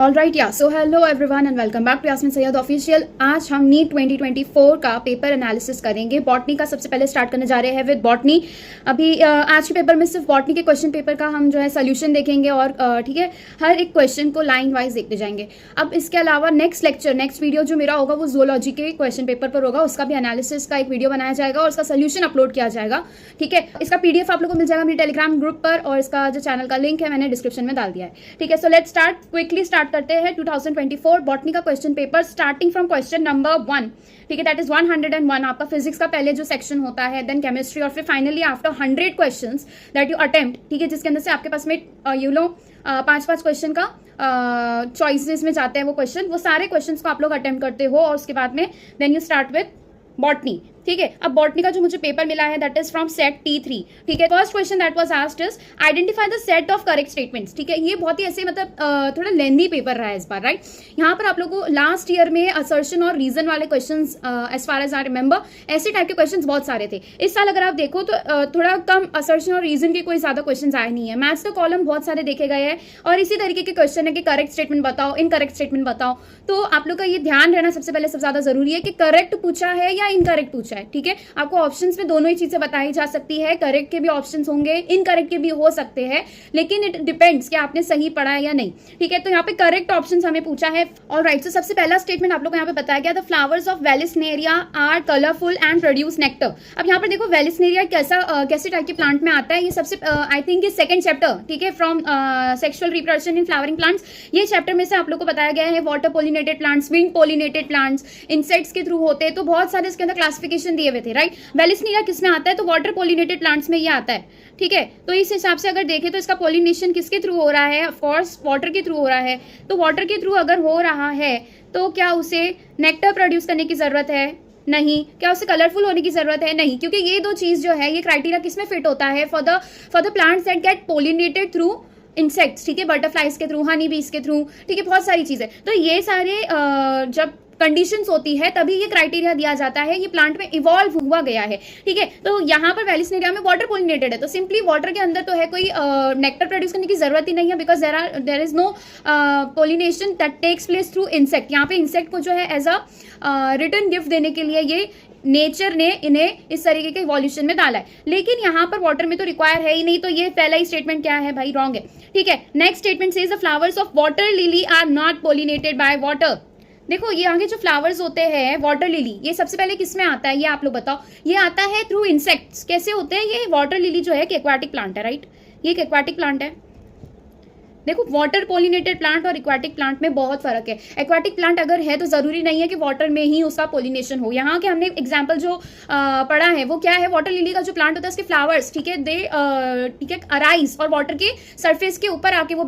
All right या so hello everyone and welcome back to Yasmin Syed official. आज हम NEET 2024 का पेपर एनालिसिस करेंगे। बॉटनी का सबसे पहले स्टार्ट करने जा रहे हैं विद बॉटनी। अभी आज के पेपर में सिर्फ बॉटनी के क्वेश्चन पेपर का हम जो है सोल्यूशन देखेंगे और ठीक है, हर एक क्वेश्चन को लाइन वाइज देखते जाएंगे। अब इसके अलावा नेक्स्ट वीडियो जो मेरा होगा वो जूलॉजी के क्वेश्चन पेपर पर होगा। उसका भी एनालिसिस का एक वीडियो बनाया जाएगा और उसका सोल्यूशन अपलोड किया जाएगा। ठीक है, इसका PDF आप लोगों को मिल जाएगा मेरे टेलीग्राम ग्रुप पर और इसका जो चैनल का लिंक है मैंने डिस्क्रिप्शन में डाल दिया है। ठीक है, so let's start, quickly start करते हैं 2024 बॉटनी का question paper starting from question number 1। ठीक है, दैट इज 101 आपका फिजिक्स का पहले जो सेक्शन होता है, देन केमिस्ट्री और फिर finally after 100 questions that you attempt. ठीक है, जिसके अंदर से आपके पास में यू नो 5-5 क्वेश्चन का चॉइसेस में जाते हैं वो क्वेश्चन, वो सारे क्वेश्चन को आप लोग अटेम्प्ट करते हो और उसके बाद में then you start with botany. ठीक है, अब बॉटनी का जो मुझे पेपर मिला है that is from set T3। ठीक है, first question that was asked is identify the set of correct statements. ठीक है, ये बहुत ही ऐसे मतलब थोड़ा लेंथी पेपर रहा है इस बार, राइट। यहाँ पर आप लोगों को लास्ट ईयर में असर्शन और रीजन वाले questions as far as I remember ऐसे टाइप के क्वेश्चंस बहुत सारे थे। इस साल अगर आप देखो तो थोड़ा कम असर्शन और रीजन के कोई ज्यादा क्वेश्चन आए नहीं है। मैथ्स का कॉलम बहुत सारे देखे गए हैं और इसी तरीके के क्वेश्चन है कि करेक्ट स्टेटमेंट बताओ, इनकरेक्ट स्टेटमेंट बताओ। तो आप लोग का ये ध्यान रहना सबसे पहले सबसे ज्यादा जरूरी है कि करेक्ट पूछा है या इनकरेक्ट पूछा है। ठीक है, आपको ऑप्शंस में दोनों ही चीजें बताई जा सकती है, करेक्ट के भी ऑप्शंस होंगे, इनकरेक्ट के भी हो सकते हैं, लेकिन इट डिपेंड्स कि आपने सही पढ़ा है या नहीं। ठीक है, तो यहाँ पे करेक्ट ऑप्शंस हमें पूछा है। ऑलराइट, तो सबसे पहला स्टेटमेंट आप लोग को यहाँ पे बताया गया, the flowers of Vallisneria are colourful and produce nectar. अब यहाँ पर देखो वेलिस्नेरिया कैसे टाइप के प्लांट में आता है, ये सबसे आई थिंक ये सेकंड चैप्टर, ठीक है, from sexual reproduction in flowering plants. ये चैप्टर में से आप लोग को बताया गया है water pollinated plants, wind pollinated plants, insects के थ्रू होते हैं, तो बहुत सारे इसके अंदर क्लासिफिकेशन दिए हुए थे, राइट। वेलिस्नेरिया किस में आता है, तो वाटर पोलिनेटेड प्लांट्स में ये आता है। ठीक है, तो इस हिसाब से अगर देखें तो इसका पोलिनेशन किसके थ्रू हो रहा है, ऑफ कोर्स वाटर के थ्रू हो रहा है। तो वाटर के थ्रू अगर हो रहा है तो क्या उसे नेक्टर प्रोड्यूस करने की जरूरत है? नहीं। क्या उसे कलरफुल होने की जरूरत है? नहीं, क्योंकि ये दो चीज जो है ये क्राइटेरिया किसमें फिट होता है, for the plants that get pollinated through insects. ठीक है, बटरफ्लाइज के थ्रू, हनी बीज के थ्रू, ठीक है, बहुत सारी चीजें। तो ये सारे जब कंडीशंस होती है तभी ये क्राइटेरिया दिया जाता है, ये प्लांट में इवॉल्व हुआ गया है। ठीक है, तो यहाँ पर वेलिस्नेरिया में वाटर पोलिनेटेड है, तो सिंपली वाटर के अंदर तो है, कोई नेक्टर प्रोड्यूस करने की जरूरत ही नहीं है, because there is no pollination that takes place through insect. यहाँ पे इंसेक्ट को जो है एज अ रिटर्न गिफ्ट देने के लिए ये नेचर ने इन्हें इस तरीके के इवोल्यूशन में डाला है, लेकिन यहाँ पर वाटर में तो रिक्वायर है ही नहीं। तो ये पहला ही स्टेटमेंट क्या है भाई, रॉन्ग है। ठीक है, next statement says the flowers of water lily are not pollinated by water. देखो ये आगे जो फ्लावर्स होते हैं वाटर लिली, ये सबसे पहले किस में आता है ये आप लोग बताओ। ये आता है थ्रू इंसेक्ट्स। कैसे होते हैं ये? वाटर लिली जो है कि एक्वाटिक प्लांट है, राइट, ये एक एक्वाटिक प्लांट है। देखो वाटर पोलिनेटेड प्लांट और एक्वाटिक प्लांट में बहुत फर्क है। एक्वाटिक प्लांट अगर है तो जरूरी नहीं है कि वाटर में ही उसका पोलिनेशन हो। यहाँ के हमने एग्जांपल जो पढ़ा है वो क्या है, वाटर लिली का जो प्लांट होता है उसके फ्लावर्स, ठीक है, दे ठीक है अराइज और वाटर के सरफेस के ऊपर आके वो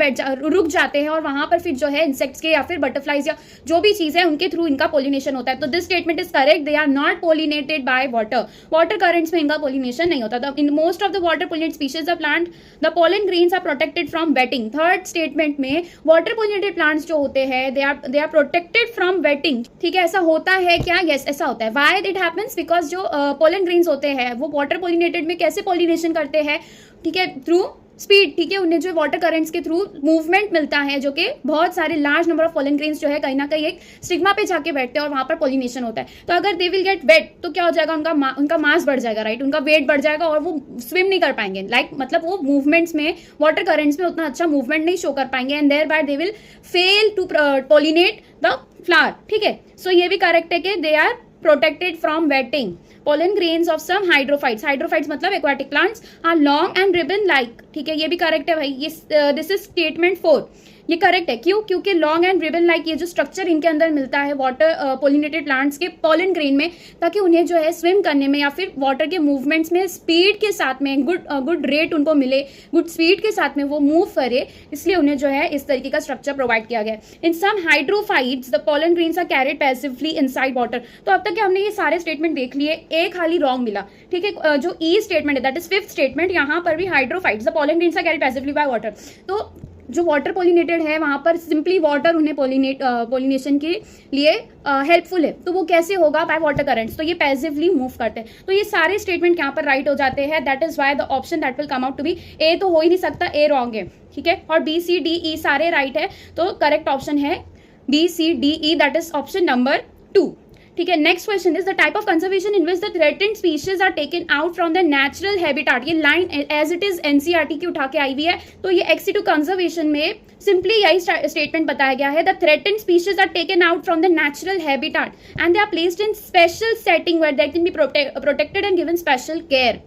रुक जाते हैं और वहां पर फिर जो है इंसेक्ट्स के या फिर बटरफ्लाइज या जो भी चीज है उनके थ्रू इनका पोलिनेशन होता है। तो this statement is correct, they are not pollinated by water. Water currents में इनका पोलिनेशन नहीं होता। In most of the water pollinated species of plant the pollen grains are protected from wetting. Third statement में water pollinated plants जो होते हैं they are protected from wetting. ठीक है, ऐसा होता है क्या? यस, ऐसा होता है। Why it happens? बिकॉज जो पोलन ग्रेन्स होते हैं वो वाटर पोलिनेटेड में कैसे पोलिनेशन करते हैं, ठीक है, थ्रू स्पीड। ठीक है, उन्हें जो वाटर करंट्स के थ्रू मूवमेंट मिलता है, जो कि बहुत सारे large number of pollen grains जो है कहीं ना कहीं एक स्टिग्मा पे जाके बैठते हैं और वहां पर पोलिनेशन होता है। तो अगर दे विल गेट वेट तो क्या हो जाएगा, उनका मास बढ़ जाएगा, राइट, उनका वेट बढ़ जाएगा और वो स्विम नहीं कर पाएंगे। मतलब वो मूवमेंट्स में वाटर करंट्स में उतना अच्छा मूवमेंट नहीं शो कर पाएंगे and thereby they will fail to pollinate the flower. ठीक है, सो ये भी करेक्ट है कि they are protected from wetting. Pollen grains of some hydrophytes, hydrophytes मतलब aquatic plants, are long and ribbon like। ठीक है, ये भी करेक्ट है भाई। ये दिस इज स्टेटमेंट 4, ये करेक्ट है। क्यों? क्योंकि लॉन्ग एंड रिबन लाइक ये जो स्ट्रक्चर इनके अंदर मिलता है वाटर पोलिनेटेड प्लांट्स के पोलन ग्रेन में, ताकि उन्हें जो है स्विम करने में या फिर वाटर के मूवमेंट्स में स्पीड के साथ में गुड रेट उनको मिले, गुड स्पीड के साथ में वो मूव करे, इसलिए उन्हें जो है इस तरीके का स्ट्रक्चर प्रोवाइड किया गया है। In some hydrophytes the pollen grains are carried passively inside water. तो अब तक हमने ये सारे स्टेटमेंट देख लिए, एक हाल ही रॉन्ग मिला। ठीक है, जो ई स्टेटमेंट है दैट इज फिफ्थ स्टेटमेंट, यहाँ पर भी hydrophytes the pollen grains are carried passively by water. तो जो वाटर पोलिनेटेड है वहाँ पर सिंपली वाटर उन्हें पोलिनेशन के लिए हेल्पफुल है, तो वो कैसे होगा, बाय वाटर करंट्स, तो ये पैसिवली मूव करते हैं। तो ये सारे स्टेटमेंट यहाँ पर राइट हो जाते हैं, that is why the option that will come out to be A तो हो ही नहीं सकता, ए रॉन्ग है, ठीक है, और बी सी डी ई सारे राइट है, तो करेक्ट ऑप्शन है B C D E, that is option number 2, ठीक है। Next question is the type of conservation in which the threatened species are taken out from the natural habitat. ये line as it is NCERT की उठा के आई हुई है, तो ये एक्सिटू कंजर्वेशन में सिंपली यही स्टेटमेंट बताया गया है, the threatened species are taken out from the natural habitat and they are placed in special setting where they can be protected and given special care,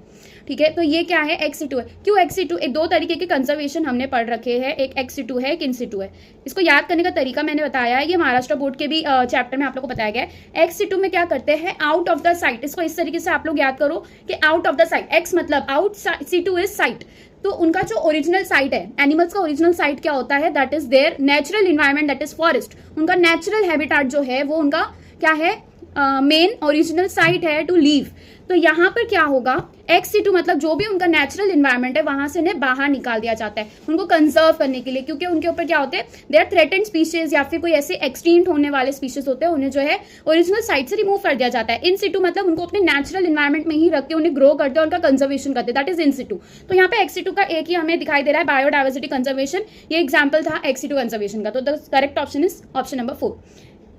ठीक है। तो ये क्या है, एक्सिटू है। क्यों एक्सिटू? एक दो तरीके के कंजर्वेशन हमने पढ़ रखे हैं, एक एक्सिटू है, एक इंसिटू है। इसको याद करने का तरीका मैंने बताया है, ये महाराष्ट्र बोर्ड के भी चैप्टर में आप लोगों को बताया गया है। एक्सिटू में क्या करते हैं, आउट ऑफ द साइट, इसको इस तरीके से आप लोग याद करो कि out of the site, x मतलब आउट, सी2 इज साइट, तो उनका जो ओरिजिनल साइट है, एनिमल्स का ओरिजिनल साइट क्या होता है, that is there natural environment, that is forest. उनका नेचुरल हैबिटेट जो है वो उनका क्या है, मेन ओरिजिनल साइट है टू लीव। तो यहाँ पर क्या होगा, एक्स2 मतलब जो भी उनका नेचुरल इन्वायरमेंट है वहां से उन्हें बाहर निकाल दिया जाता है, उनको कंजर्व करने के लिए, क्योंकि उनके ऊपर क्या होते हैं, दे आर थ्रेटेंड स्पीशीज या फिर कोई ऐसे एक्सटिंक्ट होने वाले स्पीशीज होते हैं, उन्हें जो है ओरिजिनल साइट से रिमूव कर दिया जाता है। इन सिटू मतलब उनको अपने नेचुरल इन्वायरमेंट में ही रख के उन्हें ग्रो करते हैं, उनका कंजर्वेशन करते हैं, दैट इज इन सिटू। तो यहाँ पे एक्स2 का एक ही हमें दिखाई दे रहा है, बायोडाइवर्सिटी कंजर्वेशन, ये एग्जाम्पल था एक्स2 कंजर्वेशन का, तो the correct option is option number 4,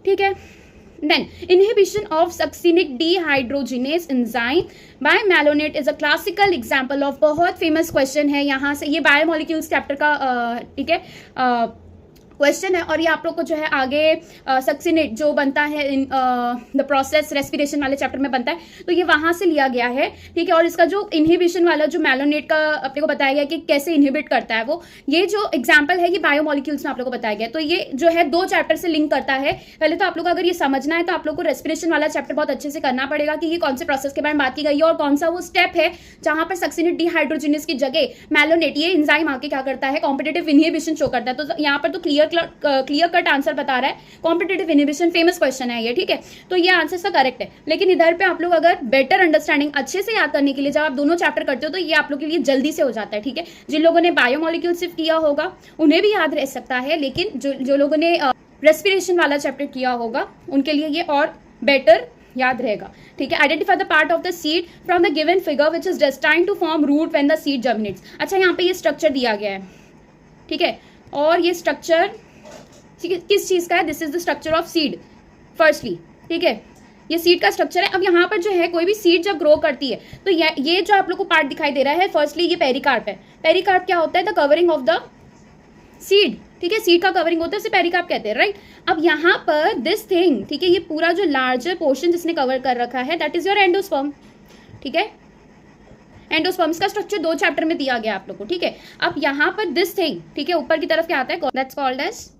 ठीक है। Then inhibition of succinic dehydrogenase enzyme by malonate is a classical example of, बहुत फेमस क्वेश्चन है यहाँ से, ये बायोमोलिक्यूल्स चैप्टर का ठीक है क्वेश्चन है, और ये आप लोग को जो है आगे सक्सिनेट जो बनता है इन द प्रोसेस रेस्पिरेशन वाले चैप्टर में बनता है, तो ये वहां से लिया गया है, ठीक है। और इसका जो इनहिबिशन वाला जो मेलोनेट का अपने को बताया गया कि कैसे इनहिबिट करता है वो, ये जो एग्जांपल है ये बायोमोलिक्यूल्स में आप लोग को बताया गया, तो ये जो है 2 चैप्टर से लिंक करता है। पहले तो आप लोग अगर ये समझना है तो आप लोग को रेस्पिरेशन वाला चैप्टर बहुत अच्छे से करना पड़ेगा कि ये कौन से प्रोसेस के बारे में बात की गई है और कौन सा वो स्टेप है जहां पर सक्सिनेट डिहाइड्रोजिनेस की जगह मेलोनेट ये एंजाइम आके क्या करता है, कॉम्पिटिटिव इनहिबिशन शो करता है। तो यहाँ पर तो क्लियर कट आंसर बता रहा है, कॉम्पिटिटिव इनहिबिशन, फेमस क्वेश्चन है ये, ठीक है। तो ये आंसर इसका करेक्ट है, लेकिन इधर पे आप लोग अगर बेटर अंडरस्टैंडिंग अच्छे से याद करने के लिए जब आप दोनों चैप्टर करते हो तो ये आप लोग के लिए जल्दी से हो जाता है, ठीक है। जिन लोगों ने बायोमोलिक्यूल सिर्फ किया होगा उन्हें भी याद रह सकता है, लेकिन जो लोगों ने रेस्पिरेशन वाला चैप्टर किया होगा उनके लिए ये और बेटर याद रहेगा, ठीक है। Identify the part of the seed from the given figure which is destined to form root when the seed germinates. अच्छा, यहाँ पे ये स्ट्रक्चर दिया गया है, ठीक है, और ये स्ट्रक्चर किस चीज का है, this is the structure of seed firstly, ठीक है, ये सीड का स्ट्रक्चर है। अब यहाँ पर जो है कोई भी सीड जब ग्रो करती है तो ये जो आप लोग को पार्ट दिखाई दे रहा है, फर्स्टली ये पेरिकार्प है। पेरिकार्प क्या होता है, the covering of the seed, ठीक है, सीड का कवरिंग होता है, उसे पेरिकार्प कहते हैं, राइट। अब यहाँ पर दिस थिंग, ठीक है, ये पूरा जो लार्जर पोर्शन जिसने कवर कर रखा है दैट इज योर एंडोस्पर्म, ठीक है। एंडोस्पर्म्स का स्ट्रक्चर 2 चैप्टर में दिया गया आप लोग को, ठीक है। अब यहाँ पर दिस थिंग, ठीक है, ऊपर की तरफ क्या आता है, दैट्स कॉल्ड एज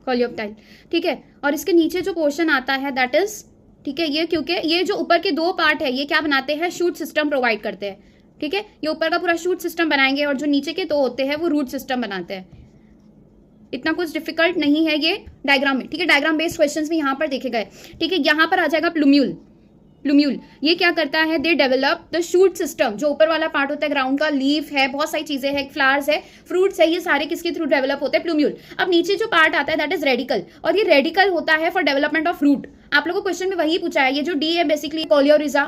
कोलियोप्टाइल, ठीक है। और इसके नीचे जो पोर्शन आता है दैट इज, ठीक है, ये क्योंकि ये जो ऊपर के 2 पार्ट है ये क्या बनाते हैं, शूट सिस्टम प्रोवाइड करते हैं, ठीक है। ये ऊपर का पूरा शूट सिस्टम बनाएंगे और जो नीचे के 2 होते हैं वो रूट सिस्टम बनाते हैं। इतना कुछ डिफिकल्ट नहीं है ये डायग्राम में, ठीक है। डायग्राम बेस्ड क्वेश्चंस भी यहाँ पर देखे गए, ठीक है। यहाँ पर आ जाएगा प्लूम्यूल। प्लूम्यूल ये क्या करता है, they develop the shoot system, जो ऊपर वाला पार्ट होता है ग्राउंड का, लीफ है, बहुत सारी चीजें हैं, फ्लावर्स है, फ्रूट्स है, ये सारे किसके थ्रू डेवलप होते हैं, प्लूम्यूल। अब नीचे जो पार्ट आता है दैट इज रेडिकल, और ये रेडिकल होता है फॉर डेवलपमेंट ऑफ रूट। आप लोगों को क्वेश्चन में वही पूछा है, ये जो डी है बेसिकली कोलियोरिजा,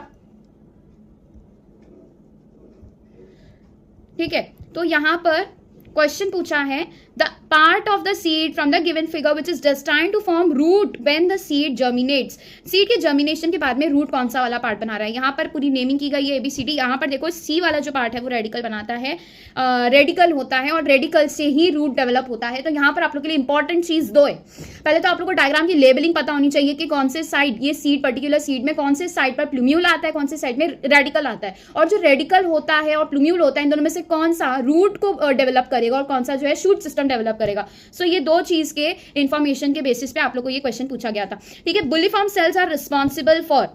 ठीक है। तो यहाँ पर क्वेश्चन पूछा है, the part of the seed from the given figure which is destined to form root when the seed germinates. Seed के जर्मिनेशन के बाद में रूट कौन सा वाला पार्ट बना रहा है, यहाँ पर पूरी नेमिंग की गई है ABCD। यहाँ पर देखो सी वाला जो पार्ट है वो रेडिकल बनाता है, रेडिकल होता है, और रेडिकल से ही रूट डेवलप होता है। तो यहाँ पर आप लोग के लिए इंपॉर्टेंट चीज 2 है। पहले तो आप लोग को डायग्राम की लेबलिंग पता होनी चाहिए कि कौन से साइड, ये सीड पर्टिकुलर सीड में कौन से साइड पर प्लूम्यूल आता है, कौन से साइड में रेडिकल आता है, और जो रेडिकल होता है और प्लूम्यूल होता है इन दोनों में से कौन सा रूट को डेवलप करेगा और कौन सा जो है शूट सिस्टम डेवलप करेगा। सो ये 2 चीज के इंफॉर्मेशन के बेसिस पे आप लोग को ये क्वेश्चन पूछा गया था, ठीक है। Bulliform cells are responsible for,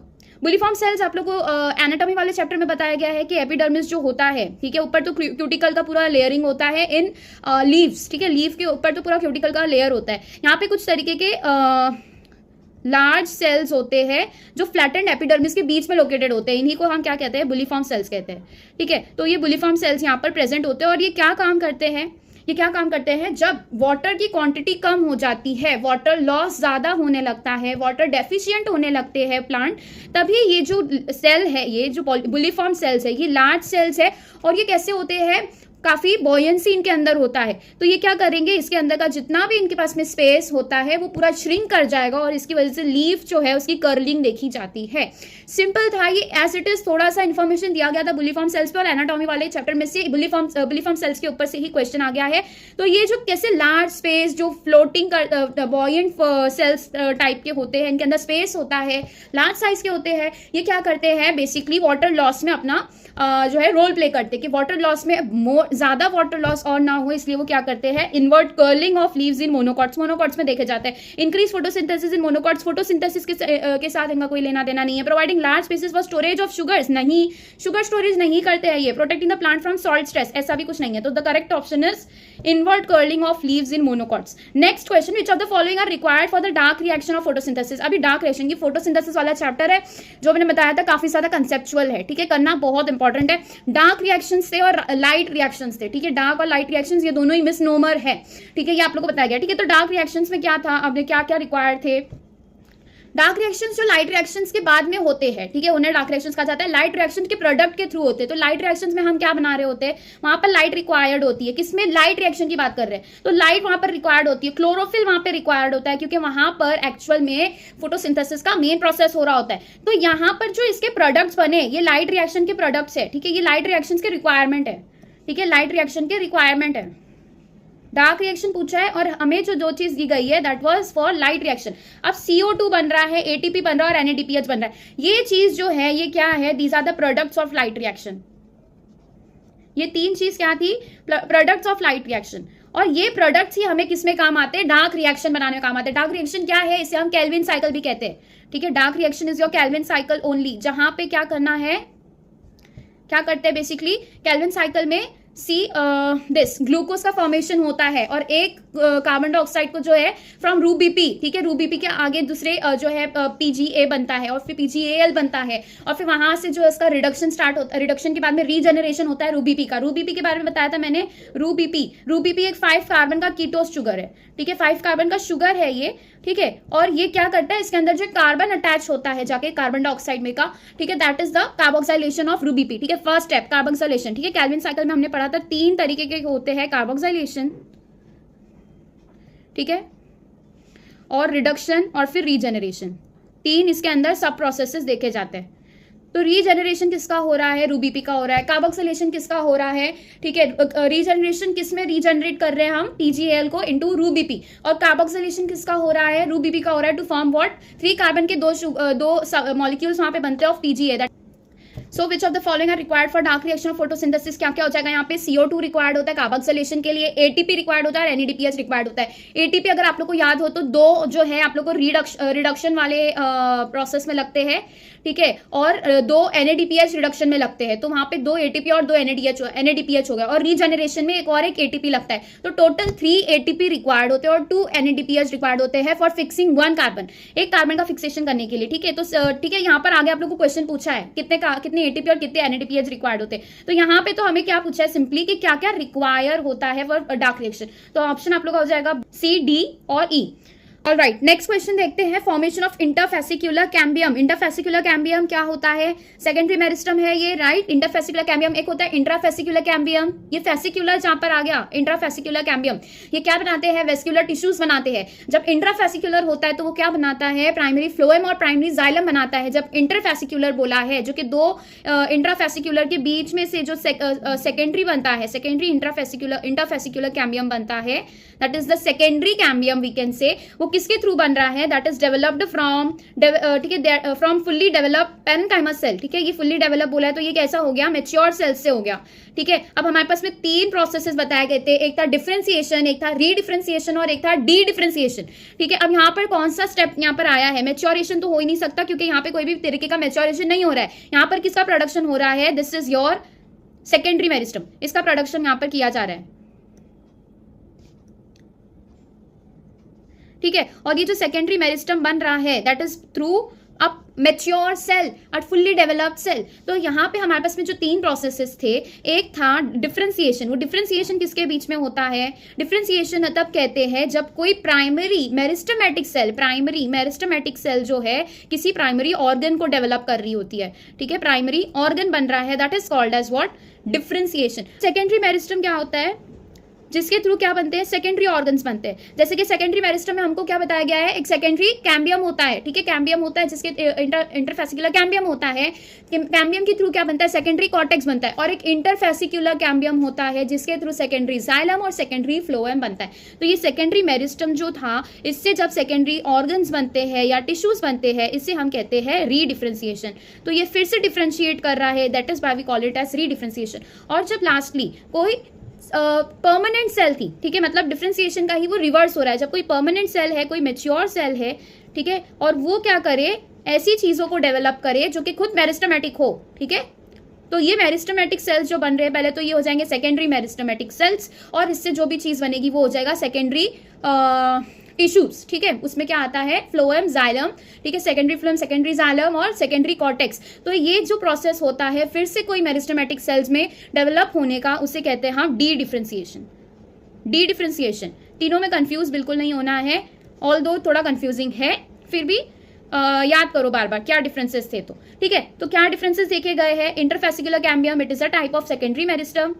bulliform cells आप लोग को एनाटॉमी वाले चैप्टर में बताया गया है कि एपिडर्मिस जो होता है, ठीक है, ऊपर तो क्यूटिकल का पूरा लेयरिंग होता है इन लीव्स, ठीक है, लीफ के ऊपर तो पूरा क्यूटिकल का लेयर होता है। यहाँ पे कुछ तरीके के लार्ज सेल्स होते हैं जो फ्लैटेंड एपिडर्मिस के बीच में लोकेटेड होते हैं, इन्हीं को हम क्या कहते हैं, बुलिफॉर्म सेल्स कहते हैं। ठीक है, तो ये बुलिफॉर्म सेल्स यहाँ पर प्रेजेंट होते हैं और ये क्या काम करते हैं, ये क्या काम करते हैं, जब वाटर की क्वांटिटी कम हो जाती है, वाटर लॉस ज्यादा होने लगता है, वाटर डेफिशिएंट होने लगते हैं प्लांट, तभी ये जो सेल है, ये जो बुलिफॉर्म सेल्स है, ये लार्ज सेल्स है और ये कैसे होते हैं, काफी बॉयंसी इनके अंदर होता है। तो ये क्या करेंगे, इसके अंदर का जितना भी इनके पास में स्पेस होता है वो पूरा श्रिंक कर जाएगा और इसकी वजह से लीफ जो है उसकी कर्लिंग देखी जाती है। सिंपल था ये, एज इट इज थोड़ा सा इन्फॉर्मेशन दिया गया था बुलिफॉर्म सेल्स पे और एनाटॉमी वाले चैप्टर में से बुलिफॉर्म सेल्स के ऊपर से ही क्वेश्चन आ गया है। तो ये जो कैसे लार्ज स्पेस जो फ्लोटिंग बॉयंट सेल्स टाइप के होते हैं, इनके अंदर स्पेस होता है, लार्ज साइज के होते हैं, ये क्या करते हैं बेसिकली वाटर लॉस में अपना जो है रोल प्ले करते हैं कि वाटर लॉस में ज्यादा वाटर लॉस और ना हो, इसलिए वो क्या करते हैं, inward curling of leaves in monocots, monocots में देखे जाते हैं, increase photosynthesis in monocots, photosynthesis के साथ इनका कोई लेना देना नहीं है। Providing large spaces for storage of sugars, नहीं, शुगर स्टोरेज नहीं करते हैं ये। Protecting the plant from salt stress, ऐसा भी कुछ नहीं है। तो the correct option is inward curling of leaves in monocots. Next question, which of the following are required for the dark reaction of photosynthesis. अभी डार्क रिएक्शन की photosynthesis वाला chapter है जो मैंने बताया था, काफी ज्यादा कंसेप्चुअल है। ठीक है, करना बहुत इंपॉर्टेंट है। डार्क रिएक्शंस थे और लाइट रिएक्शंस थे। ठीक है, डार्क और लाइट रिएक्शंस ये दोनों ही मिसनोमर है। ठीक है, ये आप लोगों को बताया गया। ठीक है, तो डार्क रिएक्शंस में क्या था, अब क्या क्या रिक्वायर्ड थे। डार्क रिएक्शंस जो लाइट रिएक्शंस के बाद में होते हैं, ठीक है, उन्हें डार्क रिएक्शंस कहा जाता है। लाइट रिएक्शन के प्रोडक्ट के थ्रू होते हैं। तो लाइट रिएक्शंस में हम क्या बना रहे होते हैं, वहां पर लाइट रिक्वायर्ड होती है। किसमें, लाइट रिएक्शन की बात कर रहे हैं तो लाइट वहां पर रिक्वायर्ड होती है। क्लोरोफिल वहां पर रिक्वायर्ड होता है क्योंकि वहां पर एक्चुअल में फोटोसिंथेसिस का मेन प्रोसेस हो रहा होता है। तो यहाँ पर जो इसके प्रोडक्ट्स बने, ये लाइट रिएक्शन के प्रोडक्ट्स है। ठीक है, ये लाइट रिएक्शन के रिक्वायरमेंट है। ठीक है, लाइट रिएक्शन के रिक्वायरमेंट है। डार्क रिएक्शन पूछा है और हमें जो चीज दी गई है that was for light reaction. अब CO2 बन रहा है, ATP बन रहा है और NADPH बन रहा है। ये चीज जो है ये क्या है, these are the products of light reaction. ये तीन चीज क्या थी, प्रोडक्ट्स ऑफ लाइट रिएक्शन। और ये प्रोडक्ट्स ही हमें किसमें काम आते हैं, डार्क रिएक्शन बनाने में काम आते हैं। डार्क रिएक्शन क्या है, इसे हम केल्विन साइकिल भी कहते हैं। ठीक है, dark reaction is your Calvin cycle only, जहां पे क्या करना है, क्या करते हैं बेसिकली केल्विन साइकिल में दिस ग्लूकोज का फॉर्मेशन होता है और एक कार्बन डाइऑक्साइड को जो है फ्रॉम रूबीपी, ठीक है, रूबीपी के आगे दूसरे जो है PGA बनता है और फिर PGAL बनता है और फिर वहां से जो इसका रिडक्शन स्टार्ट होता है। रिडक्शन के बाद में रीजनरेशन होता है रूबीपी का। रूबीपी के बारे में बताया था मैंने। रूबीपी एक 5 कार्बन का कीटोस शुगर है। ठीक है, 5 कार्बन का शुगर है ये। ठीक है, और ये क्या करता है, इसके अंदर जो कार्बन अटैच होता है जाके कार्बन डाइऑक्साइड में का, ठीक है, that is the carboxylation of RuBP. ठीक है, फर्स्ट स्टेप कार्बोक्सिलेशन। ठीक है, केल्विन साइकिल में हमने पढ़ा था 3 तरीके के होते हैं, कार्बोक्सिलेशन, ठीक है, और रिडक्शन और फिर रीजनरेशन। 3 इसके अंदर सब प्रोसेसेस देखे जाते हैं। तो रीजनरेशन किसका हो रहा है, रूबीपी का हो रहा है। कार्बोक्सिलेशन किसका हो रहा है, ठीक है, रीजनरेशन किस में रीजनरेट कर रहे हैं हम, PGAL को इनटू रूबीपी। और कार्बोक्सिलेशन किसका हो रहा है, रूबीपी का हो रहा है टू फॉर्म व्हाट, 3 कार्बन के दो मॉलिक्यूल्स वहां पे बनते हैं of PGA। So which of the following are required for dark reaction of photosynthesis. क्या क्या हो जाएगा यहाँ पे, CO2 रिक्वायर्ड होता है कार्बोक्सिलेशन के लिए, ATP रिक्वायर्ड होता है और NADPH रिक्वायर्ड होता है। ATP अगर आप लोग को याद हो तो 2 जो है आप लोग को रिडक्शन वाले प्रोसेस में लगते हैं। ठीक है, और 2 NADPH रिडक्शन में लगते हैं। तो वहां पे 2 ATP और 2 NADPH हो गया और रीजनरेशन में एक और एक ATP लगता है। तो टोटल 3 ATP रिक्वायर्ड होते हैं और 2 NADPH रिक्वायर्ड होते हैं फॉर फिक्सिंग 1 कार्बन, एक कार्बन का फिक्सेशन करने के लिए। ठीक है, तो ठीक है, यहाँ पर आगे आप लोग को क्वेश्चन पूछा है कितने ATP और कितने NADPH रिक्वायर्ड होते हैं। तो यहाँ पे तो हमें क्या पूछा है सिंपली कि क्या क्या रिक्वायर होता है फॉर डार्क रिएक्शन। तो ऑप्शन आप लोग का हो जाएगा C, D और E। ऑलराइट, नेक्स्ट क्वेश्चन देखते हैं। Formation of interfascicular cambium. Interfascicular cambium क्या होता है, सेकेंडरी मेरिस्टम है ये, राइट। इंटरफेसिकुलर कैम्बियम एक होता है इंट्राफेसिकुलर कैम्बियम, ये फेसिकुलर जहां पर आ गया इंट्राफेसिकुलर कैम्बियम। ये क्या बनाते हैं, वेस्कुलर टिश्यूज बनाते हैं। जब इंट्राफेसिकुलर होता है तो वो क्या बनाता है, प्राइमरी फ्लोएम और प्राइमरी जाइलम बनाता है। जब इंटरफेसिकुलर बोला है, जो कि 2 इंट्राफेसिकुलर के बीच में से जो सेकेंडरी बनता है, सेकेंडरी इंटरफेसिकुलर कैम्बियम बनता है, that is the secondary cambium we can say. वो किसके थ्रू बन रहा है, दैट इज डेवलप्ड फ्रॉम, ठीक है, फ्रॉम फुल्ली डेवलप पेरेन्काइमस सेल। ठीक है, ये फुल्ली डेवलप बोला है तो ये कैसा हो गया, मैच्योर सेल से हो गया। ठीक है, अब हमारे पास में 3 प्रोसेसेस बताए गए थे, एक था डिफरेंशिएशन, एक था रीडिफरेंशिएशन और एक था डी डिफरेंशिएशन। ठीक है, अब यहाँ पर कौन सा स्टेप यहाँ पर आया है, मैच्योरेशन तो हो ही नहीं सकता क्योंकि यहाँ पे कोई भी तरीके का मैच्योरेशन नहीं हो रहा है। यहाँ पर किसका प्रोडक्शन हो रहा है, this is your secondary meristem, इसका प्रोडक्शन यहाँ पर किया जा रहा है। ठीक है। और ये जो सेकेंडरी मेरिस्टम बन रहा है that is through a mature cell, a fully developed cell. तो यहाँ पे हमारे पास में जो 3 प्रोसेसेस थे, एक था डिफरेंशिएशन। वो डिफरेंशिएशन किसके बीच में होता है? डिफरेंशिएशन तब कहते हैं जब कोई प्राइमरी मेरिस्टेमेटिक सेल जो है किसी प्राइमरी ऑर्गन को डेवलप कर रही होती है, ठीक है, प्राइमरी ऑर्गन बन रहा है, that is called as what? Differentiation. Secondary meristem क्या होता है? जिसके थ्रू क्या बनते हैं? सेकेंडरी ऑर्गन्स बनते हैं। जैसे कि सेकेंडरी मेरिस्टम में हमको क्या बताया गया है? एक सेकेंडरी कैम्बियम होता है, ठीक है, कैम्बियम होता है जिसके इंटरफेसिकुलर कैम्बियम होता है। कैम्बियम के थ्रू क्या बनता है? सेकेंडरी कॉर्टेक्स बनता है। और एक इंटरफेसिकुलर कैम्बियम होता है जिसके थ्रू सेकेंडरी जाइलम और सेकेंडरी फ्लोएम बनता है। तो ये सेकेंडरी मेरिस्टम जो था, इससे जब सेकेंडरी ऑर्गन्स बनते हैं या टिश्यूज बनते हैं, इससे हम कहते हैं रीडिफरेंशिएशन। तो ये फिर से डिफरेंशिएट कर रहा है, that is why we call it as redifferentiation. और जब लास्टली कोई परमानेंट सेल थी, ठीक है, मतलब डिफरेंशिएशन का ही वो रिवर्स हो रहा है। जब कोई परमानेंट सेल है, कोई मेच्योर सेल है, ठीक है, और वो क्या करे? ऐसी चीजों को डेवलप करे जो कि खुद मेरिस्टेमेटिक हो, ठीक है। तो ये मेरिस्टेमेटिक सेल्स जो बन रहे हैं, पहले तो ये हो जाएंगे सेकेंडरी मेरिस्टेमेटिक सेल्स, और इससे जो भी चीज बनेगी वो हो जाएगा सेकेंडरी टिश्यूज, ठीक है। उसमें क्या आता है? फ्लोएम, जाइलम, ठीक है, सेकेंडरी फ्लोएम, सेकेंडरी जाइलम और सेकेंडरी कॉर्टेक्स। तो ये जो प्रोसेस होता है फिर से कोई मेरिस्टेमेटिक सेल्स में डेवलप होने का, उसे कहते हैं हम डी डिफरेंशिएशन। D differentiation. तीनों में कंफ्यूज बिल्कुल नहीं होना है, ऑल्दो थोड़ा कंफ्यूजिंग है, फिर भी याद करो बार बार क्या डिफरेंसेस थे। तो ठीक है, तो क्या डिफरेंसेस देखे गए हैं? Interfascicular cambium, it is a type of secondary meristem,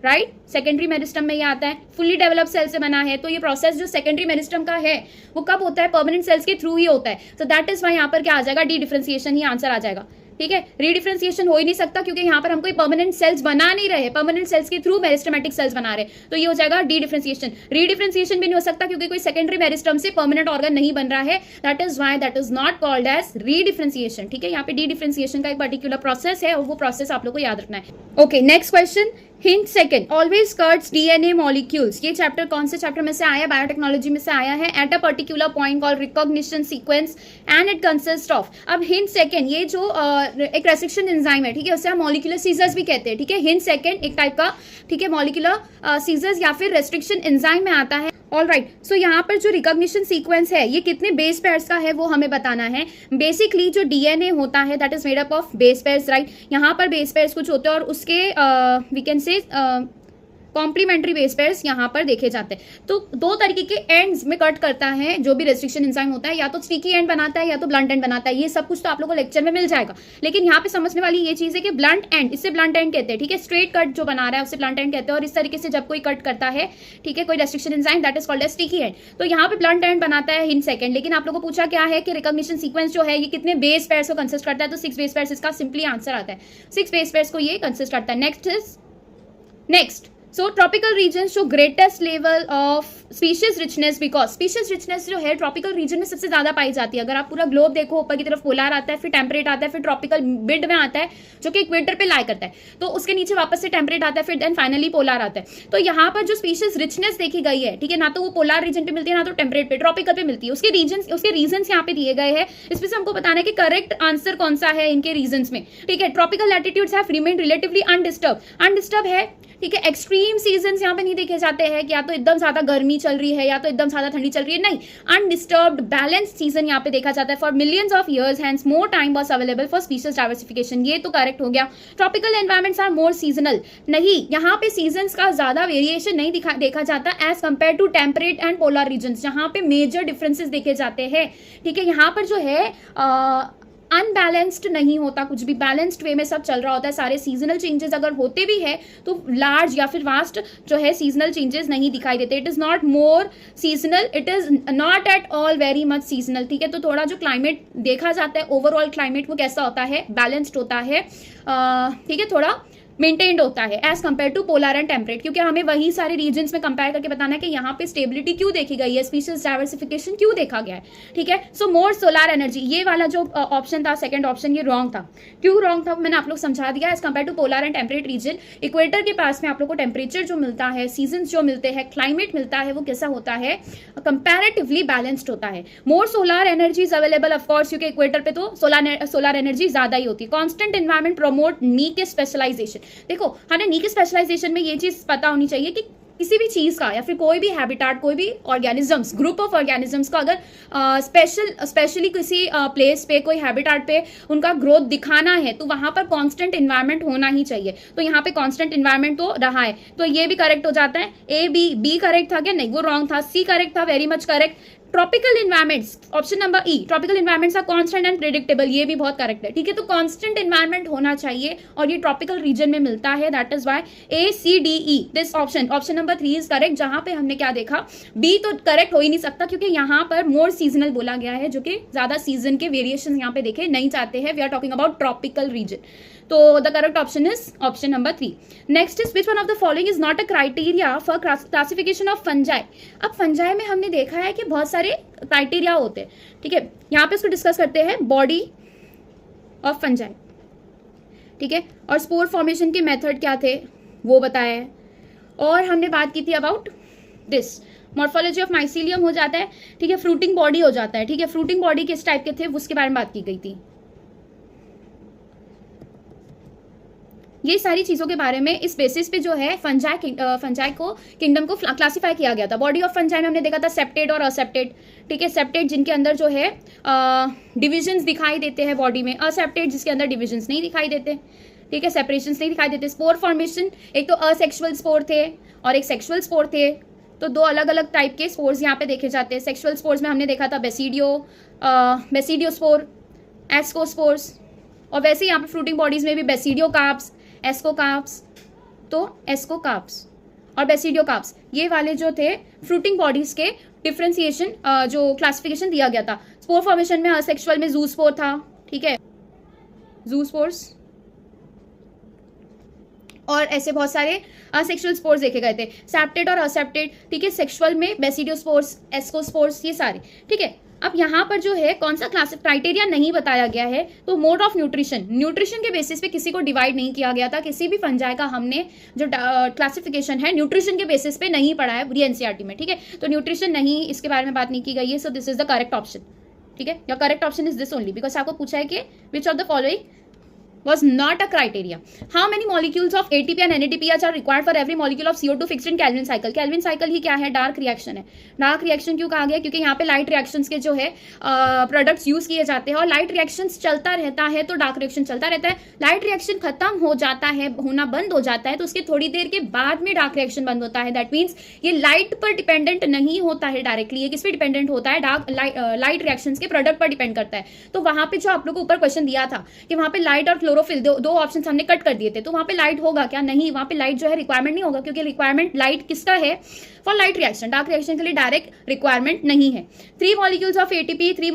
right. Secondary meristem में ये आता है, फुल्ली डेवलप सेल से बना है। तो ये प्रोसेस जो सेकेंडरी मेरिस्टम का है वो कब होता है? परमानेंट सेल्स के थ्रू ही होता है। तो दैट इज वाई यहाँ पर क्या आ जाएगा? डी डिफरेंशिएशन ही आंसर आ जाएगा, ठीक है। रीडिफरेंशिएशन हो ही नहीं सकता क्योंकि यहाँ पर हम कोई परमानेंट सेल्स बना नहीं रहे, परमानेंट सेल्स के थ्रू मेरिस्टेमेटिक सेल्स बना रहे, तो ये हो जाएगा डी डिफरेंशिएशन। रीडिफरेंशिएशन भी नहीं हो सकता क्योंकि कोई सेकेंडरी मेरिस्टम से परमानेंट ऑर्गन नहीं बन रहा है, that is why that is not called as redifferentiation, ठीक है। यहाँ पे डी डिफरेंशिएशन का एक पर्टिकुलर प्रोसेस है और वो प्रोसेस आप लोग को याद रखना है। Okay, next question, hint second, always cuts DNA molecules. ये चैप्टर कौन से चैप्टर में से आया? बायोटेक्नोलॉजी में से आया है। At a particular point called recognition sequence and it consist of. अब हिंट सेकंड, ये जो एक रेस्ट्रिक्शन एंजाइम है, ठीक है, उसे हम मॉलिक्यूलर सीजर्स भी कहते हैं, ठीक है। हिंट सेकंड एक टाइप का, ठीक है, मॉलिक्यूलर सीजर्स या फिर रेस्ट्रिक्शन एंजाइम में आता है। ऑल राइट, सो यहाँ पर जो रिकॉग्निशन सीक्वेंस है ये कितने बेस पेयर्स का है वो हमें बताना है। बेसिकली जो डीएनए होता है that is made up of base pairs, right. यहाँ पर बेस पेयर्स कुछ होते हैं और उसके we can say complementary base pairs यहाँ पर देखे जाते हैं। तो 2 तरीके के एंड्स में कट करता है जो भी रेस्ट्रिक्शन एंजाइम होता है, या तो स्टिकी एंड बनाता है या तो ब्लंट एंड बनाता है। ये सब कुछ तो आप लोगों को लेक्चर में मिल जाएगा, लेकिन यहाँ पे समझने वाली ये चीज है कि ब्लंट एंड, इससे ब्लंट एंड कहते हैं, ठीक है। स्ट्रेट कट जो बना रहा है उसे ब्लंट एंड कहते हैं, और इस तरीके से जब कोई कट करता है, ठीक है, कोई restriction enzyme, that is called as sticky end. तो यहाँ पे ब्लंट एंड बनाता है हिंट सेकंड। लेकिन आप लोगों को पूछा क्या है कि रिकॉग्निशन सीक्वेंस जो है ये कितने बेस पेयर्स को कंसिस्ट करता है? तो 6 बेस पेयर्स, इसका सिंपली आंसर आता है 6 बेस पेयर्स को ये कंसिस्ट करता है। नेक्स्ट सो ट्रॉपिकल रीजन्स जो greatest level of species richness, because species richness जो है ट्रॉपिकल रीजन में सबसे ज्यादा पाई जाती है। अगर आप पूरा ग्लोब देखो, ऊपर की तरफ पोलर आता है, फिर टेम्परेट आता है, फिर ट्रॉपिकल मिड में आता है जो कि इक्वेटर पे लाई करता है, तो उसके नीचे वापस से टेम्परेट आता है, फिर देन फाइनली पोलर आता है। तो यहाँ पर जो स्पीशीज रिचनेस देखी गई है, ठीक है, ना तो वो पोलर रीजन पे मिलती है ना तो टेम्परेट पे, ट्रॉपिकल पे मिलती है। उसके रीजन यहाँ पे दिए गए हैं, इसमें से हमको बताना है कि करेक्ट आंसर कौन सा है इनके रीजन में, ठीक है। Tropical latitudes have remained relatively undisturbed है, ठीक है। एक्सट्रीम सीजन्स यहाँ पे नहीं देखे जाते हैं कि या तो एकदम ज्यादा गर्मी चल रही है या तो एकदम ज्यादा ठंडी चल रही है, नहीं, अनडिस्टर्ब्ड बैलेंस सीजन यहाँ पे देखा जाता है for millions of years, hence more time was available for species diversification. ये तो करेक्ट हो गया। Tropical environments are more seasonal, नहीं, यहाँ पे सीजन्स का ज्यादा वेरिएशन नहीं देखा जाता as compare to temperate and polar regions, जहाँ पे मेजर डिफरेंसेस देखे जाते हैं, ठीक है। यहाँ पर जो है अनबैलेंस्ड नहीं होता, कुछ भी बैलेंस्ड वे में सब चल रहा होता है। सारे सीजनल चेंजेस अगर होते भी है तो लार्ज या फिर वास्ट जो है सीजनल चेंजेस नहीं दिखाई देते। It is not more seasonal, it is not at all very much seasonal, ठीक है। तो थोड़ा जो क्लाइमेट देखा जाता है, ओवरऑल क्लाइमेट वो कैसा होता है? बैलेंस्ड होता है, ठीक है, थोड़ा मेंटेन्ड होता है as compare to polar and temperate, क्योंकि हमें वही सारे रीजन्स में कंपेयर करके बताना है कि यहाँ पे स्टेबिलिटी क्यों देखी गई है, स्पीशीज डाइवर्सिफिकेशन क्यों देखा गया है, ठीक है। सो मोर सोलर एनर्जी, ये वाला जो ऑप्शन था, सेकंड ऑप्शन, ये रॉन्ग था। क्यों रॉन्ग था मैंने आप लोग समझा दिया। As compare to polar and temperate region, equator के पास में आप लोग को टेम्परेचर जो मिलता है, सीजन जो मिलते हैं, क्लाइमेट मिलता है, वो कैसा होता है? कंपैरेटिवली बैलेंस्ड होता है। More solar energy is available of course, क्योंकि इक्वेटर पे तो सोलर एनर्जी ज्यादा ही होती है। Constant environment promote niche specialisation. देखो हमें नीक स्पेशलाइजेशन में ये चीज पता होनी चाहिए कि किसी भी चीज़ का या फिर कोई भी हैबिटाट, कोई भी ऑर्गेनिजम्स, ग्रुप ऑफ ऑर्गेनिजम्स का अगर स्पेशली किसी प्लेस पे, कोई हैबिटाट पे उनका ग्रोथ दिखाना है तो वहां पर कांस्टेंट इन्वायरमेंट होना ही चाहिए। तो यहाँ पे कांस्टेंट इन्वायरमेंट तो रहा है, तो ये भी करेक्ट हो जाता है। ए बी करेक्ट था क्या? नहीं, वो रॉन्ग था। सी करेक्ट था, very much correct. Tropical environments, option number E, tropical environments are constant and predictable, ये भी बहुत करेक्ट है। ठीक है, तो कांस्टेंट इन्वायरमेंट होना चाहिए और ये ट्रॉपिकल रीजन में मिलता है, that is why A C D E this option number 3 is correct. जहां पे हमने क्या देखा, बी तो करेक्ट हो ही नहीं सकता क्योंकि यहाँ पर मोर सीजनल बोला गया है, जो कि ज्यादा सीजन के वेरिएशन यहाँ पे देखे नहीं चाहते हैं। We are talking about tropical region, तो the correct option is option number 3। Next is which one of the following is not a criteria for classification of fungi. अब फंजाई में हमने देखा है कि बहुत सारे क्राइटेरिया होते हैं। ठीक है, यहाँ पे इसको डिस्कस करते हैं, बॉडी ऑफ फंजाई। ठीक है, और स्पोर फॉर्मेशन के मेथड क्या थे वो बताया है, और हमने बात की थी about this morphology of mycelium हो जाता है। ठीक है, फ्रूटिंग बॉडी हो जाता है। ठीक है, फ्रूटिंग बॉडी किस टाइप के थे उसके बारे में बात की गई थी। ये सारी चीजों के बारे में इस बेसिस पे जो है फंजाई को किंगडम को क्लासिफाई किया गया था। बॉडी ऑफ फंजाई में हमने देखा था सेप्टेड और असेप्टेड। ठीक है, सेप्टेड जिनके अंदर जो है डिविजन्स दिखाई देते हैं बॉडी में, असेप्टेड जिसके अंदर डिविजन्स नहीं दिखाई देते। ठीक है, सेपरेशंस नहीं दिखाई देते। स्पोर फॉर्मेशन, एक तो असेक्सुअल स्पोर थे और एक सेक्सुअल स्पोर थे, तो दो अलग अलग टाइप के स्पोर्स यहाँ पे देखे जाते हैं। सेक्सुअल स्पोर्स में हमने देखा था बेसिडियो स्पोर, एस्कोस्पोर्स, और वैसे यहाँ पे फ्रूटिंग बॉडीज में भी बेसिडियो कार्प्स, एस्कोकार्प्स, तो एस्कोकार्प्स और बेसिडियोकार्प्स, ये वाले जो थे फ्रूटिंग बॉडीज के डिफ्रेंसिएशन जो क्लासिफिकेशन दिया गया था। स्पोर फॉर्मेशन में असेक्सुअल में जूस्पोर था। ठीक है, जूस्पोर्स, और ऐसे बहुत सारे असेक्सुअल स्पोर्स देखे गए थे, सेप्टेड और असेप्टेड। ठीक है, सेक्सुअल में बेसिडियोस्पोर्स, एस्कोस्पोर्स, ये सारे। ठीक है, अब यहाँ पर जो है कौन सा क्राइटेरिया नहीं बताया गया है, तो मोड ऑफ न्यूट्रिशन के बेसिस पे किसी को डिवाइड नहीं किया गया था। किसी भी फंजाई का हमने जो क्लासिफिकेशन है न्यूट्रिशन के बेसिस पे नहीं पढ़ा है पूरी एनसीईआरटी में। ठीक है, तो न्यूट्रिशन नहीं, इसके बारे में बात नहीं की गई है, so this is the correct option. ठीक है, your correct option is this only, because आपको पूछा है कि विच of the following was not a criteria. How many molecules of ATP and NADPH are required for every molecule of CO2 fixed in Kelvin cycle? Kelvin cycle ही क्या है? Dark reaction है। Dark reaction क्यों कहा गया? क्योंकि यहाँ पे light reactions के जो है प्रोडक्ट्स यूज किए जाते हैं, और लाइट रिएक्शंस चलता रहता है तो डार्क रिएक्शन चलता रहता है। लाइट रिएक्शन खत्म हो जाता है, होना बंद हो जाता है, तो उसके थोड़ी देर के बाद में डार्क रिएक्शन बंद होता है। दैट मीन्स ये लाइट पर डिपेंडेंट नहीं होता है डायरेक्टली, ये किस पे डिपेंडेंट होता है? लाइट रिएक्शंस के प्रोडक्ट पर डिपेंड करता है। तो वहां पे जो आप लोगों को ऊपर क्वेश्चन दिया था कि वहां पे लाइट और क्लोरोफिल दो ऑप्शन हमने कट कर दिए थे, तो वहां पे लाइट होगा क्या? नहीं, वहां पे लाइट जो है रिक्वायरमेंट नहीं होगा, क्योंकि रिक्वायरमेंट लाइट किसका है? For light reaction. Dark reaction के लिए डायरेक्ट रिक्वायरमेंट नहीं है। 3 molecules of ATP, 3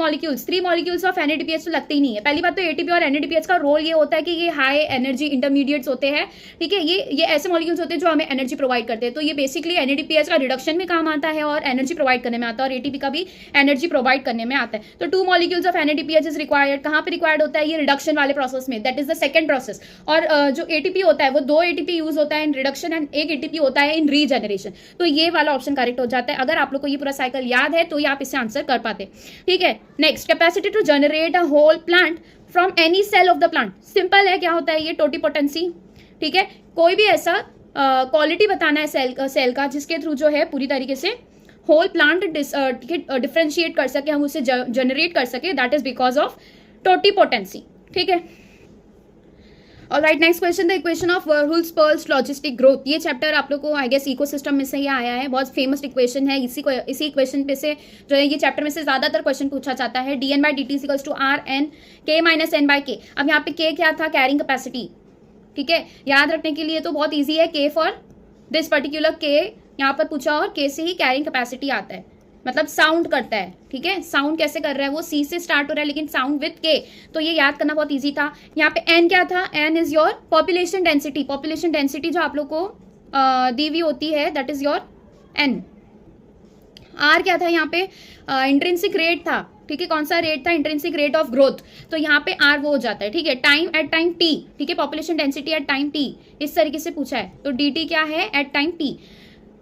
molecules of NADPH तो लगते ही नहीं है। पहली बात तो एटीपी और एनएडीपीएच का रोल ये होता है कि ये हाई एनर्जी इंटरमीडिएट्स होते हैं। ठीक है, ये ऐसे मॉलिक्यूल्स होते हैं जो हमें एनर्जी प्रोवाइड करते हैं, तो ये बेसिकली एनएडीपीएच का रिडक्शन में काम आता है और एनर्जी प्रोवाइड करने में आता है, और एटीपी का भी एनर्जी प्रोवाइड करने में आता है। तो 2 molecules of NADPH is required. कहाँ पे रिक्वायर्ड होता है? ये रिडक्शन वाले प्रोसेस में, that is the second process. और जो एटीपी होता है वो 2 एटीपी यूज होता है इन रिडक्शन एंड 1 एटीपी होता है इन रीजनरेशन। तो ये वाला ऑप्शन करेक्ट हो जाता है। अगर आप लोग को ये पूरा साइकिल याद है तो ये आप इसे आंसर कर पाते। ठीक है, next, capacity to generate a whole plant from any cell of the plant. Simple है, क्या होता है ये? टोटिपोटेंसी। ठीक है, कोई भी ऐसा क्वालिटी बताना है सेल का जिसके थ्रू जो है पूरी तरीके से होल प्लांट डिफरेंशिएट कर सके, हम उसे जनरेट कर सके, that is because of totipotency. ठीक है, alright, next question, the equation of Verhulst Pearl's logistic growth. ये चैप्टर आप लोग को आई गेस इकोसिस्टम में से ही आया है, बहुत फेमस इक्वेशन है। इसी इक्वेशन पे से जो है ये चैप्टर में से ज्यादातर क्वेश्चन पूछा जाता है। dN/dt = RN K - N/K। अब यहाँ पे K क्या था? Carrying capacity. ठीक है, याद रखने के लिए तो बहुत ईजी है, K for this particular K यहाँ पर पूछा और K से ही कैरिंग कैपेसिटी आता है, मतलब साउंड करता है। ठीक है, साउंड कैसे कर रहा है? वो सी से स्टार्ट हो रहा है लेकिन साउंड विद के, तो ये याद करना बहुत इजी था। यहाँ पे एन क्या था? N is your population density. Population density जो आप लोग को दी हुई होती है, that is your N. R क्या था? यहाँ पे इंट्रिंसिक रेट था। ठीक है, कौन सा रेट था? Intrinsic rate of growth. तो यहाँ पे आर वो हो जाता है। ठीक है, टाइम एट टाइम टी। ठीक है, population density at time T, इस तरीके से पूछा है, तो डी टी क्या है? At time T.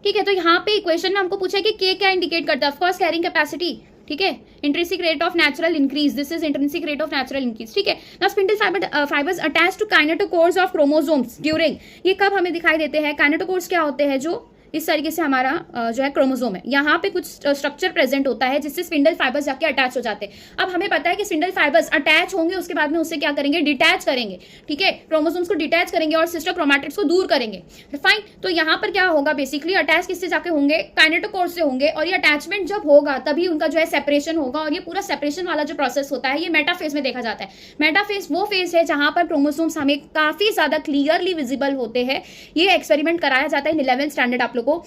ठीक है, तो यहाँ पे इक्वेशन में हमको पूछा है कि के क्या इंडिकेट करता है? Of course carrying capacity. ठीक है, intrinsic rate of natural increase, this is intrinsic rate of natural increase. ठीक है, now spindle fibres attach to kinetochores of chromosomes during, ये कब हमें दिखाई देते हैं? काइनेटोकोर्स क्या होते हैं? जो इस तरीके से हमारा जो है क्रोमोसोम है, यहाँ पे कुछ स्ट्रक्चर प्रेजेंट होता है जिससे स्पिंडल फाइबर्स जाके अटैच हो जाते हैं। अब हमें पता है कि स्पिंडल फाइबर्स अटैच होंगे, उसके बाद में उससे क्या करेंगे, डिटैच करेंगे, ठीक है, क्रोमोसोम्स को डिटैच करेंगे और सिस्टर क्रोमैटिड्स को दूर करेंगे, फाइन। तो यहाँ पर क्या होगा, बेसिकली अटैच किससे जाके होंगे, काइनेटोकोर से होंगे, और ये अटैचमेंट जब होगा तभी उनका जो है सेपरेशन होगा, और ये पूरा सेपरेशन वाला जो प्रोसेस होता है ये मेटाफेज में देखा जाता है। मेटाफेज वो फेज है जहां पर क्रोमोसोम्स हमें काफी ज्यादा क्लियरली विजिबल होते हैं। ये एक्सपेरिमेंट कराया जाता है इन 11th स्टैंडर्ड आप लोगों को,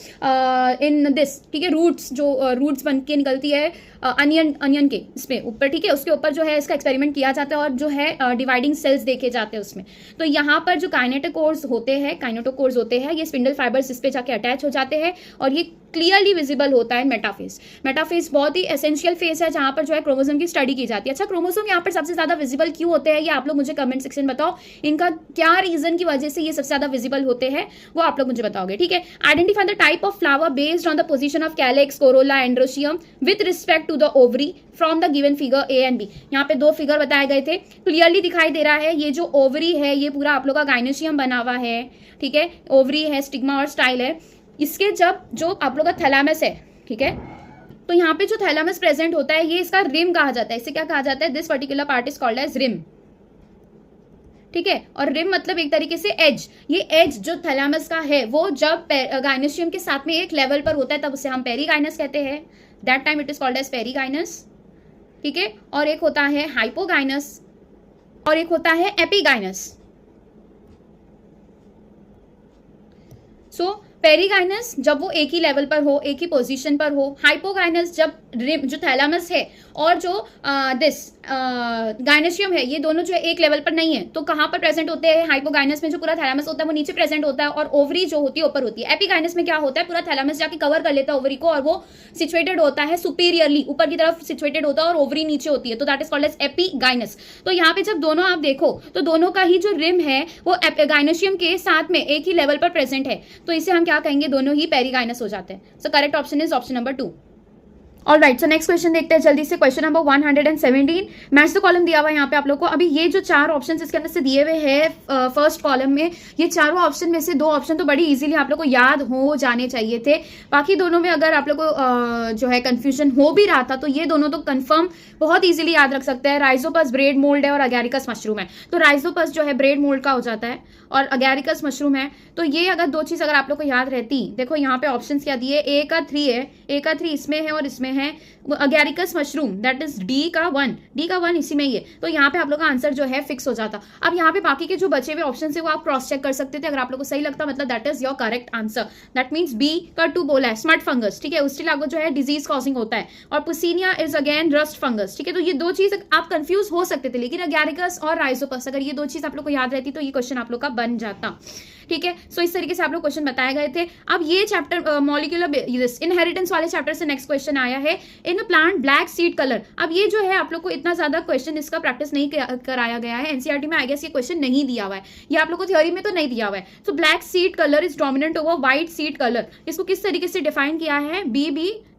इन दिस, ठीक है, रूट्स जो रूट्स बन के निकलती है अनियन के इसमें ऊपर, ठीक है, उसके ऊपर जो है इसका एक्सपेरिमेंट किया जाता है और जो है डिवाइडिंग सेल्स देखे जाते हैं उसमें। तो यहाँ पर जो काइनेटोकोर्स होते हैं, ये स्पिंडल फाइबर्स इस पे जाके अटैच हो जाते हैं और ये क्लियरली विजिबल होता है मेटाफेज। मेटाफेज बहुत ही एसेंशियल फेज है जहां पर जो है क्रोमोसोम की स्टडी की जाती है। अच्छा, क्रोमोसोम यहाँ पर सबसे ज्यादा विजिबल क्यों होते हैं, ये आप लोग मुझे कमेंट सेक्शन बताओ, इनका क्या रीजन की वजह से ये सबसे ज्यादा विजिबल होते हैं वो आप लोग मुझे बताओगे, ठीक है। Identify the type of flower based on the position of calyx, corolla, androecium with respect to the ovary from the given figure A and B. यहाँ पे 2 फिगर बताए गए थे, क्लियरली दिखाई दे रहा है ये जो ओवरी है ये पूरा आप लोग का गाइनोशियम बना हुआ है, ठीक है, ओवरी है, स्टिग्मा और स्टाइल है। इसके जब जो आप लोग का थैलामस है, ठीक है, तो यहाँ पे जो थैलामस प्रेजेंट होता है ये इसका रिम कहा जाता है। इसे क्या कहा जाता है, this particular part is called as rim, ठीक है। और रिम मतलब एक तरीके से एज, ये एज जो थैलामस का है वो जब गाइनोशियम के साथ में एक लेवल पर होता है तब उसे हम पेरीगाइनस कहते हैं, that time it is called as perigynous, ठीक है। और एक होता है हाइपोगाइनस और एक होता है एपिगाइनस। सो पेरीगाइनस जब वो एक ही लेवल पर हो, एक ही पोजीशन पर हो, हाइपोगाइनस जब जो थैलामस है और जो दिस गाइनोशियम है ये दोनों जो है एक लेवल पर नहीं है, तो कहाँ पर प्रेजेंट होते हैं, हाइपोगाइनस में जो पूरा थैलामस होता है वो नीचे प्रेजेंट होता है और ओवरी जो होती है ऊपर होती है। एपिगाइनस में क्या होता है, पूरा थैलामस जाके कवर कर लेता है ओवरी को और वो सिचुएटेड होता है सुपीरियरली, ऊपर की तरफ सिचुएटेड होता है और ओवरी नीचे होती है, तो that is called as epigynous. तो यहाँ पे जब दोनों आप देखो तो दोनों का ही जो रिम है वो गाइनोशियम के साथ में एक ही लेवल पर प्रेजेंट है, तो इसे हम क्या कहेंगे, दोनों ही पेरीगाइनस हो जाते हैं। So correct option is option number 2। Alright, so next question देखते हैं जल्दी से, question number 117। Match the column दिया हुआ है यहाँ पे आप लोग को। अभी ये जो 4 ऑप्शन इसके अंदर से दिए हुए हैं फर्स्ट कॉलम में, ये चारों ऑप्शन में से 2 ऑप्शन तो बड़ी इजीली आप लोग को याद हो जाने चाहिए थे। बाकी दोनों में अगर आप लोग को जो है कंफ्यूजन हो भी रहा था तो ये दोनों तो कंफर्म बहुत इजीली याद रख सकते हैं। राइजोपस ब्रेड मोल्ड है और अगैरिकस मशरूम है, तो राइजोपस जो है ब्रेड मोल्ड का हो जाता है और अगैरिकस मशरूम है। तो ये अगर 2 चीज अगर आप लोग को याद रहती, देखो यहाँ पे ऑप्शंस क्या दिए, ए का 3 है, ए का 3 इसमें है और इसमें है Agaricus mushroom, that is D का 1 इसी में ही है, तो यहाँ पे आप लोग का आंसर जो है फिक्स हो जाता। अब यहाँ पे बाकी के जो बचे हुए ऑप्शन है वो आप क्रॉस चेक कर सकते थे, अगर आप लोग को सही लगता मतलब that is your correct answer. That means B का 2 बोला है, स्मट फंगस, ठीक है, उसके लागू जो है डिजीज कॉजिंग होता है, और पुसीनिया इज अगेन रस्ट फंगस, ठीक है। तो ये 2 चीज आप कंफ्यूज हो सकते थे, लेकिन अगैरिकस और राइजोपस अगर ये 2 चीज आप लोग को याद रहती तो ये क्वेश्चन आप लोग का बन जाता, ठीक है। सो इस तरीके से आप लोग क्वेश्चन बताए गए थे। अब ये चैप्टर मॉलिक्यूलर इनहेरिटेंस वाले चैप्टर से नेक्स्ट क्वेश्चन आया है, in plant black seed colour. अब ये जो है आप लोग को इतना ज्यादा क्वेश्चन इसका प्रैक्टिस नहीं कराया गया है, एनसीईआरटी में आई गेस ये क्वेश्चन नहीं दिया हुआ है, ये आप लोग को थ्योरी में तो नहीं दिया हुआ है। तो black seed colour is dominant over white seed colour, इसको किस तरीके से डिफाइन किया है, B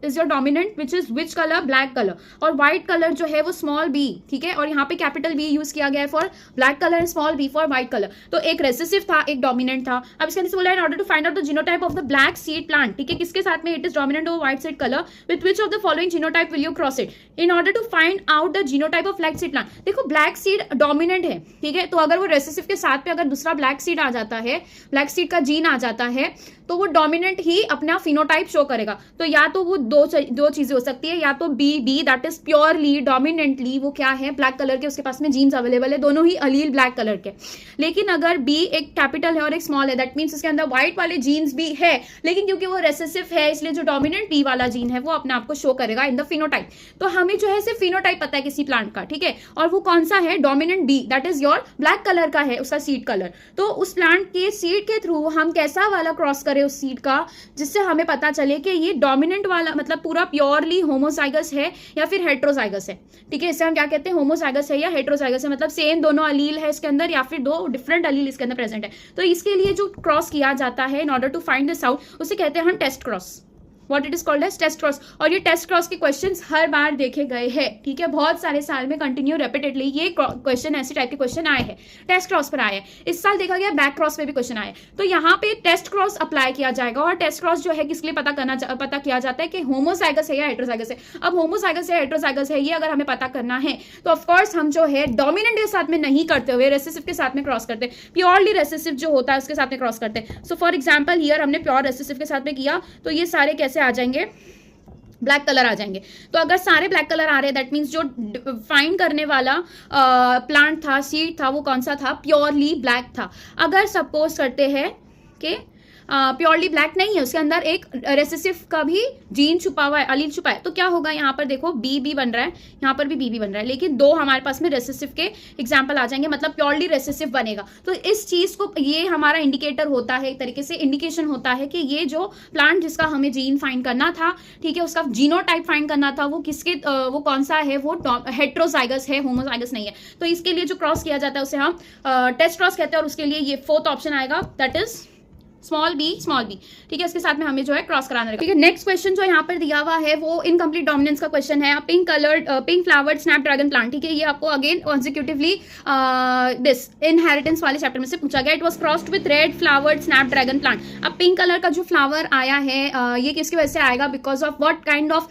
is your dominant which is which colour, black colour, और व्हाइट कलर जो है वो स्मॉल बी, ठीक है, और यहाँ पे कैपिटल बी यूज किया गया है for black colour and small B for white colour. तो एक रेसेसिव था, एक डोमिनेंट था। अब इसके अंदर बोला है in order to find out the genotype of the black seed plant, ठीक है, किसके साथ में it is dominant over white seed colour, with which of the following genotype will you cross it in order to find out the genotype of black seed plant. देखो black seed dominant है, ठीक है, तो अगर वो recessive के साथ पे अगर दूसरा ब्लैक सीड आ जाता है, ब्लैक सीड का जीन आ जाता है, तो वो डोमिनेंट ही अपना फिनोटाइप शो करेगा। तो या तो वो दो चीजें हो सकती है, या तो B that is purely dominantly वो क्या है, ब्लैक कलर के उसके पास में जीन्स अवेलेबल है, दोनों ही अलील ब्लैक कलर के। लेकिन अगर बी एक कैपिटल है और एक स्मॉल है, दैट मीन्स उसके अंदर व्हाइट वाले जीन्स भी है, लेकिन क्योंकि वो रेसेसिव है इसलिए जो डोमिनेंट बी वाला जीन है वो अपने आप को शो करेगा इन द फिनोटाइप। तो हमें जो है सिर्फ फिनोटाइप पता है किसी प्लांट का, ठीक है, और वो कौन सा है, dominant B, that is your black colour का है उसका सीड कलर। तो उस प्लांट के सीड के थ्रू हम कैसा वाला क्रॉस करें उस सीड का, जिससे हमें पता चले कि ये डोमिनेंट वाला मतलब पूरा प्योरली होमोजाइगस है या फिर हेट्रोजाइगस है, ठीक है। इसे हम क्या कहते हैं, होमोजाइगस है या हेट्रोजाइगस है, मतलब सेम दोनों अलील है इसके अंदर या फिर 2 डिफरेंट अलील इसके अंदर प्रेजेंट है। तो इसके लिए जो क्रॉस किया जाता है in order to find this out, उसे कहते हैं हम test cross, what it is called as test cross. और ये टेस्ट क्रॉस के क्वेश्चंस हर बार देखे गए हैं, ठीक है, बहुत सारे साल में कंटिन्यू रिपीटेडली ये क्वेश्चन ऐसे टाइप के क्वेश्चन आए हैं, टेस्ट क्रॉस पर आए हैं। इस साल देखा गया बैक क्रॉस पे भी क्वेश्चन आए, तो यहाँ पे टेस्ट क्रॉस अप्लाई किया जाएगा। और टेस्ट क्रॉस जो है किसके लिए पता किया जाता है कि होमोजाइगस है या हेटेरोजाइगस है। अब होमोजाइगस है हेटेरोजाइगस है ये अगर हमें पता करना है तो ऑफकोर्स हम जो है डोमिनेंट के साथ में नहीं करते हुए रेसेसिव के साथ में क्रॉस करते हैं, प्योरली रेसेसिव जो होता है उसके साथ में क्रॉस करते हैं। सो फॉर एग्जाम्पल हियर हमने प्योर रेसेसिव के साथ में किया तो ये सारे कैसे आ जाएंगे, ब्लैक कलर आ जाएंगे। तो अगर सारे ब्लैक कलर आ रहे हैं दैट मीन्स जो फाइंड करने वाला प्लांट था, सीड था, वो कौन सा था, प्योरली ब्लैक था। अगर सपोज करते हैं कि प्योरली ब्लैक नहीं है, उसके अंदर एक रेसेसिव का भी जीन छुपा हुआ है, अलील छुपा है, तो क्या होगा, यहाँ पर देखो बी बन रहा है, यहाँ पर भी बी बन रहा है, लेकिन दो हमारे पास में रेसेसिव के एग्जाम्पल आ जाएंगे, मतलब प्योरली रेसेसिव बनेगा। तो इस चीज को, ये हमारा इंडिकेटर होता है, एक तरीके से इंडिकेशन होता है कि ये जो प्लांट जिसका हमें जीन फाइंड करना था, ठीक है, उसका जीनोटाइप फाइंड करना था, वो किसके वो कौन सा है, वो हेटेरोजाइगस है, होमोजाइगस नहीं है। तो इसके लिए जो क्रॉस किया जाता है उसे हम टेस्ट क्रॉस कहते हैं, और उसके लिए ये फोर्थ ऑप्शन आएगा, दैट इज स्मॉल बी, ठीक है, इसके साथ में हमें जो है क्रॉस कराना रहेगा। ठीक है, नेक्स्ट क्वेश्चन जो यहाँ पर दिया हुआ है वो इनकम्प्लीट डोमिनेंस का क्वेश्चन है। Pink coloured pink flowered Snapdragon plant, ठीक है, ये आपको अगेन कॉन्सिक्यूटिवली दिस इनहेरिटेंस वाले चैप्टर में से पूछा गया। It was crossed with red flowered Snapdragon plant. अब पिंक कलर का जो फ्लावर आया है ये किसकी वजह से आएगा, because of what kind of,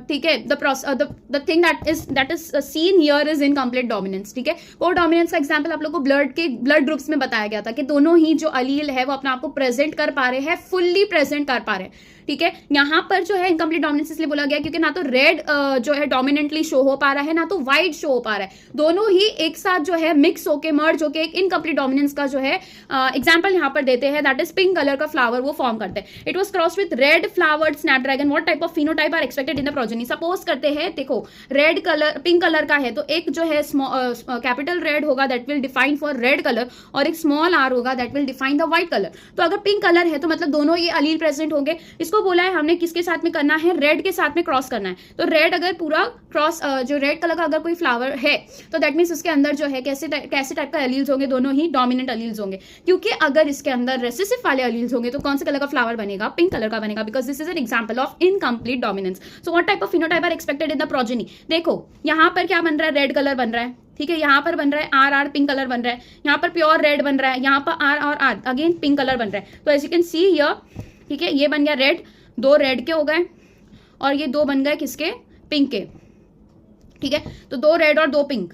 ठीक है, the thing that is seen here is incomplete dominance. ठीक है, को डोमिनेंस का एग्जाम्पल आप लोग को ब्लड ग्रुप्स में बताया गया था कि दोनों ही जो अलील है वो अपने आप को प्रेजेंट कर पा रहे हैं, फुल्ली प्रेजेंट कर पा रहे हैं। ठीक है, यहां पर जो है इनकम्प्लीट डोमिनेंस इसलिए बोला गया क्योंकि ना तो रेड जो है डोमिनेंटली शो हो पा रहा है, ना तो व्हाइट शो हो पा रहा है, दोनों ही एक साथ जो है मिक्स होके मर्ज होके एक इनकम्प्लीट डोमिनेंस का जो है एग्जांपल यहां पर देते हैं, दैट इज पिंक कलर का फ्लावर वो फॉर्म करते हैं। It was crossed with red flowered snapdragon. What type of phenotype are expected in the progeny. Suppose करते हैं, देखो रेड कलर पिंक कलर का है तो एक जो है कैपिटल रेड होगा that will define for red colour, और एक स्मॉल आर होगा that will define the white colour. तो अगर पिंक कलर है तो मतलब दोनों ये अलील प्रेजेंट होंगे। इसको बोला है हमने किसके साथ में करना है, रेड के साथ में क्रॉस करना है। तो रेड अगर पूरा क्रॉस जो रेड कलर का अगर कोई फ्लावर है तो दैट मीन्स उसके अंदर जो है कैसे टाइप का अलील्स होंगे, दोनों ही डोमिनेंट अलील्स होंगे। क्योंकि अगर इसके अंदर रेसेसिव वाले अलील्स होंगे तो कौन से कलर का फ्लावर बनेगा, पिंक कलर का बनेगा, because this is an example of incomplete dominance. So what type of phenotype are expected in the progeny. देखो यहाँ पर क्या बन रहा है, रेड कलर बन रहा है, ठीक है, यहाँ पर बन रहा है आर पिंक कलर बन रहा है, यहाँ पर प्योर रेड बन रहा है, यहाँ पर आर और आर अगेन पिंक कलर बन रहा है। तो as you can see here, ठीक है, ये बन गया रेड, दो रेड के हो गए और ये दो बन गए किसके, पिंक के। ठीक है, तो दो रेड और दो pink.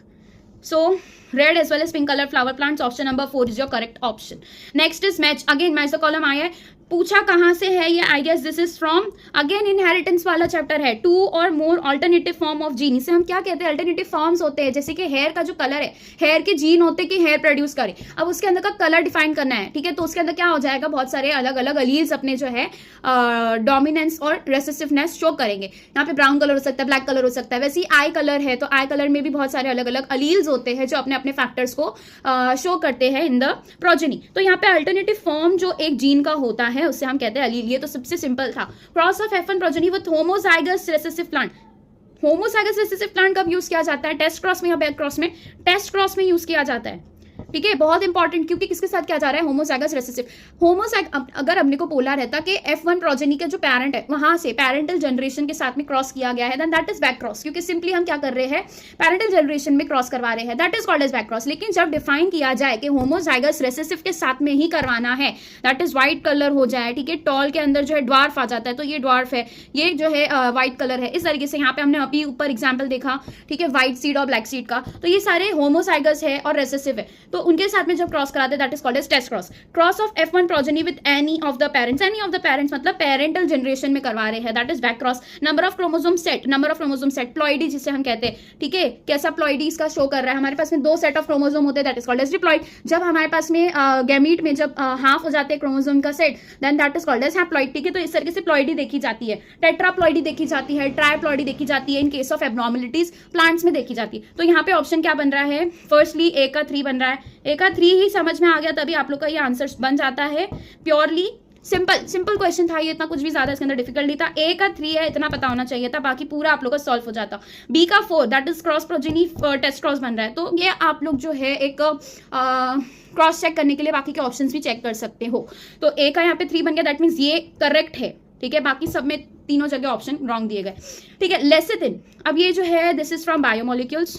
So red as well as pink colour flower plants, option number 4 is your correct option. Next is match, again match the column आया है, पूछा कहां से है ये, I guess this is from again inheritance वाला चैप्टर है, 2 और more alternative form of gene. इसे हम क्या कहते हैं, अल्टरनेटिव फॉर्म्स होते हैं, जैसे कि हेयर का जो कलर है, हेयर के जीन होते हैं कि हेयर प्रोड्यूस करे, अब उसके अंदर का कलर डिफाइन करना है। ठीक है, तो उसके अंदर क्या हो जाएगा, बहुत सारे अलग अलग अलील्स अपने जो है डोमिनेंस और रेसेसिवनेस शो करेंगे। यहाँ पे ब्राउन कलर हो सकता है, ब्लैक कलर हो सकता है। वैसे ही आई कलर है तो आई कलर में भी बहुत सारे अलग अलग अलील्स होते हैं जो अपने अपने फैक्टर्स को शो करते हैं इन द प्रोजेनी। तो यहाँ पे अल्टरनेटिव फॉर्म जो एक जीन का होता है उससे हम कहते हैं अलील। ये तो सबसे सिंपल था। Cross of F1 progeny with homozygous recessive plant. Homozygous recessive plant कब यूज किया जाता है, टेस्ट क्रॉस में या बैक क्रॉस में, टेस्ट क्रॉस में यूज किया जाता है। ठीक है, बहुत इंपॉर्टेंट, क्योंकि किसके साथ क्या जा रहा है, होमोजाइगस रेसेसिव। अगर हमने को बोला रहता कि F1 प्रोजेनी के जो पेरेंट है वहां से पेरेंटल जनरेशन के साथ में क्रॉस किया गया है, then that is back cross, क्योंकि सिंपली हम क्या कर रहे हैं, पेरेंटल जनरेशन में क्रॉस करवा रहे हैं, that is called as back cross. लेकिन जब डिफाइन किया जाए कि होमोजाइगस रेसेसिव के साथ में ही करवाना है, दैट इज व्हाइट कलर हो जाए, ठीक है, टॉल के अंदर जो है ड्वार्फ आ जाता है, तो ये ड्वार्फ है, ये जो है व्हाइट कलर है। इस तरीके से यहाँ पे हमने अभी ऊपर एग्जाम्पल देखा, ठीक है, व्हाइट सीड और ब्लैक सीड का, तो ये सारे होमोजाइगस है और रेसेसिव है, तो उनके साथ में जब क्रॉस कराते that is called as test cross. Cross of F1 progeny with any of the parents, any of the parents मतलब पेरेंटल जनरेशन में करवा रहे हैं, that is back cross. Number of chromosome set, ploidy जिसे हम कहते हैं, ठीक है, कैसा प्लॉइडी इसका शो कर रहा है, हमारे पास में 2 सेट ऑफ क्रोमोसोम होते हैं, that is called as diploid. जब हमारे पास में गैमीट में जब हाफ हो जाते हैं क्रोमोसोम का set, then that is called as haploid. ठीक है, तो इस तरीके से प्लॉइडी देखी जाती है, टेट्राप्लॉइडी देखी जाती है, ट्राइप्लॉइडी देखी जाती है, in case of abnormalities plants में देखी जाती है। तो यहाँ पे ऑप्शन क्या बन रहा है, फर्स्टली A का 3 बन रहा है, A का 3 ही समझ में आ गया तभी आप लोग का ये आंसर बन जाता है। प्योरली सिंपल क्वेश्चन था ये, इतना कुछ भी ज्यादा इसके अंदर डिफिकल्ट नहीं था। A का 3 है, इतना पता होना चाहिए था, बाकी पूरा आप लोग का सॉल्व हो जाता। B का 4 that is cross progeny test cross बन रहा है, तो ये आप लोग जो है एक क्रॉस चेक करने के लिए बाकी के ऑप्शंस भी चेक कर सकते हो। तो A का यहाँ पे 3 बन गया, दैट मीन्स ये करेक्ट है। ठीक है, बाकी सब में तीनों जगह ऑप्शन रॉन्ग दिए गए, ठीक है। लेसिथिन, अब ये जो है दिस इज फ्रॉम बायोमोलिक्यूल्स,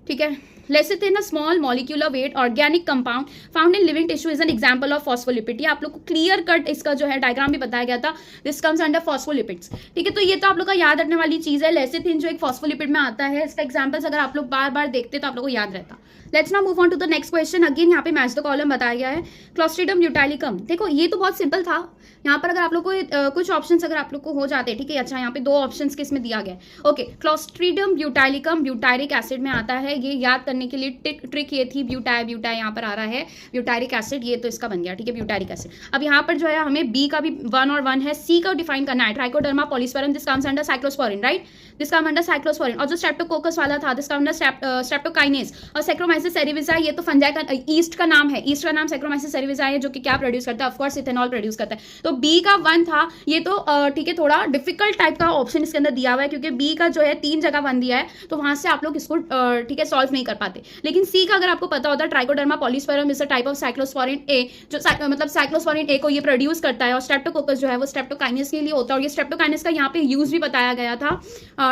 ठीक है। Lecithin, a small molecular weight organic compound found in living tissue, is an example of phospholipid. ये आप लोग को क्लियर कट इसका जो है डायग्राम भी बताया गया था, दिस कम्स अंडर फॉस्फोलिपिड्स, ठीक है। तो ये तो आप लोग का याद रखने वाली चीज है, लेसिथिन जो एक फॉस्फोलिपिड में आता है, इसका एग्जाम्पल्स अगर आप लोग बार बार देखते तो आप लोग को याद रहता। Let's now move on to the next question. Again यहाँ पे मैच द कॉलम बताया गया है, क्लोस्ट्रीडियम ब्यूटाइलिकम। देखो ये तो बहुत सिंपल था, यहाँ पर अगर आप लोग को कुछ ऑप्शंस अगर आप लोग को हो जाते, ठीक है। अच्छा, यहाँ पे दो ऑप्शंस किस में दिया गया है, okay. Clostridium butylicum butyric acid में आता है, ये याद करने के लिए ट्रिक ये थी, ब्यूटाई यहाँ पर आ रहा है ब्यूटायरिक एसिड, ये तो इसका बन गया, ठीक है, ब्यूटायरिक एसिड। अब यहाँ पर जो है हमें बी का भी 1 और 1 है, सी का डिफाइन करना है, trichoderma polysporum, this comes under cyclosporin, right, this comes under cyclosporin. और जो स्ट्रेप्टोकोकस वाला था दिस कम्स अंडर स्ट्रेप्टोकाइनेस, और सैक्रोमाइसिस सेरेविसा ये तो फंजाई का ईस्ट का नाम है, ईस्ट का नाम सैक्रोमाइसिस सेरेविसा है, जो कि क्या प्रोड्यूस करता है, ऑफ कोर्स इथेनॉल प्रोड्यूस करता है। तो बी का 1 था, ये तो ठीक है, थोड़ा डिफिकल्ट टाइप का ऑप्शन इसके अंदर दिया हुआ है, क्योंकि बी का जो है 3 जगह 1 दिया है, तो वहां से आप लोग इसको ठीक है सॉल्व नहीं कर पाते। लेकिन सी का अगर आपको पता होता है, trichoderma polysporum is a type of cyclosporin A, जो मतलब साइक्लोस्पोरिन ए को ये प्रोड्यूस करता है, और स्ट्रेप्टोकोकस जो है वो स्ट्रेप्टोकाइनेस के लिए होता है, और ये स्ट्रेप्टोकाइनेस का यहाँ पे यूज भी बताया गया था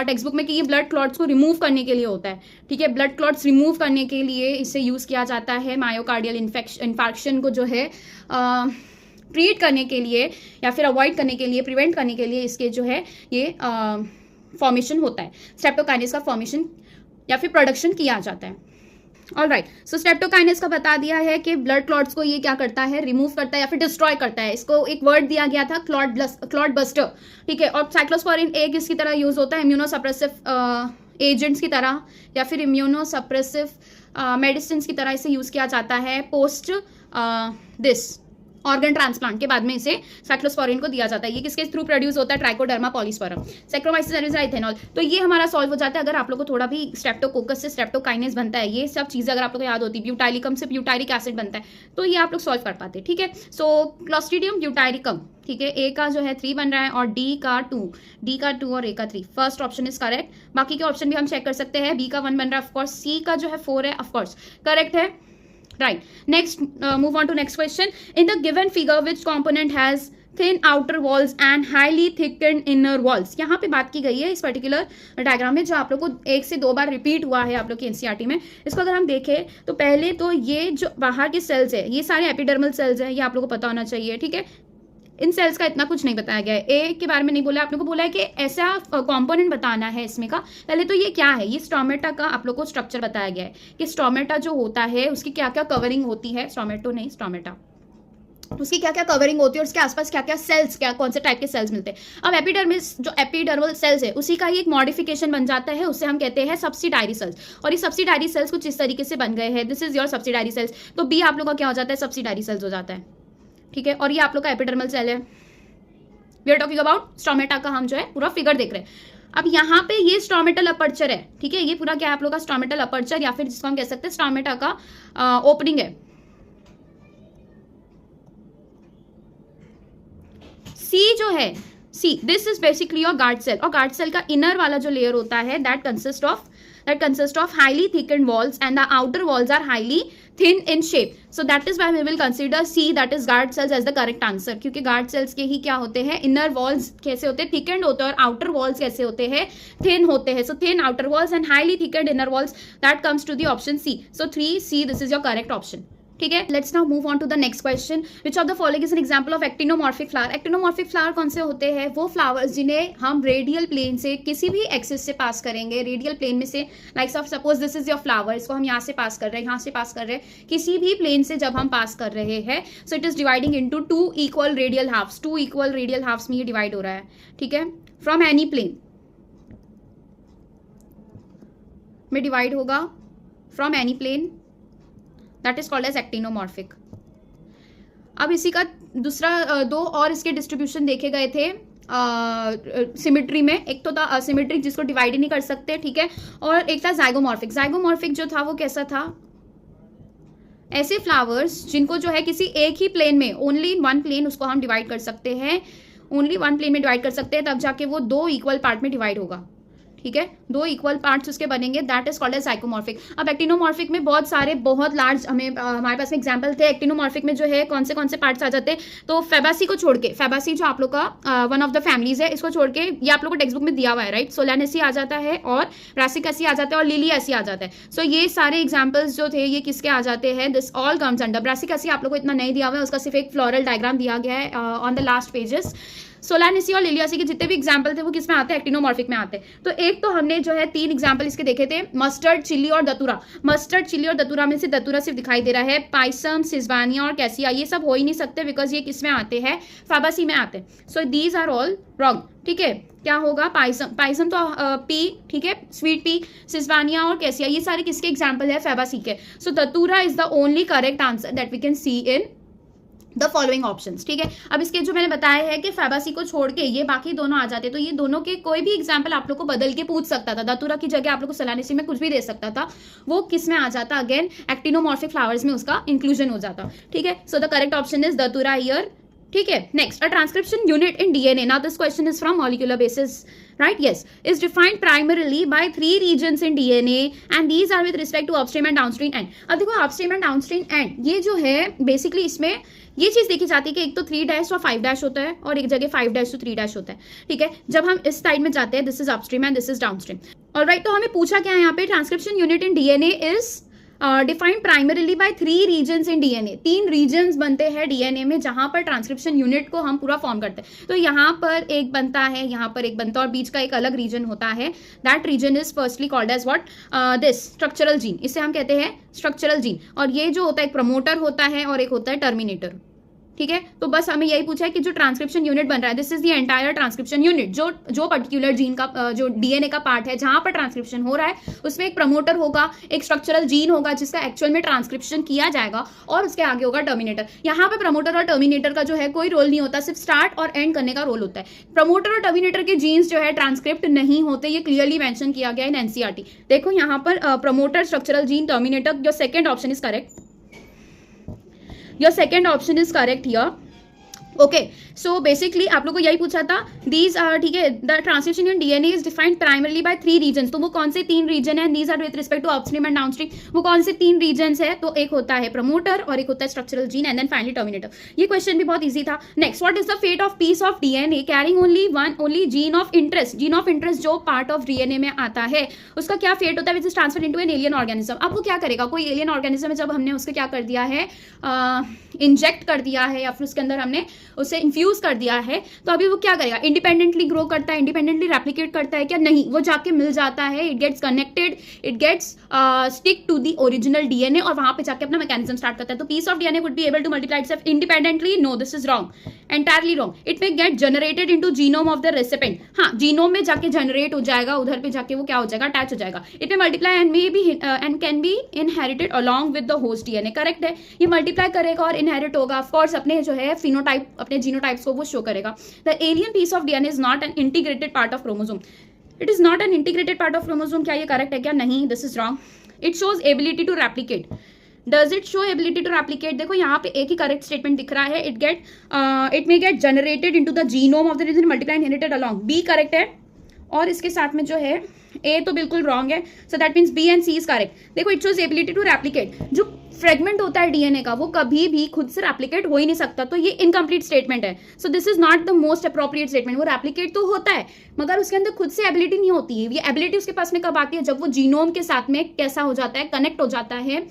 टेक्स्ट बुक में कि ये ब्लड क्लॉट्स को रिमूव करने के लिए होता है, ठीक है। ब्लड क्लॉट्स रिमूव करने के लिए इसे यूज किया जाता है, मायोकार्डियल इन्फेक्शन को जो है ट्रीट करने के लिए या फिर अवॉइड करने के लिए, प्रिवेंट करने के लिए इसके जो है ये फॉर्मेशन होता है, स्ट्रेप्टोकाइनेस का फॉर्मेशन या फिर प्रोडक्शन किया जाता है। ऑलराइट, सो स्ट्रेप्टोकाइनेस का बता दिया है कि ब्लड क्लॉट्स को ये क्या करता है, रिमूव करता है या फिर डिस्ट्रॉय करता है। इसको एक वर्ड दिया गया था, क्लॉट बस्टर, ठीक है। और साइक्लोस्पोरिन ए किसकी तरह यूज होता है, इम्यूनोसप्रेसिव एजेंट्स की तरह या फिर इम्यूनोसप्रेसिव मेडिसिन की तरह इसे यूज किया जाता है पोस्ट दिस ऑर्गन ट्रांसप्लांट के बाद में इसे साइक्लोस्पोरिन को दिया जाता है। ये किसके थ्रू प्रोड्यूस होता है, ट्राइकोडर्मा पॉलीस्पेरम, सैक्रोमाइसिस सेरेविसा, इथेनॉल। तो ये हमारा सॉल्व हो जाता है अगर आप लोग को थोड़ा भी स्ट्रेप्टोकोकस से स्ट्रेप्टोकाइनेस बनता है, ये सब चीजें अगर आप लोग को याद होती, ब्यूटाइलिकम से ब्यूटायरिक एसिड बनता है, तो ये आप लोग सॉल्व कर पाते, ठीक है। सो क्लोस्ट्रीडियम ब्यूटाइलिकम, ठीक है, ए का जो है 3 बन रहा है और डी का 2 और ए का 3। First option is correct. बाकी के ऑप्शन भी हम चेक कर सकते हैं, बी का 1 बन रहा है ऑफकोर्स, सी का जो है 4 है ऑफकोर्स, करेक्ट है, right. Next, move on to next question. In the given figure, which component has thin outer walls and highly thickened inner walls? यहाँ पे बात की गई है इस पर्टिकुलर डायग्राम में, जो आप लोग को 1 से 2 बार रिपीट हुआ है आप लोग की एनसीईआरटी में। इसको अगर हम देखें तो पहले तो ये जो बाहर के सेल्स है, ये सारे एपिडर्मल सेल्स है, ये आप लोग को पता होना चाहिए, ठीक है। इन सेल्स का इतना कुछ नहीं बताया गया है, ए के बारे में नहीं बोला, आप लोग को बोला है कि ऐसा कंपोनेंट बताना है इसमें का। पहले तो ये क्या है, ये स्टोमेटा का आप लोग को स्ट्रक्चर बताया गया है कि स्टोमेटा जो होता है उसकी क्या क्या कवरिंग होती है, स्टोमेटो नहीं स्टोमेटा, उसकी क्या क्या कवरिंग होती है और उसके आसपास क्या क्या सेल्स, क्या कौन से टाइप के सेल्स मिलते हैं। अब एपिडर्मिस जो एपिडर्मल सेल्स है उसी का ही एक मॉडिफिकेशन बन जाता है, उससे हम कहते हैं सब्सिडायरी सेल्स, और ये सब्सिडायरी सेल्स कुछ इस तरीके से बन गए हैं, this is your subsidiary cells. तो बी आप लोग का क्या हो जाता है, सब्सिडायरी सेल्स हो जाता है, ठीक है। और ये आप लोग का एपिडर्मल सेल है, we are talking about stomata का हम जो है पूरा फिगर देख रहे हैं। अब यहाँ पे ये स्टोमेटल अपर्चर है, ठीक है, ये पूरा क्या है आप लोग का स्टोमेटल अपर्चर या फिर जिसको हम कह सकते हैं स्टोमेटा का ओपनिंग है। सी जो है, C this is basically your guard cell, और गार्ड सेल का इनर वाला जो लेयर होता है that consist of highly thickened walls and the outer walls are highly thin in shape. So that is why we will consider C, that is guard cells, as the correct answer. क्योंकि guard cells के ही क्या होते हैं, inner walls कैसे होते हैं, thickened होते हैं, और outer walls कैसे होते हैं, thin होते हैं. So thin outer walls and highly thickened inner walls, that comes to the option C. So 3C, this is your correct option. ठीक है, let's now move on to the next question. Which of the following is an example of actinomorphic flower? Actinomorphic flower कौन से होते हैं, वो flowers जिन्हें हम radial plane से किसी भी एक्सिस से पास करेंगे, रेडियल प्लेन में से, like of suppose this is your flower, इसको हम यहाँ से पास कर रहे हैं, यहाँ से पास कर रहे हैं, किसी भी प्लेन से जब हम पास कर रहे हैं, so it is dividing into 2 equal radial halves, 2 equal radial halves में ये डिवाइड हो रहा है, ठीक है, फ्रॉम एनी प्लेन में डिवाइड होगा, from any plane, that is called as actinomorphic. अब इसी का दूसरा 2 और इसके डिस्ट्रीब्यूशन देखे गए थे सिमिट्री में, एक तो था असिमेट्रिक जिसको डिवाइड ही नहीं कर सकते, ठीक है, और एक था जाइगोमॉर्फिक। जाइगोमॉर्फिक जो था वो कैसा था, ऐसे फ्लावर्स जिनको जो है किसी एक ही प्लेन में, ओनली इन 1 प्लेन उसको हम डिवाइड कर सकते हैं, ओनली 1 प्लेन में डिवाइड कर सकते हैं, तब जाके वो 2 इक्वल पार्ट में डिवाइड होगा, ठीक है, 2 इक्वल पार्ट्स उसके बनेंगे, that is called as zygomorphic. अब एक्टिनोमॉर्फिक में बहुत सारे बहुत लार्ज हमारे पास में एग्जांपल थे। एक्टिनोमॉर्फिक में जो है कौन से पार्ट्स आ जाते हैं, तो फेबासी को छोड़ के, फेबासी जो आप लोग का वन ऑफ द फैमिलीज है, इसको छोड़ के ये आप लोग को टेक्स्ट बुक में दिया हुआ है, राइट। सोलानेसी आ जाता है और ब्रासिकेसी आ जाता है और लिलिएसी आ जाता है। सो ये सारे एग्जाम्पल्स जो थे ये किसके आ जाते हैं, this all comes under. Brassicaceae आप लोग को इतना नहीं दिया हुआ है, उसका सिर्फ एक फ्लोरल डायग्राम दिया गया है on the last pages. Solanaceae और लिलियासी के जितने भी एग्जाम्पल थे वो किस में आते हैं, एक्टिनोमॉर्फिक में आते हैं। तो एक तो हमने जो है 3 एग्जाम्पल इसके देखे थे, मस्टर्ड, चिल्ली और दतूरा। मस्टर्ड, चिल्ली और दतूरा में से दतूरा सिर्फ दिखाई दे रहा है। पाइसम, सिजवानिया और कैसिया ये सब हो ही नहीं सकते, बिकॉज ये किस में आते हैं, फैबासी में आते हैं। So these are all wrong, ठीक है। क्या होगा, पाइसम तो पी, ठीक है, स्वीट पी, सिजवानिया और कैसिया ये सारे किसके एग्जाम्पल है, फैबासी के। So datura is the only correct answer that we can see in the following options, ठीक है। अब इसके जो मैंने बताया है कि फैबासी को छोड़ के ये बाकी दोनों आ जाते, तो ये दोनों के कोई भी एग्जाम्पल आप लोग को बदल के पूछ सकता था। दतूरा की जगह आप लोग को सोलानेसी में कुछ भी दे सकता था, वो किस में आ जाता, अगेन एक्टिनोमॉर्फिक फ्लावर्स में उसका इंक्लूजन हो जाता, ठीक है। So the correct option is दतूरा here, ठीक है। Next, a transcription unit in DNA, now this question is from molecular basis, right? Yes, is defined primarily by 3 regions in DNA and these are with respect to upstream and downstream end. अब देखो upstream and downstream end ये जो है basically इसमें ये चीज देखी जाती है कि एक तो 3' और 5' होता है और एक जगह 5' to 3' होता है, ठीक है। जब हम इस साइड में जाते हैं, this is upstream and this is downstream, alright. तो हमें पूछा क्या है यहाँ पे, transcription unit in DNA is defined primarily by 3 regions in DNA. 3 regions बनते हैं डीएनए में जहां पर ट्रांसक्रिप्शन यूनिट को हम पूरा फॉर्म करते हैं। तो यहाँ पर एक बनता है, यहाँ पर एक बनता है और बीच का एक अलग रीजन होता है। That region is firstly called as what, this structural gene, इसे हम कहते हैं स्ट्रक्चरल जीन। और ये जो होता है एक प्रमोटर होता है और एक होता है टर्मिनेटर, ठीक है। तो बस हमें यही पूछा है कि जो ट्रांसक्रिप्शन यूनिट बन रहा है, this is the entire transcription unit, जो पर्टिकुलर जीन का जो डीएनए का पार्ट है जहां पर ट्रांसक्रिप्शन हो रहा है, उसमें एक प्रमोटर होगा, एक स्ट्रक्चरल जीन होगा जिसका एक्चुअल में ट्रांसक्रिप्शन किया जाएगा और उसके आगे होगा टर्मिनेटर। यहाँ पे प्रमोटर और टर्मिनेटर का जो है कोई रोल नहीं होता, सिर्फ स्टार्ट और एंड करने का रोल होता है। प्रमोटर और टर्मिनेटर के जीन्स जो है ट्रांसक्रिप्ट नहीं होते, ये क्लियरली मेंशन किया गया है इन एनसीईआरटी। देखो यहाँ पर promoter, structural gene, terminator, your second option is correct, your second option is correct here, okay. So basically आप लोग को यही पूछा था, दीज आर, ठीक है, the transcription in DNA is defined primarily by 3 region. तो वो कौन से 3 रीजन है, these are with respect to upstream and downstream, वो कौन से 3 रीजन है, तो एक होता है प्रमोटर और एक होता है structural gene and then finally terminator. ये क्वेश्चन भी बहुत ईजी था। Next, what is the fate of piece of DNA carrying only gene of interest. Gene of interest जो पार्ट ऑफ डीएनए में आता है उसका क्या फेट होता है, which is transfer into an alien organism. अब वो क्या करेगा, कोई एलियन ऑर्गेनिज्म में जब हमने उसको क्या कर दिया है, इंजेक्ट कर दिया है या फिर उसके अंदर हमने उसे इन्फ्यूज कर दिया है, तो अभी वो क्या करेगा, इंडिपेंडेंटली ग्रो करता है, इंडिपेंडेंटली रेप्लिकेट करता है क्या, नहीं, वो जाके मिल जाता है, it gets connected, it gets stick to the original DNA और वहां पे जाके अपना मैकेनिज्म स्टार्ट करता है। तो piece of DNA would be able to multiply itself independently, no this is wrong, entirely wrong. It may get generated into genome of the recipient, हाँ genome में जाके जनरेट हो जाएगा, उधर पे जाके वो क्या हो जाएगा, अटैच हो जाएगा। It may multiply and may be and can be inherited along with the host DNA, correct है। ये मल्टीप्लाई करेगा और इनहेरिट होगा, ऑफ कोर्स अपने जो है फिनोटाइप, अपने जीनोटाइप्स को वो शो करेगा। The alien piece of DNA is not an integrated part of chromosome, it is not an integrated part of chromosome. क्या ये करेक्ट है क्या, नहीं, this is wrong. It shows ability to replicate, does it show ability to replicate, देखो यहाँ पे एक ही correct statement दिख रहा है, it may get generated into the genome of the region multiply inherited along, B correct है। और इसके साथ में जो है ए तो बिल्कुल रॉन्ग है, so that means B and C is correct. देखो it shows ability to replicate, जो फ्रेगमेंट होता है डीएनए का वो कभी भी खुद से रेप्लिकेट हो ही नहीं सकता, तो ये इनकम्प्लीट स्टेटमेंट है। So this is not the most appropriate statement. वो रेप्लिकेट तो होता है मगर उसके अंदर खुद से एबिलिटी नहीं होती है। ये एबिलिटी उसके पास में कब आती है, जब वो जीनोम के साथ में कैसा हो जाता है, कनेक्ट हो जाता है,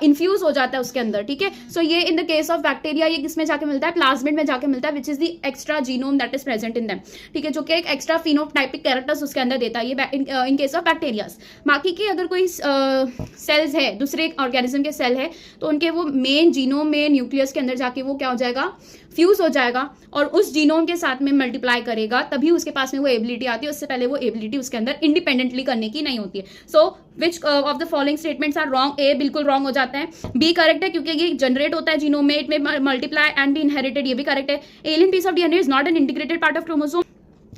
इन्फ्यूज हो जाता है उसके अंदर, ठीक है। सो ये in the case of bacteria ये किसमें जाके मिलता है, प्लाज्मिड में जाके मिलता है, which is the extra genome that is present in them, ठीक है, जो कि एक एक्स्ट्रा फिनोटाइपिक कैरेक्टर्स उसके अंदर देता है, ये इन केस ऑफ बैक्टीरियाज। बाकी की अगर कोई सेल्स है, दूसरे ऑर्गेनिज्म के सेल है, तो उनके वो मेन जीनोम में न्यूक्लियस के अंदर जाके वो क्या हो जाएगा, फ्यूज हो जाएगा और उस जीनोम के साथ में मल्टीप्लाई करेगा, तभी उसके पास में वो एबिलिटी आती है। उससे पहले वो एबिलिटी उसके अंदर इंडिपेंडेंटली करने की नहीं होती है। So which of the following statements are wrong, A बिल्कुल रॉन्ग हो जाता है, बी करेक्ट है क्योंकि ये जनरेट होता है जीनोम में, इट में मल्टीप्लाई एंड बी इनहेरिटेड, ये भी करेक्ट है। Alien piece of DNA is not an integrated part of chromosome,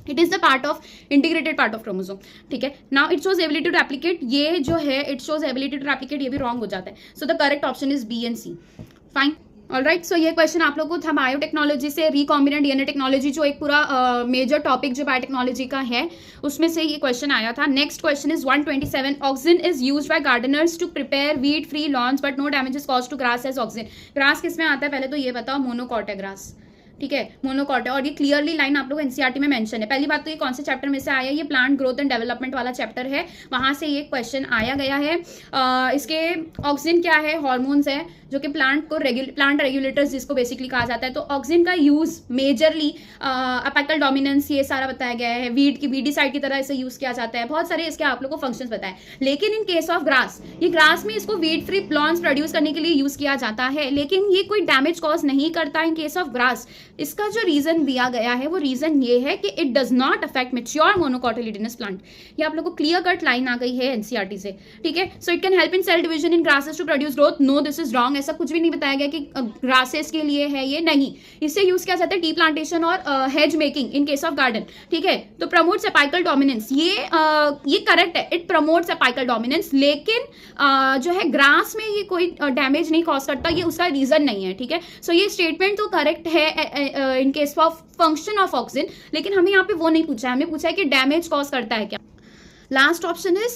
it is the part of integrated part of chromosome, ठीक है। Now it shows ability to replicate, ये जो है it shows ability to replicate, ये भी wrong हो जाता है। So the correct option is B and C, fine, alright, so ये क्वेश्चन आप लोगों को था बायोटेक्नोलॉजी से, रिकॉम्बिनेंट डीएनए टेक्नोलॉजी जो एक पूरा मेजर टॉपिक जो बायोटेक्नोलॉजी का है उसमें से ये क्वेश्चन आया था। Next question is 127, auxin is used by gardeners to prepare weed free lawns but no damage is caused to grass as auxin. Grass किस में आता है पहले तो ये बताओ, मोनोकॉट है ग्रास, ठीक है, मोनोकॉट है, और ये क्लियरली लाइन आप लोग एनसीईआरटी में मेंशन है। पहली बात तो ये कौन से चैप्टर में से आया, ये प्लांट ग्रोथ एंड डेवलपमेंट वाला चैप्टर है, वहां से ये क्वेश्चन आया गया है। इसके ऑक्सिन क्या है, हॉर्मोन्स है जो कि प्लांट रेगुलेटर्स जिसको बेसिकली कहा जाता है। तो ऑक्सिन का यूज मेजरली अपेकल डोमिनेंस ये सारा बताया गया है, वीड की वीडीसाइड की तरह इसे यूज किया जाता है, बहुत सारे इसके आप लोग को फंक्शंस बताए। लेकिन इन केस ऑफ ग्रास, ये ग्रास में इसको वीड फ्री प्लांट्स प्रोड्यूस करने के लिए यूज किया जाता है, लेकिन ये कोई डैमेज कॉज नहीं करता इन केस ऑफ ग्रास। इसका जो रीजन दिया गया है वो रीजन ये है कि it does not affect mature monocotyledonous plant. ये आप लोग को क्लियर कट लाइन आ गई है एनसीईआरटी से, ठीक है। So it can help in cell division in grasses to produce growth, no this is wrong, ऐसा कुछ भी नहीं बताया गया कि ग्रासेस के लिए है ये, नहीं। इससे यूज किया जाता है टी प्लांटेशन और hedge making in case of garden, ठीक है। तो प्रमोट्स अपाइकल डोमिनेंस, ये करेक्ट है, इट प्रमोट्स अपाइकल डोमिनेंस, लेकिन जो है ग्रास में ये कोई डैमेज नहीं कॉज करता, ये उसका रीजन नहीं है, ठीक है। सो ये स्टेटमेंट तो करेक्ट है in case of function of auxin, लेकिन हमें यहाँ पे वो नहीं पूछा है, हमें पूछा है कि डैमेज कॉज करता है क्या। Last option is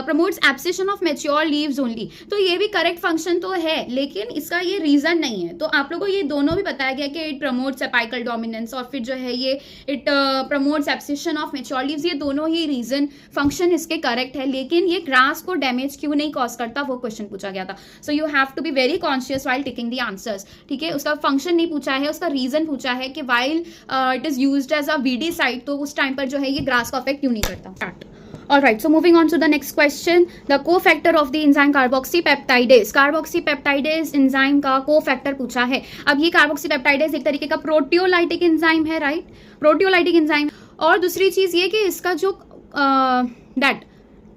promotes abscission of mature leaves only, तो ये भी करेक्ट फंक्शन तो है, लेकिन इसका ये रीजन नहीं है। तो आप लोगों को ये दोनों भी बताया गया कि इट प्रमोट्स अपाइकल डोमिनेंस और फिर जो है ये it promotes abscission of mature leaves, ये दोनों ही रीजन फंक्शन इसके करेक्ट है, लेकिन ये ग्रास को डैमेज क्यों नहीं कॉज करता वो क्वेश्चन पूछा गया था। So you have to be very conscious while taking the answers, ठीक है। उसका फंक्शन नहीं पूछा है, उसका रीजन पूछा है कि while it is used as a weedicide, तो उस टाइम पर जो है ये ग्रास को अफेक्ट क्यों नहीं करता। Alright, so moving on to the next question, the cofactor of the enzyme carboxypeptidase, carboxypeptidase enzyme का cofactor पूछा है। अब ये carboxypeptidase एक तरीके का प्रोटियोलाइटिक एंजाइम है, राइट, प्रोटियोलाइटिक एंजाइम। और दूसरी चीज ये कि इसका जो दैट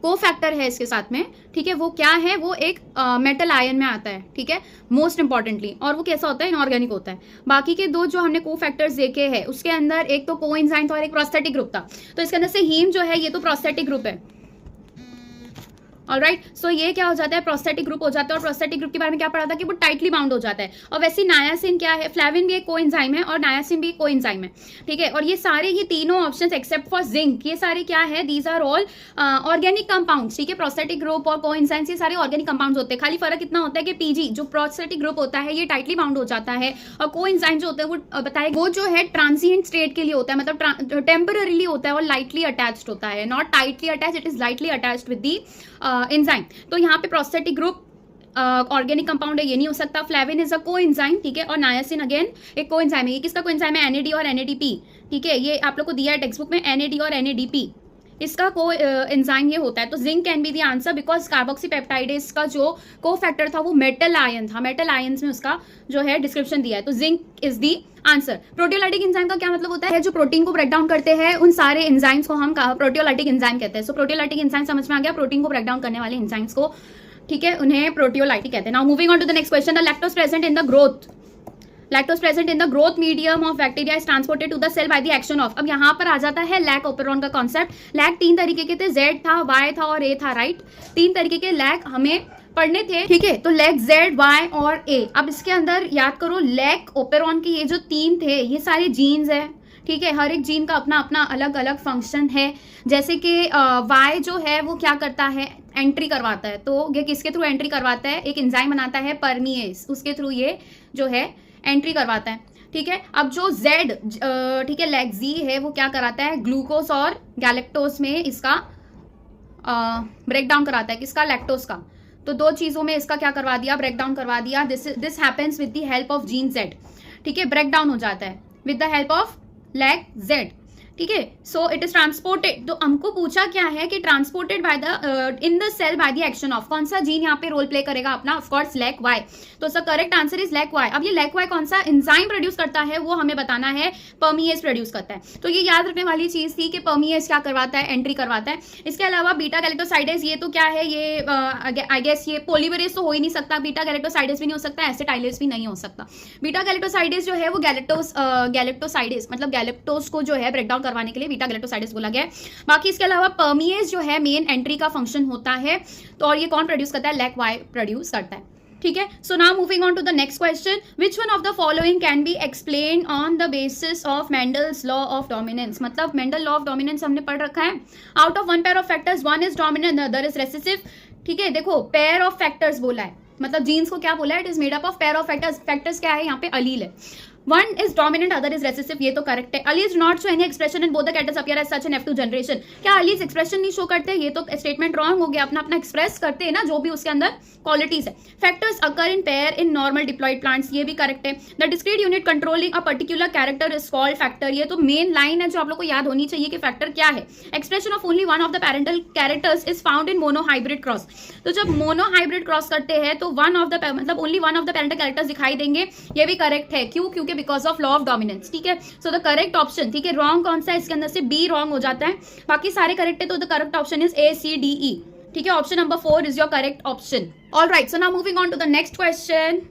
कोफैक्टर है इसके साथ में, ठीक है, वो क्या है, वो एक मेटल आयन में आता है, ठीक है, मोस्ट इंपॉर्टेंटली। और वो कैसा होता है, इनऑर्गेनिक होता है। बाकी के दो जो हमने कोफैक्टर्स देखे हैं उसके अंदर एक तो कोएंजाइम था और एक प्रोस्थेटिक ग्रुप था। तो इसके अंदर से हीम जो है ये तो प्रोस्थेटिक ग्रुप है, ऑलराइट। सो ये क्या हो जाता है, प्रोस्थेटिक ग्रुप हो जाता है। और प्रोस्थेटिक ग्रुप के बारे में क्या पढ़ा था कि वो टाइटली बाउंड हो जाता है। और वैसे नायासिन क्या है, फ्लेविन भी एक कोएंजाइम है और नायासिन भी एक कोएंजाइम है, ठीक है। और ये सारे ये तीनों ऑप्शंस एक्सेप्ट फॉर जिंक, ये सारे क्या है, these are all organic compounds, ठीक है। प्रोस्थेटिक ग्रुप और कोएंजाइम्स ये सारे ऑर्गेनिक कंपाउंड्स होते हैं। खाली फर्क इतना होता है कि पीजी जो प्रोस्थेटिक ग्रुप होता है ये टाइटली बाउंड हो जाता है, और कोएंजाइम जो होता है वो बताए वो जो है ट्रांसिएंट स्टेट के लिए होता है, मतलब टेम्पररीली होता है और लाइटली अटैच्ड होता है, not tightly attached, it is lightly attached with the enzyme. तो यहाँ पे प्रोस्थेटिक ग्रुप ऑर्गेनिक कंपाउंड है, ये नहीं हो सकता। फ्लेविन इज अ कोएंजाइम, ठीक है, और नायासिन अगेन एक कोएंजाइम है। ये किसका कोएंजाइम है, एनएडी और एनएडीपी, ठीक है, ये आप लोग को दिया है टेक्स्ट बुक में, एनएडी और एनएडीपी इसका को एंजाइम ये होता है। तो zinc can be the answer because carboxypeptidase का जो कोफैक्टर था वो मेटल आयन था, मेटल आयंस में उसका जो है डिस्क्रिप्शन दिया है। तो zinc is the answer. Proteolytic enzyme का क्या मतलब होता है, जो प्रोटीन को ब्रेक डाउन करते हैं उन सारे एंजाइम्स को हम प्रोटियोलाइटिक एंजाइम कहते हैं। सो प्रोटियोलाइटिक एंजाइम समझ में आ गया, प्रोटीन को ब्रेक डाउन करने वाले एंजाइम्स को, ठीक है, उन्हें प्रोटियोलाइटिक कहते हैं। Now moving on to the next question, the lactose present in the growth, lactose present in the growth medium of bacteria is transported to the cell by the action of. अब यहाँ पर आ जाता है lac operon का concept. Lac तीन तरीके के थे, जेड था, वाई था और ए था, राइट। तीन तरीके के लैक हमें पढ़ने थे, ठीक है। तो लैक जेड, वाई और ए। अब इसके अंदर याद करो लैक ओपेरॉन के ये जो तीन थे ये सारे जीन्स है, ठीक है। हर एक जीन का अपना अपना अलग अलग फंक्शन है। जैसे कि वाई जो है वो क्या करता है, एंट्री करवाता है। तो ये किसके थ्रू एंट्री करवाता है, एक एंजाइम बनाता है परमिएज, उसके थ्रू ये जो है एंट्री करवाता है, ठीक है। अब जो जेड, ठीक है, लैक जी है, वो क्या कराता है, ग्लूकोज और गैलेक्टोज में इसका ब्रेक डाउन कराता है, किसका, लैक्टोज का। तो दो चीजों में इसका क्या करवा दिया, ब्रेक डाउन करवा दिया। This happens with the help of gene Z, ठीक है, ब्रेक डाउन हो जाता है with the help of lac Z, ठीक है। So it is transported. तो हमको पूछा क्या है कि transported by the in the cell by the action of, कौन सा जीन यहाँ पे रोल प्ले करेगा अपना, ऑफ कोर्स लैक वाई। तो इसका correct answer is lac Y. अब ये लैक वाई कौन सा एंजाइम प्रोड्यूस करता है वो हमें बताना है, परमिएज प्रोड्यूस करता है। तो ये याद रखने वाली चीज थी कि परमिएज क्या करवाता है, एंट्री करवाता है। इसके अलावा बीटा गैलेक्टोसाइडेज, ये तो क्या है, ये आई गेस ये पॉलीमरेज तो हो ही नहीं सकता, बीटा गैलेक्टोसाइडेज भी नहीं हो सकता, एसिटाइलेज भी नहीं हो सकता। बीटा गैलेक्टोसाइडेज जो है वो गैलेक्टोसाइडेज मतलब गैलेक्टोज को जो है ब्रेक डाउन करवाने के लिए बीटा गैलेक्टोसाइडेज बोला गया है। बाकी इसके अलावा परमिएज जो है मेन एंट्री का फंक्शन होता है। तो और ये कौन प्रोड्यूस करता है, लैक वाई प्रोड्यूस करता है, ठीक है. So now moving on to the next question, which one of the following can be explain on the basis of Mendel's law of dominance. मतलब मेंडल लॉ ऑफ डोमिनेंस हमने पढ़ रखा है. Out of one pair of factors one is dominant other is recessive. ठीक है, देखो pair of factors बोला है, मतलब जीन्स को क्या बोला है, it is made up of pair of factors. Factors क्या है यहाँ पे, अलील है. One is dominant other is recessive, ये तो करेक्ट है. Alleles not show any expression in both the characters appear as such in F2 generation. क्या alleles expression नहीं शो करते, ये तो स्टेटमेंट रॉन्ग हो गया. अपना अपना एक्सप्रेस करते हैं ना जो भी उसके अंदर क्वालिटीज है. Factors occur in pair in normal diploid plants, ये भी करेक्ट है. The discrete unit controlling a particular character is called factor. ये तो मेन लाइन है जो आप लोग को याद होनी चाहिए कि फैक्टर क्या है. Expression of only one of the parental characters is found in monohybrid cross. तो जब मोनोहाइब्रिड क्रॉस करते हैं तो वन ऑफ द मतलब only one of the parental characters दिखाई देंगे. ये भी करेक्ट है. क्यों? क्योंकि because of law of dominance. ठीक है, सो द करेक्ट ऑप्शन, ठीक है, रॉन्ग कौन सा है इसके अंदर से, बी रॉन्ग हो जाता है. बाकी सारे करेक्ट है, तो the correct option is ACDE. ठीक है, option number 4 is your correct option. Alright, so now moving on to the next question.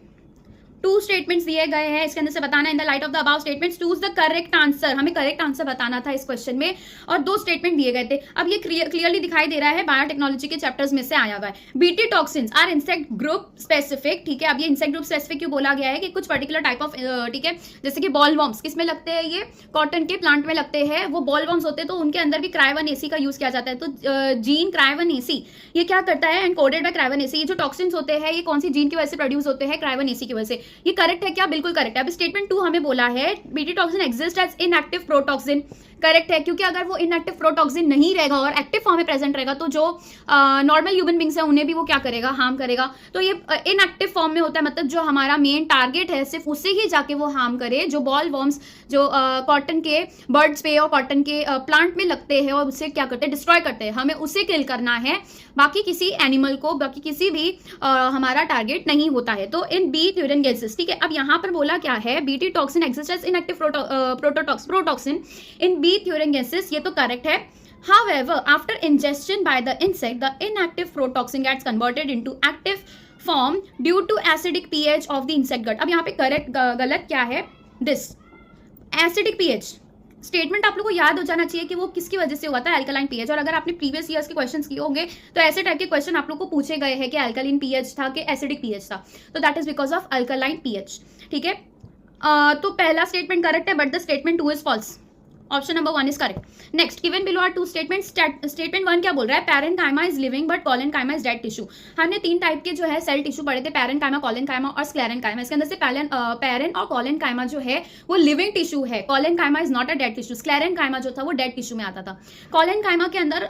2 statements दिए गए हैं, इसके अंदर से बताना in the light of the above statements choose the correct answer. हमें करेक्ट आंसर बताना था इस क्वेश्चन में, और 2 स्टेटमेंट दिए गए थे. अब ये क्लियरली दिखाई दे रहा है, बायोटेक्नोलॉजी के चैप्टर्स में से आया हुआ है. BT toxins are insect group specific. ठीक है, अब ये इंसेक्ट ग्रुप स्पेसिफिक क्यों बोला गया है कि कुछ पर्टिकुलर टाइप ऑफ, ठीक है, जैसे कि बॉल वॉर्म्स किस में लगते हैं, ये कॉटन के प्लांट में लगते हैं. वो बॉल वॉर्म्स होते हैं तो उनके अंदर भी क्राइवन एसी का यूज किया जाता है. तो जीन क्राइवन एसी ये क्या करता है, एनकोडेड बाय क्राइवन एसी. ये जो टॉक्सिन्स होते हैं ये कौन सी जीन की वजह से प्रोड्यूस होते हैं, क्राइवन एसी की वजह से. ये करेक्ट है क्या? बिल्कुल करेक्ट है. अब स्टेटमेंट 2 हमें बोला है BT toxin exist as inactive protoxin. Correct है, क्योंकि अगर वो इनएक्टिव प्रोटॉक्सिन नहीं रहेगा और एक्टिव फॉर्म में प्रेजेंट रहेगा तो जो नॉर्मल ह्यूमन बींग्स है उन्हें भी वो क्या करेगा, हार्म करेगा. तो ये इनएक्टिव फॉर्म में होता है, मतलब जो हमारा मेन टारगेट है सिर्फ उसे ही जाके वो हार्म करे. जो बॉल वॉर्म्स जो कॉटन के बर्ड्स पे और कॉटन के प्लांट में लगते हैं और उससे क्या करते हैं, डिस्ट्रॉय करते हैं. हमें उसे किल करना है, बाकी किसी एनिमल को, बाकी किसी भी हमारा टारगेट नहीं होता है. तो इन बी थ्यूरेंगेसिस, ठीक है, अब यहाँ पर बोला क्या है, BT toxin exist as inactive protoxin in B thuringiensis. ये तो करेक्ट है. However, after ingestion by the insect, the inactive protoxin gets converted into active form due to acidic pH of the insect gut. अब यहाँ पे correct गलत क्या है, this acidic pH. Statement आप लोग को याद हो जाना चाहिए कि वो किसकी वजह से हुआ था, अल्कलाइन पीएच. और अगर आपने प्रीवियस ईयर्स के क्वेश्चंस किए होंगे तो ऐसे टाइप के क्वेश्चन आप लोग को पूछे गए हैं कि अल्कलाइन पीएच था कि एसिडिक पीएच था. तो that is because of alkaline pH. ठीक है, तो पहला स्टेटमेंट करेक्ट है, but the statement 2 is false. Option number 1 is correct. Next, given below are 2 statements. Statement 1 क्या बोल रहा है, parenchyma is living but collenchyma is dead tissue. हमने 3 टाइप के जो है सेल टिश्यू पढ़े थे, पैरेन्काइमा, कॉलेनकाइमा और स्क्लेरेन्काइमा. इसके अंदर से पैरेन और कॉलेनकाइमा जो है वो लिविंग टिश्यू है. Collenchyma is not a dead tissue. Sclerenchyma जो था वो डेड टिश्यू में आता था. कॉलेनकाइमा के अंदर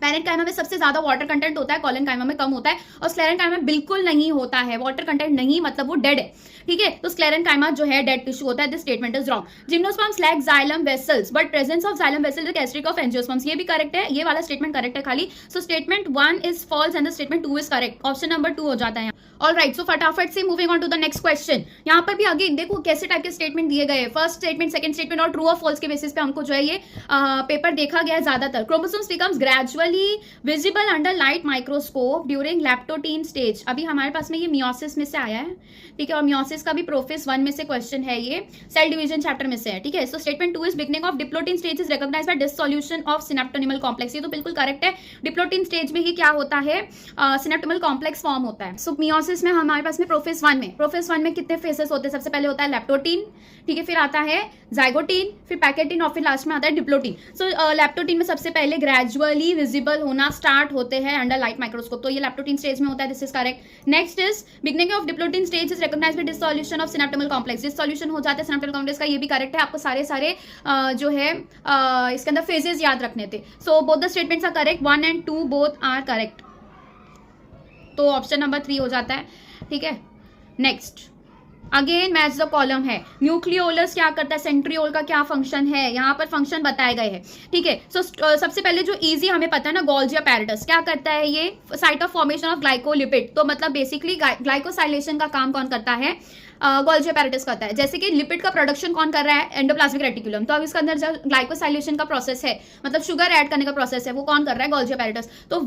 पैरेन्काइमा में सबसे ज्यादा वाटर कंटेंट होता है, कॉलेनकाइमा में कम होता है, और स्क्लेरेन्काइमा में बिल्कुल नहीं होता है वाटर कंटेंट, नहीं मतलब वो डेड है. ठीक है, तो स्क्लेरेन्काइमा जो है डेड टिश्यू होता है. This statement is wrong. Gymnosperms lack xylem vessels but presence of xylem vessel is characteristic of angiosperms. ये भी करेक्ट है, ये वाला स्टेटमेंट करेक्ट है खाली. So statement 1 is false and the statement 2 is correct. Option number 2 हो जाता है. ऑलराइट, सो फटाफट से moving on to the next question. यहाँ पर भी अगेन देखो कैसे टाइप के स्टेटमेंट दिए गए. फर्स्ट स्टेटमेंट, सेकंड स्टेटमेंट और ट्रू और फॉल्स के बेसिस पे हमको जो है ये पेपर देखा गया है ज्यादातर. Chromosomes becomes gradually visible under light microscope during leptotene stage. अभी हमारे पास में ये मियोसिस में से आया है. ठीक है, और मियोसिस का भी प्रोफेस 1 में से क्वेश्चन है, ये सेल डिवीजन चैप्टर में से है. ठीक है, so statement 2 is beginning of diplotene stage is recognised by dissolution of synaptonemal complex. ये तो बिल्कुल करेक्ट है. डिप्लोटीन स्टेज में ही क्या होता है, सिनेप्टोनिमल कॉम्प्लेक्स फॉर्म होता है. सो मियोसिस में हमारे पास में प्रोफेस 1 में कितने फेसेस होते हैं, सबसे पहले होता है लैप्टोटीन. ठीक है, फिर आता है जाइगोटीन, फिर पैकेटीन और फिर लास्ट में आता है डिप्लोटीन. सो लैप्टोटीन में सबसे पहले ग्रेजुअली विजिबल होना स्टार्ट होते हैं अंडर लाइट माइक्रोस्कोप. तो ये लैप्टोटीन स्टेज में होता है. This is correct. Next is beginning of diplotene stage is recognised by dissolution of synaptonemal complex. Dissolution हो जाता है सिनेप्टोनिमल कॉम्प्लेक्स का, ये भी करेक्ट है. आपको सारे जो है इसके अंदर फेजेस याद रखने थे. So both the statements are correct. 1 and 2 both are correct. तो ऑप्शन नंबर 3 हो जाता है. ठीक है, next again match the column है. न्यूक्लियोलस क्या करता है, सेंट्रियोल का क्या फंक्शन है, यहाँ पर फंक्शन बताए गए हैं. ठीक है, सो सबसे पहले जो इजी हमें पता है ना, गोल्जी अपैरेटस क्या करता है, ये site of formation of glycolipid. तो मतलब बेसिकली ग्लाइकोसाइलेशन का काम कौन करता है, गोल्जी अपैरेटस करता है। जैसे कि लिपिड का प्रोडक्शन कौन कर रहा है, एंडोप्लाज्मिक रेटिकुलम। तो अब इसके अंदर जो ग्लाइकोसाइलेशन का प्रोसेस है, मतलब शुगर ऐड करने का प्रोसेस है, वो कौन कर रहा है, गोल्जी अपैरेटस। तो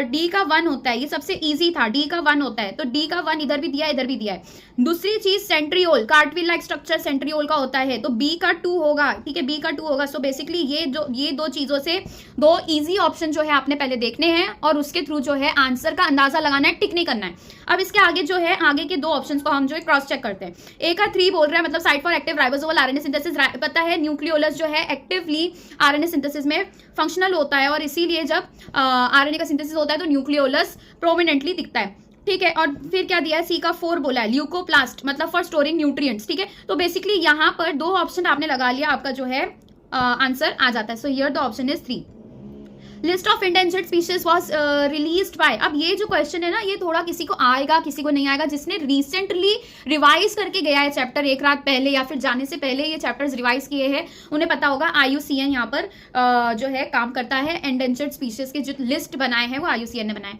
डी का 1 होता है, ये सबसे इजी था, डी का 1 होता है। तो डी का 1 इधर भी दिया है, इधर भी दिया है। दूसरी चीज सेंट्रियोल, कार्टविल लाइक स्ट्रक्चर सेंट्रियोल का होता है, तो बी का 2 होगा, ठीक है, बी का 2 होगा। सो बेसिकली ये दो चीजों से दो इजी ऑप्शन जो है आपने पहले देखने हैं और उसके थ्रू जो है आंसर का अंदाजा लगाना है, टिक नहीं करना है। अब इसके आगे जो है, आगे के दो ऑप्शंस को हम जो है क्रॉस चेक करते हैं। ए का 3 बोल रहा है, मतलब site for active ribosomal RNA synthesis. पता है न्यूक्लियोलस जो है एक्टिवली आरएनए सिंथेसिस में फंक्शनल होता है और इसीलिए जब आरएनए का सिंथेसिस होता है तो न्यूक्लियोलस प्रोमिनेंटली दिखता है, ठीक है। और फिर क्या दिया है, सी का 4 बोला है, ल्यूकोप्लास्ट, मतलब फॉर स्टोरिंग न्यूट्रिएंट्स, ठीक है। तो बेसिकली यहाँ पर दो ऑप्शन आपने लगा लिया, आपका जो है आंसर आ जाता है। So here the option is 3। List of endangered species was released by. अब ये जो क्वेश्चन है ना, ये थोड़ा किसी को आएगा किसी को नहीं आएगा। जिसने रिसेंटली रिवाइज करके गया है चैप्टर एक रात पहले या फिर जाने से पहले ये चैप्टर्स रिवाइज किए हैं, उन्हें पता होगा IUCN यहाँ पर जो है काम करता है। एंडेंजर्ड स्पीशीज के जो लिस्ट बनाए हैं वो IUCN ने बनाए।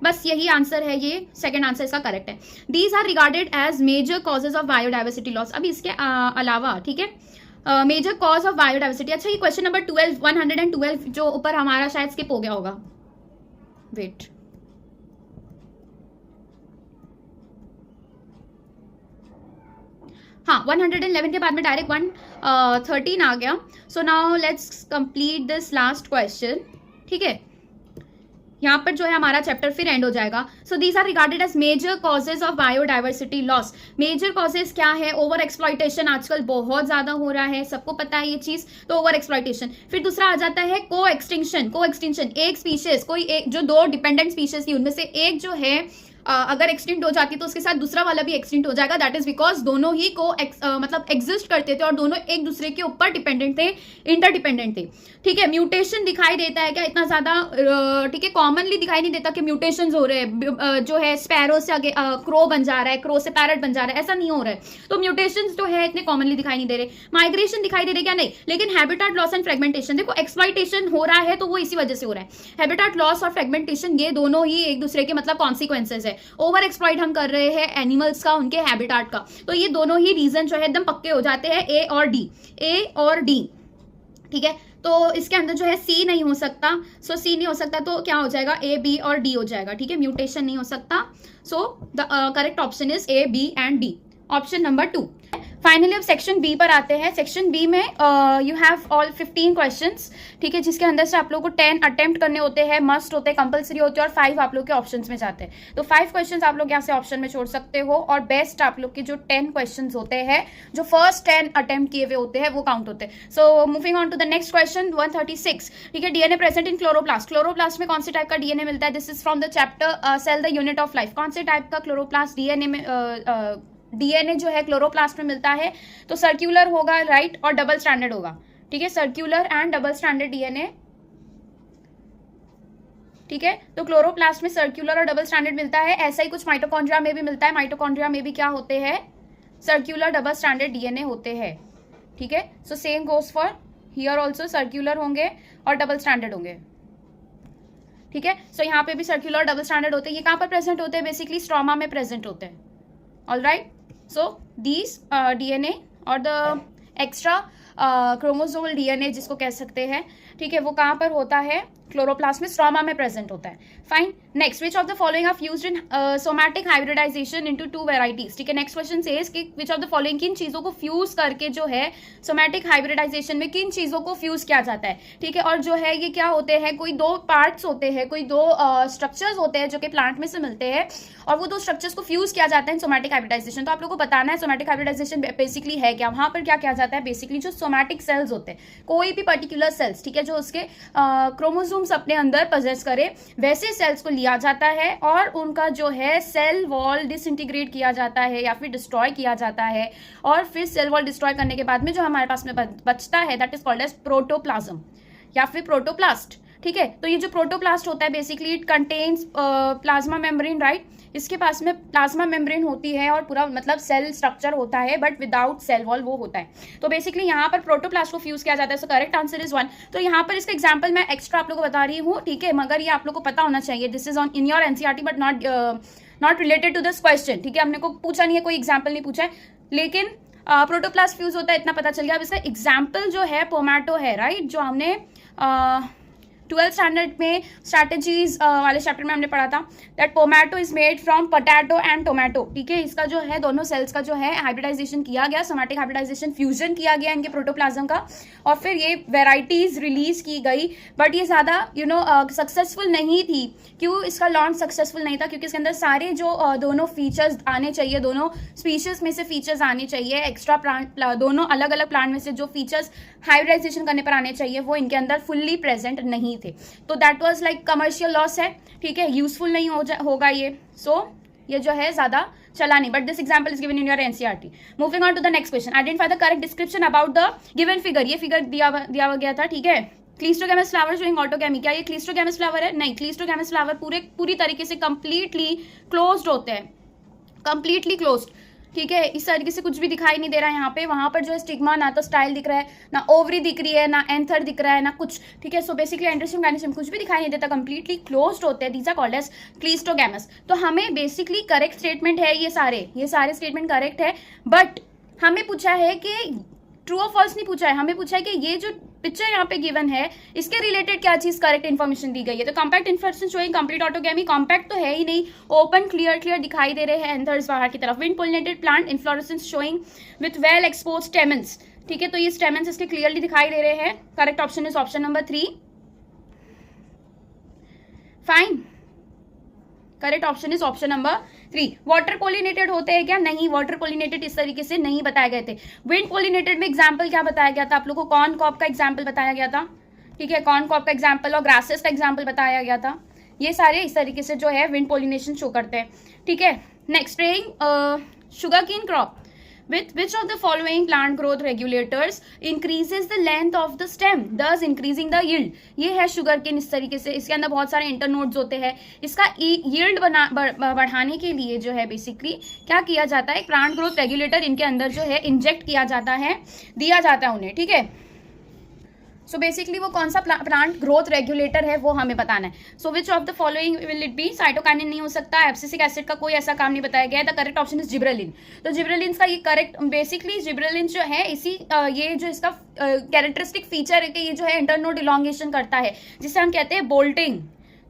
बस यही आंसर है, ये सेकंड आंसर इसका करेक्ट है। These are regarded as major causes of biodiversity loss. अब इसके अलावा, ठीक है, मेजर कॉज ऑफ बायोडाइवर्सिटी। अच्छा, ये क्वेश्चन नंबर 112 जो ऊपर हमारा शायद स्किप हो गया होगा, वेट, हाँ 111 के बाद में डायरेक्ट 113 आ गया। So now let's complete this last question, ठीक है। यहाँ पर जो है हमारा चैप्टर फिर एंड हो जाएगा। So these are regarded as major causes of biodiversity loss. Major causes क्या है, ओवर एक्सप्लॉइटेशन आजकल बहुत ज्यादा हो रहा है, सबको पता है ये चीज, तो ओवर एक्सप्लॉइटेशन। फिर दूसरा आ जाता है को एक्सटिंक्शन। एक स्पीशीज, कोई एक जो दो डिपेंडेंट स्पीशीज थी उनमें से एक जो है अगर एक्सटिंक्ट हो जाती तो उसके साथ दूसरा वाला भी एक्सटिंक्ट हो जाएगा। दैट इज बिकॉज दोनों ही मतलब एग्जिस्ट करते थे और दोनों एक दूसरे के ऊपर डिपेंडेंट थे, इंटरडिपेंडेंट थे, ठीक है। म्यूटेशन दिखाई देता है क्या, इतना ज्यादा, ठीक है, कॉमनली दिखाई नहीं देता कि म्यूटेशंस हो रहे हैं, जो है स्पैरो से आगे क्रो बन जा रहा है, क्रो से पैरट बन जा रहा है, ऐसा नहीं हो रहा है। तो म्यूटेशंस जो है इतने कॉमनली दिखाई नहीं दे रहे। माइग्रेशन दिखाई दे रहे क्या, नहीं। लेकिन हैबिटेट लॉस एंड फ्रेगमेंटेशन, देखो एक्सप्लॉइटेशन हो रहा है तो वो इसी वजह से हो रहा है। हैबिटेट लॉस और फ्रेगमेंटेशन ये दोनों ही एक दूसरे के मतलब कॉन्सिक्वेंसेज है। ओवर एक्सप्लॉइट हम कर रहे हैं एनिमल्स का, उनके हैबिटेट का, तो ये दोनों ही रीजन जो है एकदम पक्के हो जाते हैं, ए और डी, ठीक है। तो इसके अंदर जो है सी नहीं हो सकता। सो सी नहीं हो सकता तो क्या हो जाएगा, ए बी और डी हो जाएगा, ठीक है। म्यूटेशन नहीं हो सकता। So the correct option is A B and D, option number 2। Finally अब सेक्शन बी पर आते हैं। सेक्शन बी में यू हैव ऑल 15 क्वेश्चंस, ठीक है, जिसके अंदर से आप लोगों को 10 अटेम्प्ट करने होते हैं, मस्ट होते हैं, कंपलसरी होते हैं, और 5 आप लोग के ऑप्शंस में जाते हैं। तो 5 क्वेश्चंस आप लोग यहाँ से ऑप्शन में छोड़ सकते हो और बेस्ट आप लोग के जो 10 क्वेश्चंस होते हैं, जो फर्स्ट 10 अटेम्प्ट किए हुए होते हैं, वो काउंट होते हैं। So moving on to the next question 136, ठीक है। DNA present in chloroplast. Chloroplast में कौन से टाइप का डीएनए मिलता है, this is from the chapter cell the unit of life. कौन से टाइप का क्लोरोप्लास्ट डीएनए में डीएनए जो है क्लोरोप्लास्ट में मिलता है, तो सर्क्यूलर होगा, राइट, और डबल स्ट्रैंडेड होगा, ठीक है, circular and double stranded DNA, ठीक है। तो क्लोरोप्लास्ट में सर्क्यूलर और डबल स्ट्रैंडेड मिलता है। ऐसा ही कुछ माइटोकॉन्ड्रिया में भी मिलता है। माइटोकॉन्ड्रिया में भी क्या होते हैं, सर्क्यूलर डबल स्ट्रैंडेड डीएनए होते हैं, ठीक है। So same goes for here also, circular होंगे और डबल स्ट्रैंडेड होंगे, ठीक है। सो यहाँ पे भी सर्क्यूलर डबल स्ट्रैंडेड होते हैं। ये कहाँ पर प्रेजेंट होते हैं, बेसिकली स्ट्रोमा में प्रेजेंट होते हैं, all right. So these DNA और द एक्स्ट्रा क्रोमोसोमल DNA जिसको कह सकते हैं, ठीक है, वो कहाँ पर होता है, क्लोरोप्लास्ट में, स्ट्रोमा में प्रेजेंट होता है। Fine, next, which of the following are fused in somatic hybridisation into 2 varieties, ठीक है। नेक्स्ट क्वेश्चन सेज कि विच ऑफ द फॉलोइंग, किन चीजों को फ्यूज करके जो है सोमैटिक हाइब्रिडाइजेशन में किन चीजों को फ्यूज किया जाता है, ठीक है। और जो है ये क्या होते हैं, कोई 2 पार्ट्स होते हैं, कोई 2 स्ट्रक्चर्स होते हैं जो कि प्लांट में से मिलते हैं और वो 2 स्ट्रक्चर्स को फ्यूज किया जाता है इन सोमैटिक हाइब्रिडाइजेशन। तो आप लोगों को बताना है सोमैटिक हाइब्रिडाइजेशन बेसिकली है क्या। वहां पर क्या किया जाता है, बेसिकली जो सोमैटिक सेल्स होते हैं, कोई भी पर्टिकुलर सेल्स, ठीक है, जो उसके क्रोमोसोम्स अपने अंदर पजेस करे, वैसे सेल्स को लिया जाता है और उनका जो है सेल वॉल डिसइंटीग्रेट किया जाता है या फिर डिस्ट्रॉय किया जाता है। और फिर सेल वॉल डिस्ट्रॉय करने के बाद में जो हमारे पास में बचता है, that is called as protoplasm या फिर प्रोटोप्लास्ट, ठीक है। तो ये जो प्रोटोप्लास्ट होता है, basically it contains plasma membrane, right. इसके पास में प्लाज्मा मेम्ब्रेन होती है और पूरा मतलब सेल स्ट्रक्चर होता है, बट विदाउट सेल वॉल वो होता है। तो बेसिकली यहाँ पर प्रोटोप्लास्ट को फ्यूज किया जाता है। So correct answer is 1। तो यहाँ पर इसका एग्जाम्पल मैं एक्स्ट्रा आप लोगों को बता रही हूँ, ठीक है, मगर ये आप लोग को पता होना चाहिए। This is on in your NCERT but not not related to this question, ठीक है, हमने को पूछा नहीं है, कोई एग्जाम्पल नहीं पूछा है, लेकिन प्रोटोप्लास्ट फ्यूज होता है इतना पता चल गया। अब इसका एग्जाम्पल जो है पोमैटो है, राइट, जो हमने 12th स्टैंडर्ड में स्ट्रैटेजीज वाले चैप्टर में हमने पढ़ा था, that pomato is made from potato and tomato, ठीक है, इसका जो है दोनों सेल्स का जो है हाइब्रिडाइजेशन किया गया, सोमैटिक हाइब्रिडाइजेशन, फ्यूजन किया गया इनके प्रोटोप्लाज्म का, और फिर ये वेराइटीज रिलीज की गई, बट ये ज़्यादा सक्सेसफुल नहीं थी। क्यों इसका लॉन्च सक्सेसफुल नहीं था? क्योंकि इसके अंदर सारे जो दोनों फीचर्स आने चाहिए, दोनों स्पीशीज में से फीचर्स आने चाहिए, एक्स्ट्रा प्लांट, दोनों अलग अलग प्लांट में से जो फीचर्स हाइब्रिडाइजेशन करने पर आने चाहिए वो इनके अंदर फुल्ली प्रेजेंट नहीं थे। तो that was like commercial loss है, ठीक है, यूजफुल नहीं होगा ये, सो ये जो है ज्यादा चला नहीं, but this example is given in your NCERT. Moving on to the next question, identify the correct description about the given figure. ये फिगर दिया गया था, ठीक है, क्लीस्ट्रोगैमस फ्लावर शोइंग ऑटोगैमी। क्या ये क्लीस्ट्रोगैमस फ्लावर है? नहीं, क्लीस्ट्रोगैमस फ्लावर पूरी तरीके से कंप्लीटली क्लोज्ड होते हैं, कंप्लीटली क्लोज्ड, ठीक है, इस तरीके से कुछ भी दिखाई नहीं दे रहा है यहाँ पे। वहां पर जो है स्टिग्मा, ना तो स्टाइल दिख रहा है, ना ओवरी दिख रही है, ना एंथर दिख रहा है, ना कुछ, ठीक है। सो बेसिकली एंडोस्पर्म गायनेशियम कुछ भी दिखाई नहीं देता, कंप्लीटली क्लोज्ड होते हैं, दीज आर कॉल्ड एज क्लीस्ट्रोगैमस। तो हमें बेसिकली करेक्ट स्टेटमेंट है, ये सारे स्टेटमेंट करेक्ट है, बट हमें पूछा है कि ट्रू और फॉल्स नहीं पूछा है, हमें पूछा है कि ये जो पिक्चर यहाँ पे गिवन है इसके रिलेटेड क्या चीज करेक्ट इन्फॉर्मेशन दी गई है। तो compact information showing complete autogamy, compact तो है ही नहीं, ओपन क्लियर दिखाई दे रहे हैं एंथर्स बाहर की तरफ। Wind pollinated plant inflorescence showing with well expose stamens, ठीक है, तो ये स्टेमेंस इसके क्लियरली दिखाई दे रहे हैं। Correct option is option number 3। Fine, correct option is option number 3। Water pollinated होते हैं क्या? नहीं, वाटर पोलिनेटेड इस तरीके से नहीं बताए गए थे। विंड पोलिनेटेड में एग्जाम्पल क्या बताया गया था आप लोगों को? कॉर्न कॉप का एग्जाम्पल बताया गया था, ठीक है, कॉर्न कॉप का एग्जाम्पल और ग्रासेस का एग्जाम्पल बताया गया था। ये सारे इस तरीके से जो है विंड पोलिनेशन शो करते हैं, ठीक है। Next, spraying sugarcane crop with which of the following plant growth regulators increases the length of the stem thus increasing the yield। ये है शुगर केन इस तरीके से, इसके अंदर बहुत सारे इंटरनोड्स होते हैं। इसका यील्ड बढ़ाने के लिए जो है बेसिकली क्या किया जाता है, प्लांट ग्रोथ रेगुलेटर इनके अंदर जो है इंजेक्ट किया जाता है, दिया जाता है उन्हें, ठीक है। सो बेसिकली वो कौन सा प्लांट ग्रोथ रेगुलेटर है वो हमें बताना है। So which of the following will it be? Cytokinin नहीं हो सकता, एब्सिसिक एसिड का कोई ऐसा काम नहीं बताया गया है। The correct option is gibberellin. तो जिब्रेलिन का ये करेक्ट, बेसिकली जिब्रेलिन जो है इसी ये जो इसका कैरेक्टरिस्टिक फीचर है कि ये जो है इंटरनोड इलॉन्गेशन करता है, जिसे हम कहते हैं बोल्टिंग।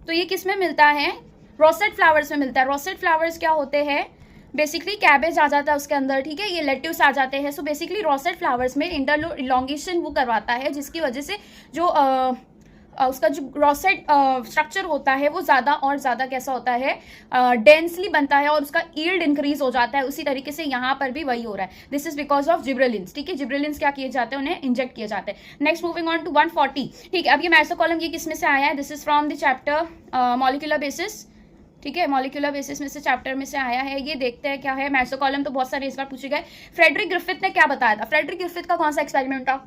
तो ये किस में मिलता है? रोसेट फ्लावर्स में मिलता है। रोसेट फ्लावर्स क्या होते हैं? बेसिकली कैबेज आ जाता है उसके अंदर, ठीक है, ये लेट्यूस आ जाते हैं। सो बेसिकली रोसेट फ्लावर्स में इंटरनोड इलॉन्गेशन वो करवाता है, जिसकी वजह से जो उसका जो रोसेट स्ट्रक्चर होता है वो ज़्यादा और ज़्यादा कैसा होता है, डेंसली बनता है और उसका यील्ड इंक्रीज हो जाता है। उसी तरीके से यहाँ पर भी वही हो रहा है। This is because of gibberellins, ठीक है, जिब्रेलिन्स क्या किए जाते हैं, उन्हें इंजेक्ट किए जाते हैं। नेक्स्ट, मूविंग ऑन टू 140, ठीक है। अब ये मेसोकॉलम ये किस में से आया है? This is from the chapter molecular basis, ठीक है, मॉलिक्यूलर बेसिस में से चैप्टर में से आया है। ये देखते हैं क्या है। मेसोकॉलम तो बहुत सारे इस बार पूछे गए। फ्रेडरिक ग्रिफिथ ने क्या बताया था? फ्रेडरिक ग्रिफिथ का कौन सा एक्सपेरिमेंट था?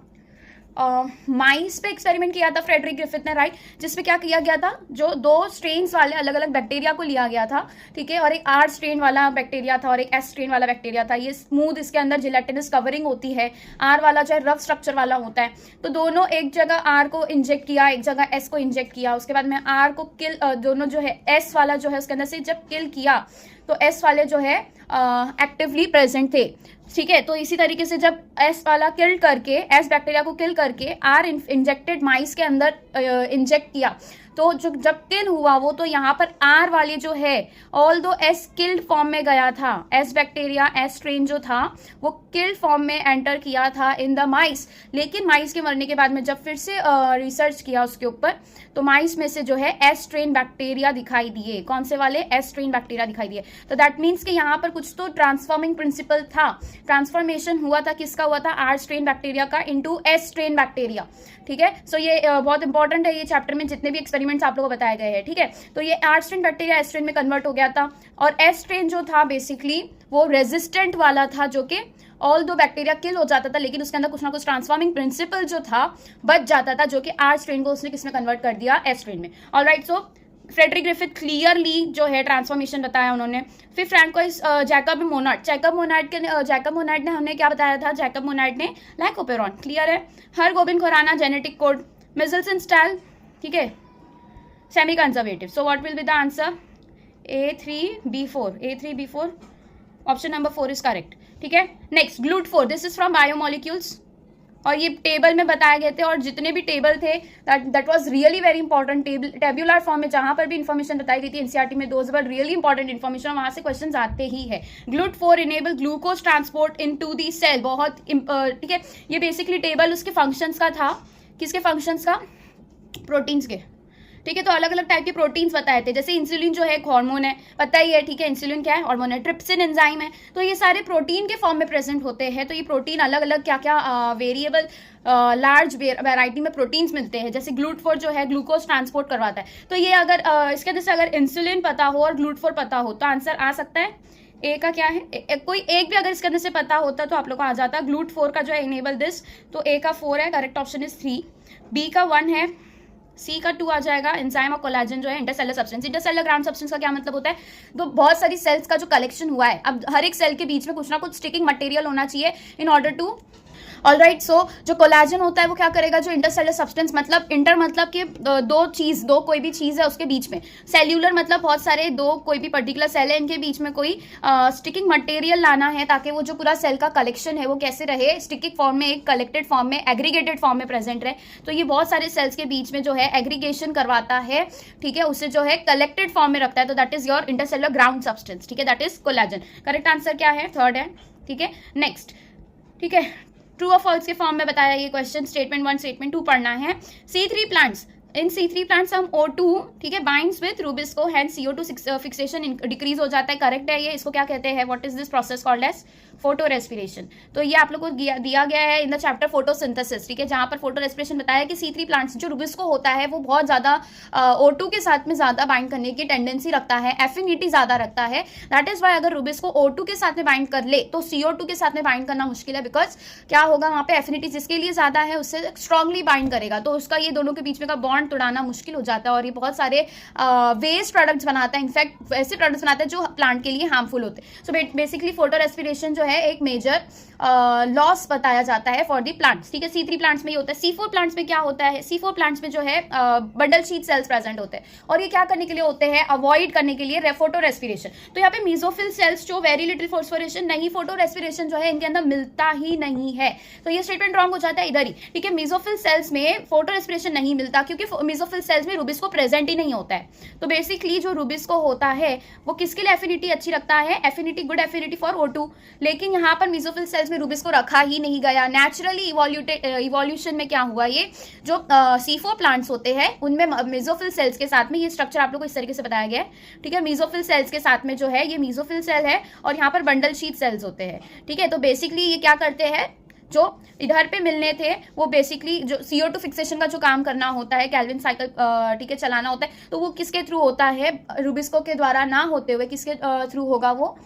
माइस पे एक्सपेरिमेंट किया था फ्रेडरिक ग्रिफिथ ने, राइट, जिसपे क्या किया गया था, जो 2 स्ट्रेन्स वाले अलग अलग बैक्टीरिया को लिया गया था, ठीक है, और एक R स्ट्रेन वाला बैक्टीरिया था और एक S स्ट्रेन वाला बैक्टीरिया था। ये स्मूथ, इसके अंदर जिलेटिनस कवरिंग होती है, R वाला जो है रफ स्ट्रक्चर वाला होता है। तो दोनों एक जगह R को इंजेक्ट किया, एक जगह S को इंजेक्ट किया। उसके बाद में R को किल, दोनों जो है S वाला जो है उसके अंदर से जब किल किया तो S वाले जो है एक्टिवली प्रेजेंट थे, ठीक है। तो इसी तरीके से जब S वाला किल करके, S बैक्टीरिया को किल करके R इंजेक्टेड माइस के अंदर इंजेक्ट किया, तो जो जब किल हुआ वो, तो यहाँ पर R वाले जो है ऑल दो S किल्ड फॉर्म में गया था, S बैक्टीरिया, S स्ट्रेन जो था वो किल्ड फॉर्म में एंटर किया था इन द माइस। लेकिन माइस के मरने के बाद में जब फिर से रिसर्च किया उसके ऊपर, तो माइस में से जो है S स्ट्रेन बैक्टीरिया दिखाई दिए। कौन से वाले? S स्ट्रेन बैक्टीरिया दिखाई दिए। तो दैट मीन्स कि यहाँ पर कुछ तो ट्रांसफॉर्मिंग प्रिंसिपल था, ट्रांसफॉर्मेशन हुआ था, किसका हुआ था? R स्ट्रेन बैक्टीरिया का इनटू S स्ट्रेन बैक्टीरिया, ठीक है। सो ये बहुत इंपॉर्टेंट है, ये चैप्टर में जितने भी एक्सपेरिमेंट्स आप लोगों को बताए गए हैं, ठीक है। तो ये R strain bacteria S strain में कन्वर्ट हो गया था, और S स्ट्रेन जो था बेसिकली वो रेजिस्टेंट वाला था, जो कि ऑल दो बैक्टीरिया किल हो जाता था, लेकिन उसके अंदर कुछ ना कुछ ट्रांसफॉर्मिंग प्रिंसिपल जो था बच जाता था, जो कि R स्ट्रेन को उसने किसमें कन्वर्ट कर दिया? S स्ट्रेन में। ऑलराइट, सो फ्रेडरिक ग्रिफिथ क्लियरली जो है ट्रांसफॉर्मेशन बताया उन्होंने। फिर François Jacob Monod, Jacob Monod ने हमने क्या बताया था? जैकब मोनार्ड ने लाइकोपेरॉन, क्लियर है। Har Gobind Khorana genetic code, Meselson Stahl, ठीक है, semi conservative. So what will be the answer? A3B4 option number 4 is correct. ठीक है, next GLUT4, this is from biomolecules, और ये टेबल में बताए गए थे, और जितने भी टेबल थे that was really very important. Tabular form में जहां पर भी इन्फॉर्मेशन बताई गई थी एनसीईआरटी में, those were really important information, वहां से क्वेश्चन आते ही है। GLUT4 enable glucose transport into the cell, बहुत ठीक है, ये बेसिकली टेबल उसके फंक्शंस का था, किसके फंक्शंस का, प्रोटीन्स के। ठीक है, तो अलग अलग टाइप के प्रोटीन्स बताए थे, जैसे इंसुलिन जो है एक हार्मोन है, पता ही है। ठीक है, इंसुलिन क्या है, हार्मोन है। ट्रिप्सिन एंजाइम है, तो ये सारे प्रोटीन के फॉर्म में प्रेजेंट होते हैं। तो ये प्रोटीन अलग अलग क्या क्या वेरिएबल लार्ज वैरायटी में प्रोटीन्स मिलते हैं। जैसे GLUT4 जो है ग्लूकोज ट्रांसपोर्ट करवाता है, तो ये अगर इसके अंदर से अगर इंसुलिन पता हो और GLUT4 पता हो तो आंसर आ सकता है। ए का क्या है, कोई एक भी अगर इसके अंदर से पता होता तो आप लोग को आ जाता। GLUT4 का जो है इनेबल दिस, तो ए का 4 है, करेक्ट ऑप्शन इज 3। बी का 1 है, सी का 2 आ जाएगा। एंजाइम और कोलाजन जो है intercellular substance. Intercellular ground substance का क्या मतलब होता है, तो बहुत सारी सेल्स का जो कलेक्शन हुआ है, अब हर एक सेल के बीच में कुछ ना कुछ स्टिकिंग मटेरियल होना चाहिए इन ऑर्डर टू। ऑलराइट, सो जो कोलाजन होता है वो क्या करेगा, जो इंटरसेलर सब्सटेंस मतलब इंटर मतलब कि दो कोई भी चीज है उसके बीच में, सेल्यूलर मतलब बहुत सारे कोई भी पर्टिकुलर सेल है इनके बीच में कोई स्टिकिंग मटेरियल लाना है, ताकि वो जो पूरा सेल का कलेक्शन है वो कैसे रहे, स्टिकिंग फॉर्म में, एक कलेक्टेड फॉर्म में, एग्रीगेटेड फॉर्म में प्रेजेंट रहे। तो ये बहुत सारे सेल्स के बीच में जो है एग्रीगेशन करवाता है। ठीक है, उसे जो है कलेक्टेड फॉर्म में रखता है, तो that is your intercellular ground substance. ठीक है, that is collagen. Correct answer क्या है, 3rd है। ठीक है, नेक्स्ट, ठीक है, ट्रू और फॉल्स के फॉर्म में बताया ये क्वेश्चन। स्टेटमेंट 1 स्टेटमेंट 2 पढ़ना है। C3 प्लांट्स, इन C3 प्लांट्स हम O2, ठीक है, binds with RuBisCO, hence CO2 fixation decrease हो जाता है। करेक्ट है ये। इसको क्या कहते हैं, what is this process called as, photorespiration. तो ये आप लोग को दिया गया है इन द चैप्टर फोटोसिंथेसिस। ठीक है, जहां पर फोटो रेस्पिरेशन बताया कि C3 प्लांट्स जो रूबिस्को होता है वो बहुत ज्यादा O2 के साथ में ज्यादा बाइंड करने की टेंडेंसी रखता है, एफिनिटी ज्यादा रखता है। दैट इज वाई अगर रूबिस्को O2 के साथ में बाइंड कर ले तो CO2 के साथ में बाइंड करना मुश्किल है, बिकॉज क्या होगा वहां पे, एफिनिटी जिसके लिए ज्यादा है उससे स्ट्रांगली बाइंड करेगा, तो उसका ये दोनों के बीच में का बॉन्ड तोड़ाना मुश्किल हो जाता है, और ये बहुत सारे वेस्ट प्रोडक्ट्स बनाता है। इनफैक्ट ऐसे प्रोडक्ट्स बनाता है जो प्लांट के लिए हार्मफुल होते हैं। सो बेसिकली फोटो रेस्पिरेशन जो है एक मेजर लॉस बताया जाता है फॉर दी प्लांट्स। ठीक है, C3 प्लांट्स में ये होता है। C4 प्लांट्स में क्या होता है, C4 प्लांट्स में जो है बंडल शीट सेल्स प्रेजेंट होते हैं, और ये क्या करने के लिए होते हैं, अवॉइड करने के लिए फोटो रेस्पिरेशन। तो यहाँ पे मीजोफिल सेल्स जो वेरी लिटिल फोस्फोरेशन, नहीं, फोटो रेस्पिरेशन जो है इनके अंदर मिलता ही नहीं है, तो ये स्टेटमेंट रॉन्ग हो जाता है इधर ही। ठीक है, मीजोफिल सेल्स में फोटो रेस्पिरेशन नहीं मिलता क्योंकि मीजोफिल सेल्स में रूबिस्को प्रेजेंट ही नहीं होता है। तो बेसिकली जो रूबिस्को होता है वो किसके लिए एफिनिटी अच्छी रखता है, affinity, good affinity for O2, लेकिन यहाँ पर मीजोफिल सेल्स में रूबिस्को रखा ही नहीं गया। नेचुरली इवोल्यूशन में क्या हुआ, ये जो C4 प्लांट्स होते हैं उनमें मेसोफिल सेल्स के साथ में ये स्ट्रक्चर आप लोग को इस तरीके से बताया गया है। ठीक है, मेसोफिल सेल्स के साथ में जो है ये मेसोफिल सेल है, और यहाँ पर बंडल शीट सेल्स होते हैं। ठीक है, तो बेसिकली ये क्या करते हैं, जो इधर पे मिलने थे वो बेसिकली जो CO2 फिक्सेशन का जो काम करना होता है, कैल्विन साइकिल, ठीक है, चलाना होता है, तो वो किसके थ्रू होता है, रूबिस्को के द्वारा ना होते हुए किसके थ्रू होगा वो,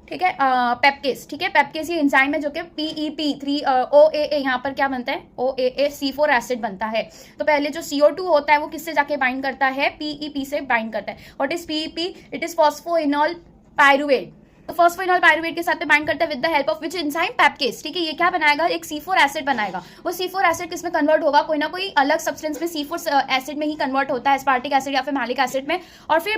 ठीक है, पेप्केस। ठीक है, पेप्केस ये एंजाइम है जो कि PEP3OAA यहाँ पर क्या बनता है, OAA C4 एसिड बनता है। तो पहले जो CO2 होता है वो किससे जाके बाइंड करता है, PEP से बाइंड करता है। What is PEP, it is phosphoenol pyruvate. तो फॉस्फोइनॉल पायरुवेट के साथ में बाइंड करता है with the help of which enzyme, PEPcase. ठीक है, ये क्या बनाएगा, एक C4 एसिड बनाएगा। वो C4 एसिड किसमें कन्वर्ट होगा, कोई ना कोई अलग सब्सटेंस में C4 एसिड में ही कन्वर्ट होता है, एस्पार्टिक एसिड या फिर मैलिक एसिड में, और फिर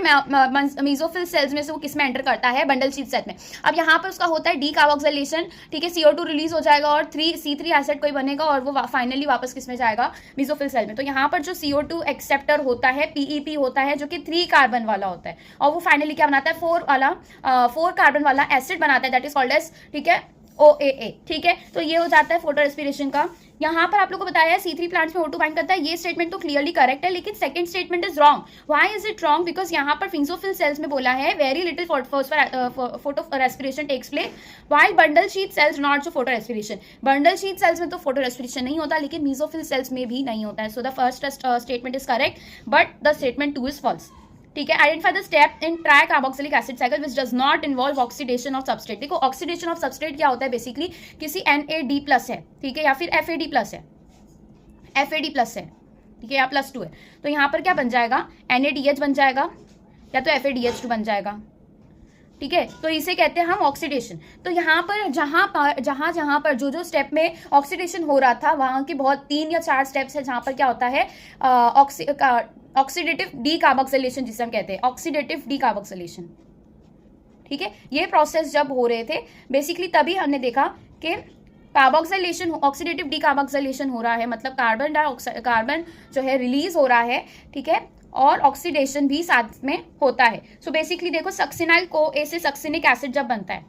मेसोफिल सेल्स में से वो किसमें एंटर करता है, बंडल शीट सेल में। अब यहाँ पर उसका होता है डीकार्बोक्सिलेशन। ठीक है, CO2 रिलीज हो जाएगा और C3 एसिड कोई बनेगा, और वो फाइनली वापस किसमें जाएगा, मेसोफिल सेल में। तो यहाँ पर जो CO2 एक्सेप्टर होता है, PEP होता है, जो कि 3 कार्बन वाला होता है, और वो फाइनली क्या बनाता है, 4 कार्बन वाला एसिड बनाता है, दैट इज कॉल्ड एज, ठीक है, OAA। ठीक है, तो ये हो जाता है फोटो रेस्पिरेशन का। यहाँ पर आप लोग को बताया है C3 प्लांट्स में O2 बाइंड करता है, ये स्टेटमेंट तो क्लियरली करेक्ट है, लेकिन second statement is wrong. Why is it wrong, because यहाँ पर फिंसोफिल सेल्स में बोला है very little photo respiration takes place, while bundle sheath cells not जो photo respiration. Bundle sheath cells में तो फोटो रेस्पिरेशन नहीं होता, लेकिन मेसोफिल सेल्स में भी नहीं होता है। So the first statement is correct, but the statement 2 is false. ठीक है, identify the step in tricarboxylic acid cycle which does not involve oxidation of substrate. देखो, ऑक्सीडेशन ऑफ सबस्ट्रेट क्या होता है, बेसिकली किसी NAD+ है, ठीक है, या फिर FAD+ है, FAD+ है, ठीक है, या +2 है, तो यहाँ पर क्या बन जाएगा, NADH बन जाएगा या तो FADH2 बन जाएगा। ठीक है, तो इसे कहते हैं हम ऑक्सीडेशन। तो यहाँ पर जहाँ पर जो स्टेप में ऑक्सीडेशन हो रहा था वहाँ की बहुत 3 या 4 स्टेप्स है जहाँ पर क्या होता है ऑक्सीडेटिव डीकार्बोक्सिलेशन, जिसे हम कहते हैं ऑक्सीडेटिव डीकार्बोक्सिलेशन। ठीक है, ये प्रोसेस जब हो रहे थे बेसिकली तभी हमने देखा कि कार्बोक्सिलेशन, ऑक्सीडेटिव डीकार्बोक्सिलेशन हो रहा है, मतलब कार्बन जो है रिलीज हो रहा है। ठीक है, और ऑक्सीडेशन भी साथ में होता है। सो बेसिकली देखो सक्सिनाइल को ए से सक्सिनिक एसिड जब बनता है,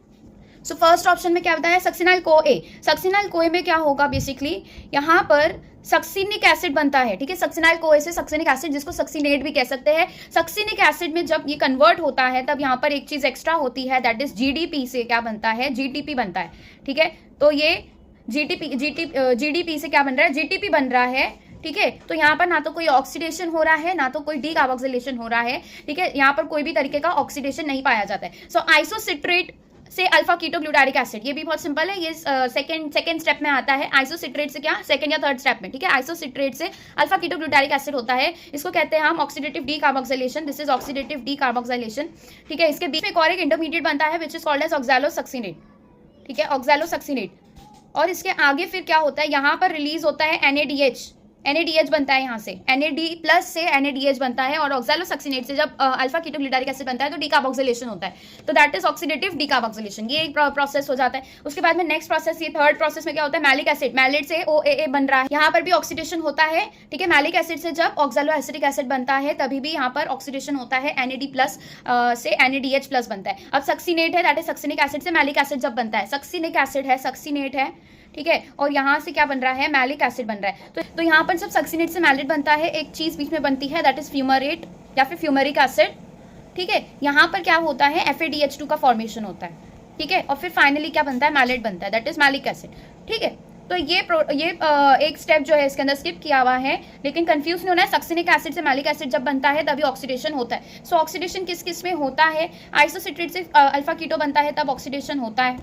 सो फर्स्ट ऑप्शन में क्या बताया, सक्सिनाइल को ए। सक्सिनाइल को ए में क्या होगा, बेसिकली यहाँ पर सक्सिनिक एसिड बनता है। ठीक है, सक्सिनाइल को ए से सक्सिनिक एसिड, जिसको सक्सिनेट भी कह सकते हैं। सक्सिनिक एसिड में जब ये कन्वर्ट होता है तब यहाँ पर एक चीज एक्स्ट्रा होती है, दैट इज जीडीपी से क्या बनता है, जीटीपी बनता है। ठीक है, तो ये जीडीपी से क्या बन रहा है, जीटीपी बन रहा है। ठीक है, तो यहाँ पर ना तो कोई ऑक्सीडेशन हो रहा है ना तो कोई डीकार्बोक्सिलेशन हो रहा है। ठीक है, यहाँ पर कोई भी तरीके का ऑक्सीडेशन नहीं पाया जाता है। सो आइसोसिट्रेट से अल्फा कीटोग्लूटारिक एसिड, ये भी बहुत सिंपल है, ये सेकंड स्टेप में आता है। आइसोसिट्रेट से क्या, सेकंड या थर्ड स्टेप में। ठीक है, आइसोसिट्रेट से अल्फा कीटोग्लूटारिक एसिड होता है, इसको कहते हैं हम oxidative decarboxylation. This is oxidative decarboxylation. ठीक है, इसके बीच में एक और एक इंटरमीडिएट बनता है विच इज कॉल्ड एज ऑक्सैलोसक्सिनेट। ठीक है, ऑक्सैलोसक्सिनेट। और इसके आगे फिर क्या होता है, यहाँ पर रिलीज होता है NADH बनता है, यहाँ से NAD प्लस से NADH बनता है, और ऑक्सैलोसक्सिनेट से जब अल्फा कीटोग्लूटारिक एसिड बनता है तो डीकार्बोक्सिलेशन होता है, तो दैट इज ऑक्सीडेटिव डीकार्बोक्सिलेशन। ये एक प्रोसेस हो जाता है। उसके बाद में नेक्स्ट प्रोसेस, ये थर्ड प्रोसेस में क्या होता है, मैलिक एसिड, मैलेट से OAA बन रहा है, यहाँ पर भी ऑक्सीडेशन होता है। ठीक है, मैलिक एसिड से जब ऑक्सैलोएसिटिक एसिड बनता है तभी भी यहाँ पर ऑक्सीडेशन होता है, NAD प्लस से NADH प्लस बनता है। अब सक्सिनेट है, दैट इज सक्सिनिक एसिड से मैलिक एसिड जब बनता है, सक्सिनिक एसिड है, सक्सिनेट है। ठीक है, और यहाँ से क्या बन रहा है, मैलिक एसिड बन रहा है। तो यहाँ पर जब सक्सिनेट से मैलेट बनता है एक चीज बीच में बनती है, दैट इज फ्यूमरेट या फिर फ्यूमरिक एसिड। ठीक है, यहाँ पर क्या होता है, FADH2 का फॉर्मेशन होता है। ठीक है, और फिर फाइनली क्या बनता है, मैलेट बनता है, दैट इज मैलिक एसिड। ठीक है, तो ये एक स्टेप जो है इसके अंदर स्किप किया हुआ है, लेकिन कंफ्यूज नहीं होना है। सक्सिनिक एसिड से मैलिक एसिड जब बनता है तभी ऑक्सीडेशन होता है। सो ऑक्सीडेशन किस किस में होता है, आइसोसिट्रेट से अल्फा कीटो बनता है तब ऑक्सीडेशन होता है।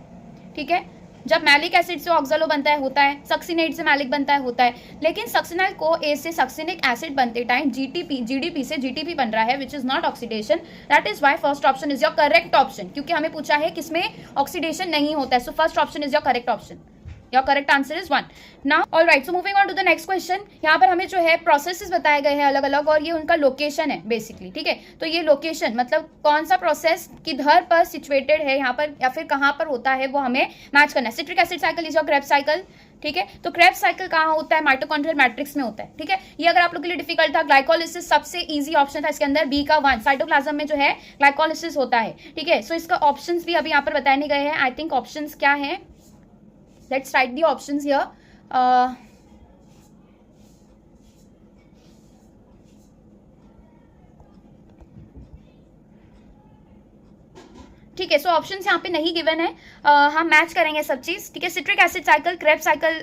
ठीक है, जब मैलिक एसिड से ऑक्सैलो बनता है होता है, सक्सिनेट से मैलिक बनता है होता है, लेकिन सक्सिनाइल को ए से सक्सिनिक एसिड बनते टाइम जीडीपी से जीटीपी बन रहा है, which is not oxidation. That is why first option is your correct option, क्योंकि हमें पूछा है किसमें ऑक्सीडेशन नहीं होता है। So first option is your correct option. Your correct answer is 1. Now, all right. So moving on to the next question. यहाँ पर हमें जो है प्रोसेसेस बताए गए हैं अलग अलग, और ये उनका लोकेशन है बेसिकली। ठीक है, तो ये लोकेशन मतलब कौन सा प्रोसेस किधर पर सिचुएटेड है यहाँ पर या फिर कहाँ पर होता है वो हमें मैच करना है। Citric acid cycle is your Krebs cycle. ठीक है, तो क्रेब्स साइकिल कहाँ होता है, माइटोकॉन्ड्रियल मैट्रिक्स में होता है। ठीक है, ये अगर आप लोग के लिए डिफिकल्ट था, ग्लाइकोलिसिस सबसे इजी ऑप्शन था इसके अंदर, B का 1 साइटोप्लाज्म में जो है ग्लाइकोलिसिस होता है। ठीक है, सो इसका ऑप्शंस भी अभी यहाँ पर बताए नहीं गए हैं। आई थिंक ऑप्शंस क्या है, let's write the options here. ठीक है, सो ऑप्शंस यहाँ पे नहीं गिवन है, हम मैच करेंगे सब चीज। ठीक है, citric acid cycle, Krebs cycle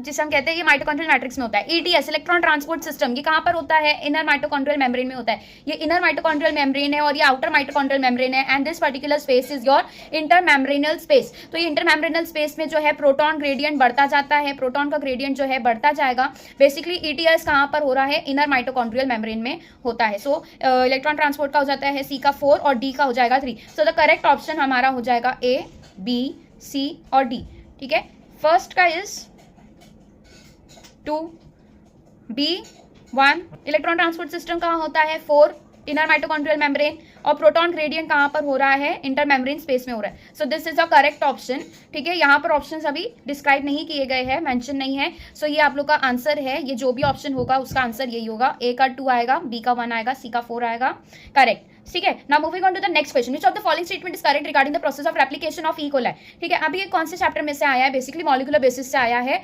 जिसे हम कहते हैं, ये माइटोकॉन्ड्रियल मैट्रिक्स में होता है। ETS इलेक्ट्रॉन ट्रांसपोर्ट सिस्टम, ये कहाँ पर होता है, इनर माइटोकॉन्ड्रियल मेम्ब्रेन में होता है। ये इनर माइटोकॉन्ड्रियल मेम्ब्रेन है और ये आउटर माइटोकॉन्ड्रियल मेम्ब्रेन है, and this particular space is your intermembranal space. तो ये इंटरमेम्ब्रेनल स्पेस में जो है प्रोटॉन ग्रेडियंट बढ़ता जाता है, प्रोटॉन का ग्रेडियंट जो है बढ़ता जाएगा। बेसिकली ETS कहाँ पर हो रहा है, इनर माइटोकॉन्ड्रियल मेम्ब्रेन में होता है। सो इलेक्ट्रॉन ट्रांसपोर्ट का हो जाता है C का 4 और D का हो जाएगा 3। सो द करेक्ट ऑप्शन हमारा हो जाएगा A, B, C और D। ठीक है, फर्स्ट का is 2, B 1। Electron transport system कहाँ होता है, 4 इनर माइटोकॉन्ड्रियल मेम्ब्रेन, और प्रोटॉन ग्रेडियंट कहाँ पर हो रहा है, इंटर मेम्ब्रेन स्पेस में हो रहा है। So this is a correct option. ठीक है, यहाँ पर ऑप्शंस अभी डिस्क्राइब नहीं किए गए हैं, मेंशन नहीं है। सो ये आप लोग का आंसर है, ये जो भी ऑप्शन होगा उसका आंसर यही होगा। A का 2 आएगा, B का 1 आएगा, C का 4 आएगा, करेक्ट। ठीक है, now moving on to the next question, which of the following statement is correct regarding the process of replication of E coli. ठीक है, अभी ये कौन से चैप्टर में से आया है, बेसिकली मॉलिक्यूलर बेसिस से आया है।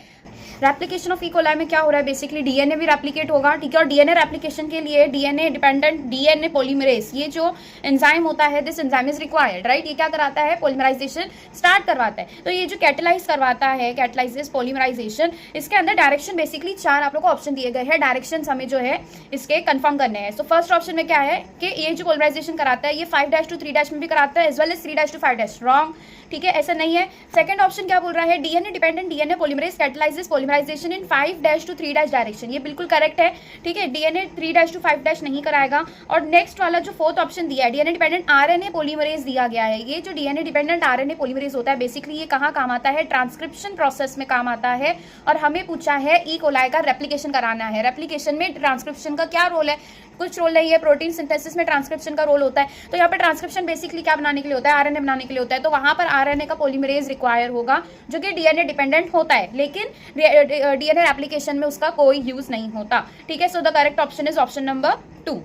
रेप्लिकेशन ऑफ ई कोलाई में क्या हो रहा है, बेसिकली डीएनए भी रेप्लिकेट होगा। ठीक है, और डीएनए रेप्लिकेशन के लिए डीएनए डिपेंडेंट डीएनए पॉलीमरेज, ये जो एंजाइम होता है, this enzyme is required, right. ये क्या कराता है, पॉलीमराइजेशन स्टार्ट करवाता है। तो ये जो कैटेलाइज करवाता है, कैटेलाइजेस पॉलीमराइजेशन, इसके अंदर डायरेक्शन बेसिकली 4 आप लोग को ऑप्शन दिए गए हैं, डायरेक्शन हमें जो है इसके कंफर्म करने हैं। सो फर्स्ट ऑप्शन में क्या है कि ये जो पॉलीमराइजेशन कराता है ये 5' to 3' में भी कराता है, as well as 3' to 5'। Wrong. ठीक है, ऐसा नहीं है। सेकंड ऑप्शन क्या बोल रहा है, DNA dependent DNA polymerase catalyses polymerisation in 5' to 3' direction, ये बिल्कुल करेक्ट है। ठीक है, डीएनए 3' to 5' नहीं कराएगा। और नेक्स्ट वाला जो फोर्थ ऑप्शन दिया है, डीएनए डिपेंडेंट आरएनए पॉलीमरेज दिया गया है। ये जो डीएनए डिपेंडेंट आरएनए पॉलीमरेज होता है बेसिकली ये कहाँ काम आता है, ट्रांसक्रिप्शन प्रोसेस में काम आता है। और हमें पूछा है ई कोलाई का रेप्लिकेशन कराना है। रेप्लिकेशन में ट्रांसक्रिप्शन का क्या रोल है, कुछ रोल नहीं है। प्रोटीन सिंथेसिस में ट्रांसक्रिप्शन का रोल होता है। तो यहाँ पर ट्रांसक्रिप्शन बेसिकली क्या बनाने के लिए होता है, आरएनए बनाने के लिए होता है। तो वहाँ पर आरएनए का पॉलीमरेज रिक्वायर होगा जो कि डीएनए डिपेंडेंट होता है, लेकिन डीएनए एप्लीकेशन में उसका कोई यूज नहीं होता। ठीक है, so the correct option is option number 2।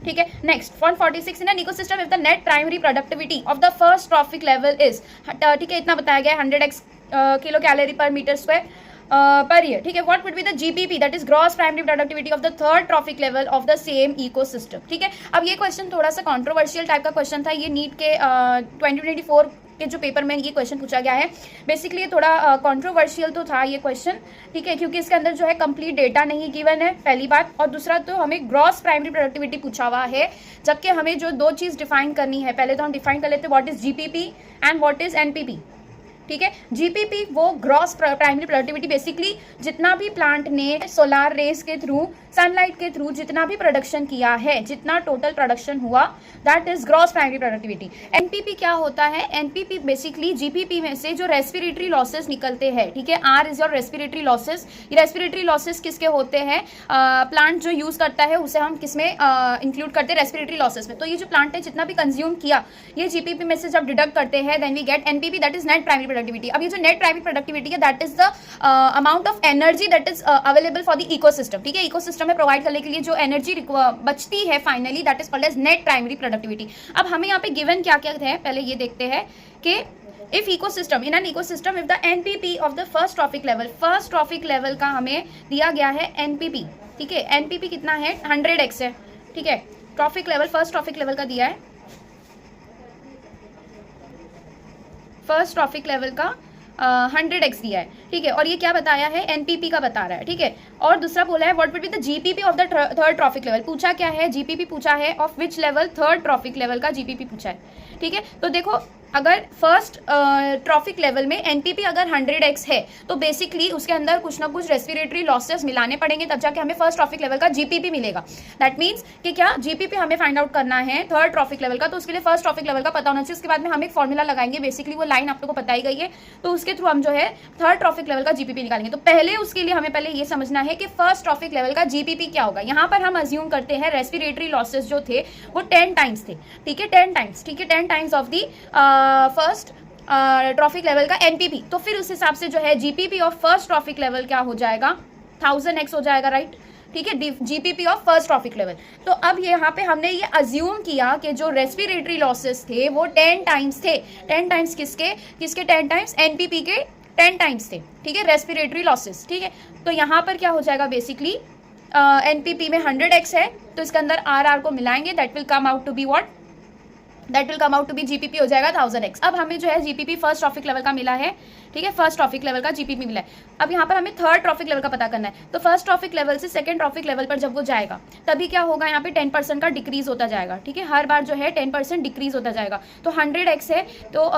ठीक है, next 146 in an ecosystem if the net primary productivity of the first trophic level is, ठीक है, इतना बताया गया है 100x किलो कैलोरी पर मीटर स्क्वायर पर ईयर। ठीक है, what would be the GPP that is gross primary productivity of the third trophic level of the same ecosystem. ठीक है, अब ये क्वेश्चन थोड़ा सा कंट्रोवर्शियल टाइप का क्वेश्चन था। ये नीट के 2024 के जो पेपर में ये क्वेश्चन पूछा गया है। बेसिकली ये थोड़ा कंट्रोवर्शियल तो था ये क्वेश्चन, ठीक है, क्योंकि इसके अंदर जो है कंप्लीट डेटा नहीं गिवन है, पहली बात। और दूसरा तो हमें ग्रॉस प्राइमरी प्रोडक्टिविटी पूछा हुआ है, जबकि हमें जो दो चीज़ डिफाइन करनी है, पहले तो हम डिफाइन कर लेते हैं what is GPP and what is NPP. ठीक है, जीपीपी वो ग्रॉस प्राइमरी प्रोडक्टिविटी, बेसिकली जितना भी प्लांट ने सोलार रेस के थ्रू, सनलाइट के थ्रू जितना भी प्रोडक्शन किया है, जितना टोटल प्रोडक्शन हुआ, that is gross primary productivity. NPP क्या होता है, एनपीपी बेसिकली जीपीपी में से जो रेस्पिरेटरी लॉसेस निकलते हैं, ठीक है, R is your respiratory losses. ये रेस्पिरेटरी लॉसेस किसके होते हैं, प्लांट जो यूज करता है उसे हम किसमें इंक्लूड करते हैं, रेस्पिरेटरी लॉसेस में। तो ये जो प्लांट ने जितना भी कंज्यूम किया, ये जीपीपी में से जब डिडक्ट करते हैं, then we get NPP, that is net primary productivity. अब ये जो नेट प्राइमरी प्रोडक्टिविटी है, that is the amount of energy that is available for the ecosystem. ठीक है, इकोसिस्टम में प्रोवाइड करने के लिए जो एनर्जी बचती है finally, that is called as net primary productivity. अब हमें यहाँ पे गिवन क्या क्या है, पहले ये देखते हैं कि if ecosystem in an ecosystem if the NPP of the first trophic level का हमें दिया गया है एनपीपी। ठीक है, एनपीपी कितना है, 100x है। ठीक है, trophic level, first trophic level का दिया है, फर्स्ट ट्रॉफिक लेवल का 100x दिया है। ठीक है, और ये क्या बताया है, एनपीपी का बता रहा है। ठीक है, और दूसरा बोला है what would be the GPP of the third trophic level. पूछा क्या है, जीपीपी पूछा है of which level, third trophic level का जीपीपी पूछा है। ठीक है, तो देखो अगर फर्स्ट ट्रॉफिक लेवल में एनपीपी अगर 100x है तो बेसिकली उसके अंदर कुछ ना कुछ रेस्पिरेटरी लॉसेस मिलाने पड़ेंगे, तब जाके हमें फर्स्ट ट्रॉफिक लेवल का जीपीपी मिलेगा। दैट मीन्स कि क्या, जीपीपी हमें फाइंड आउट करना है थर्ड ट्रॉफिक लेवल का, तो उसके लिए फर्स्ट ट्रॉफिक लेवल का पता होना चाहिए। उसके बाद में हम एक फॉर्मूला लगाएंगे, बेसिकली वो लाइन आप लोगों को बताई गई है, तो उसके थ्रू हम जो है थर्ड ट्रॉफिक लेवल का जीपीपी निकालेंगे। तो पहले उसके लिए हमें पहले ये समझना है कि फर्स्ट ट्रॉफिक लेवल का जीपीपी क्या होगा। यहाँ पर हम अज्यूम करते हैं रेस्पिरेटरी लॉसेस जो थे वो 10 टाइम्स थे। ठीक है, 10 टाइम्स, ठीक है, 10 times of the first trophic level का एनपीपी। तो फिर उस हिसाब से जो है GPP of first trophic level क्या हो जाएगा, 1000x हो जाएगा, राइट। ठीक है, GPP of first trophic level. तो अब यहाँ पे हमने ये अज्यूम किया कि जो रेस्पिरेटरी लॉसेस थे वो 10 टाइम्स थे। 10 टाइम्स किसके 10 टाइम्स, एनपीपी के 10 टाइम्स थे। ठीक है, रेस्पिरेटरी लॉसेस। ठीक है, तो यहाँ पर क्या हो जाएगा, बेसिकली एनपीपी में 100x है, तो इसके अंदर आर को मिलाएंगे, that will come out to be what, that will come out to be GPP हो जाएगा 1000x। अब हमें जो है जीपीपी फर्स्ट ट्रॉफिक लेवल का मिला है। ठीक है, फर्स्ट ट्रॉफिक लेवल का जीपीपी मिला है। अब यहाँ पर हमें थर्ड ट्रॉफिक लेवल का पता करना है। तो फर्स्ट ट्रॉफिक लेवल से सेकंड ट्रॉफिक लेवल पर जब वो जाएगा तभी क्या होगा, यहाँ पे 10% का डिक्रीज होता जाएगा। ठीक है, हर बार जो है 10% डिक्रीज होता जाएगा। तो 100x है तो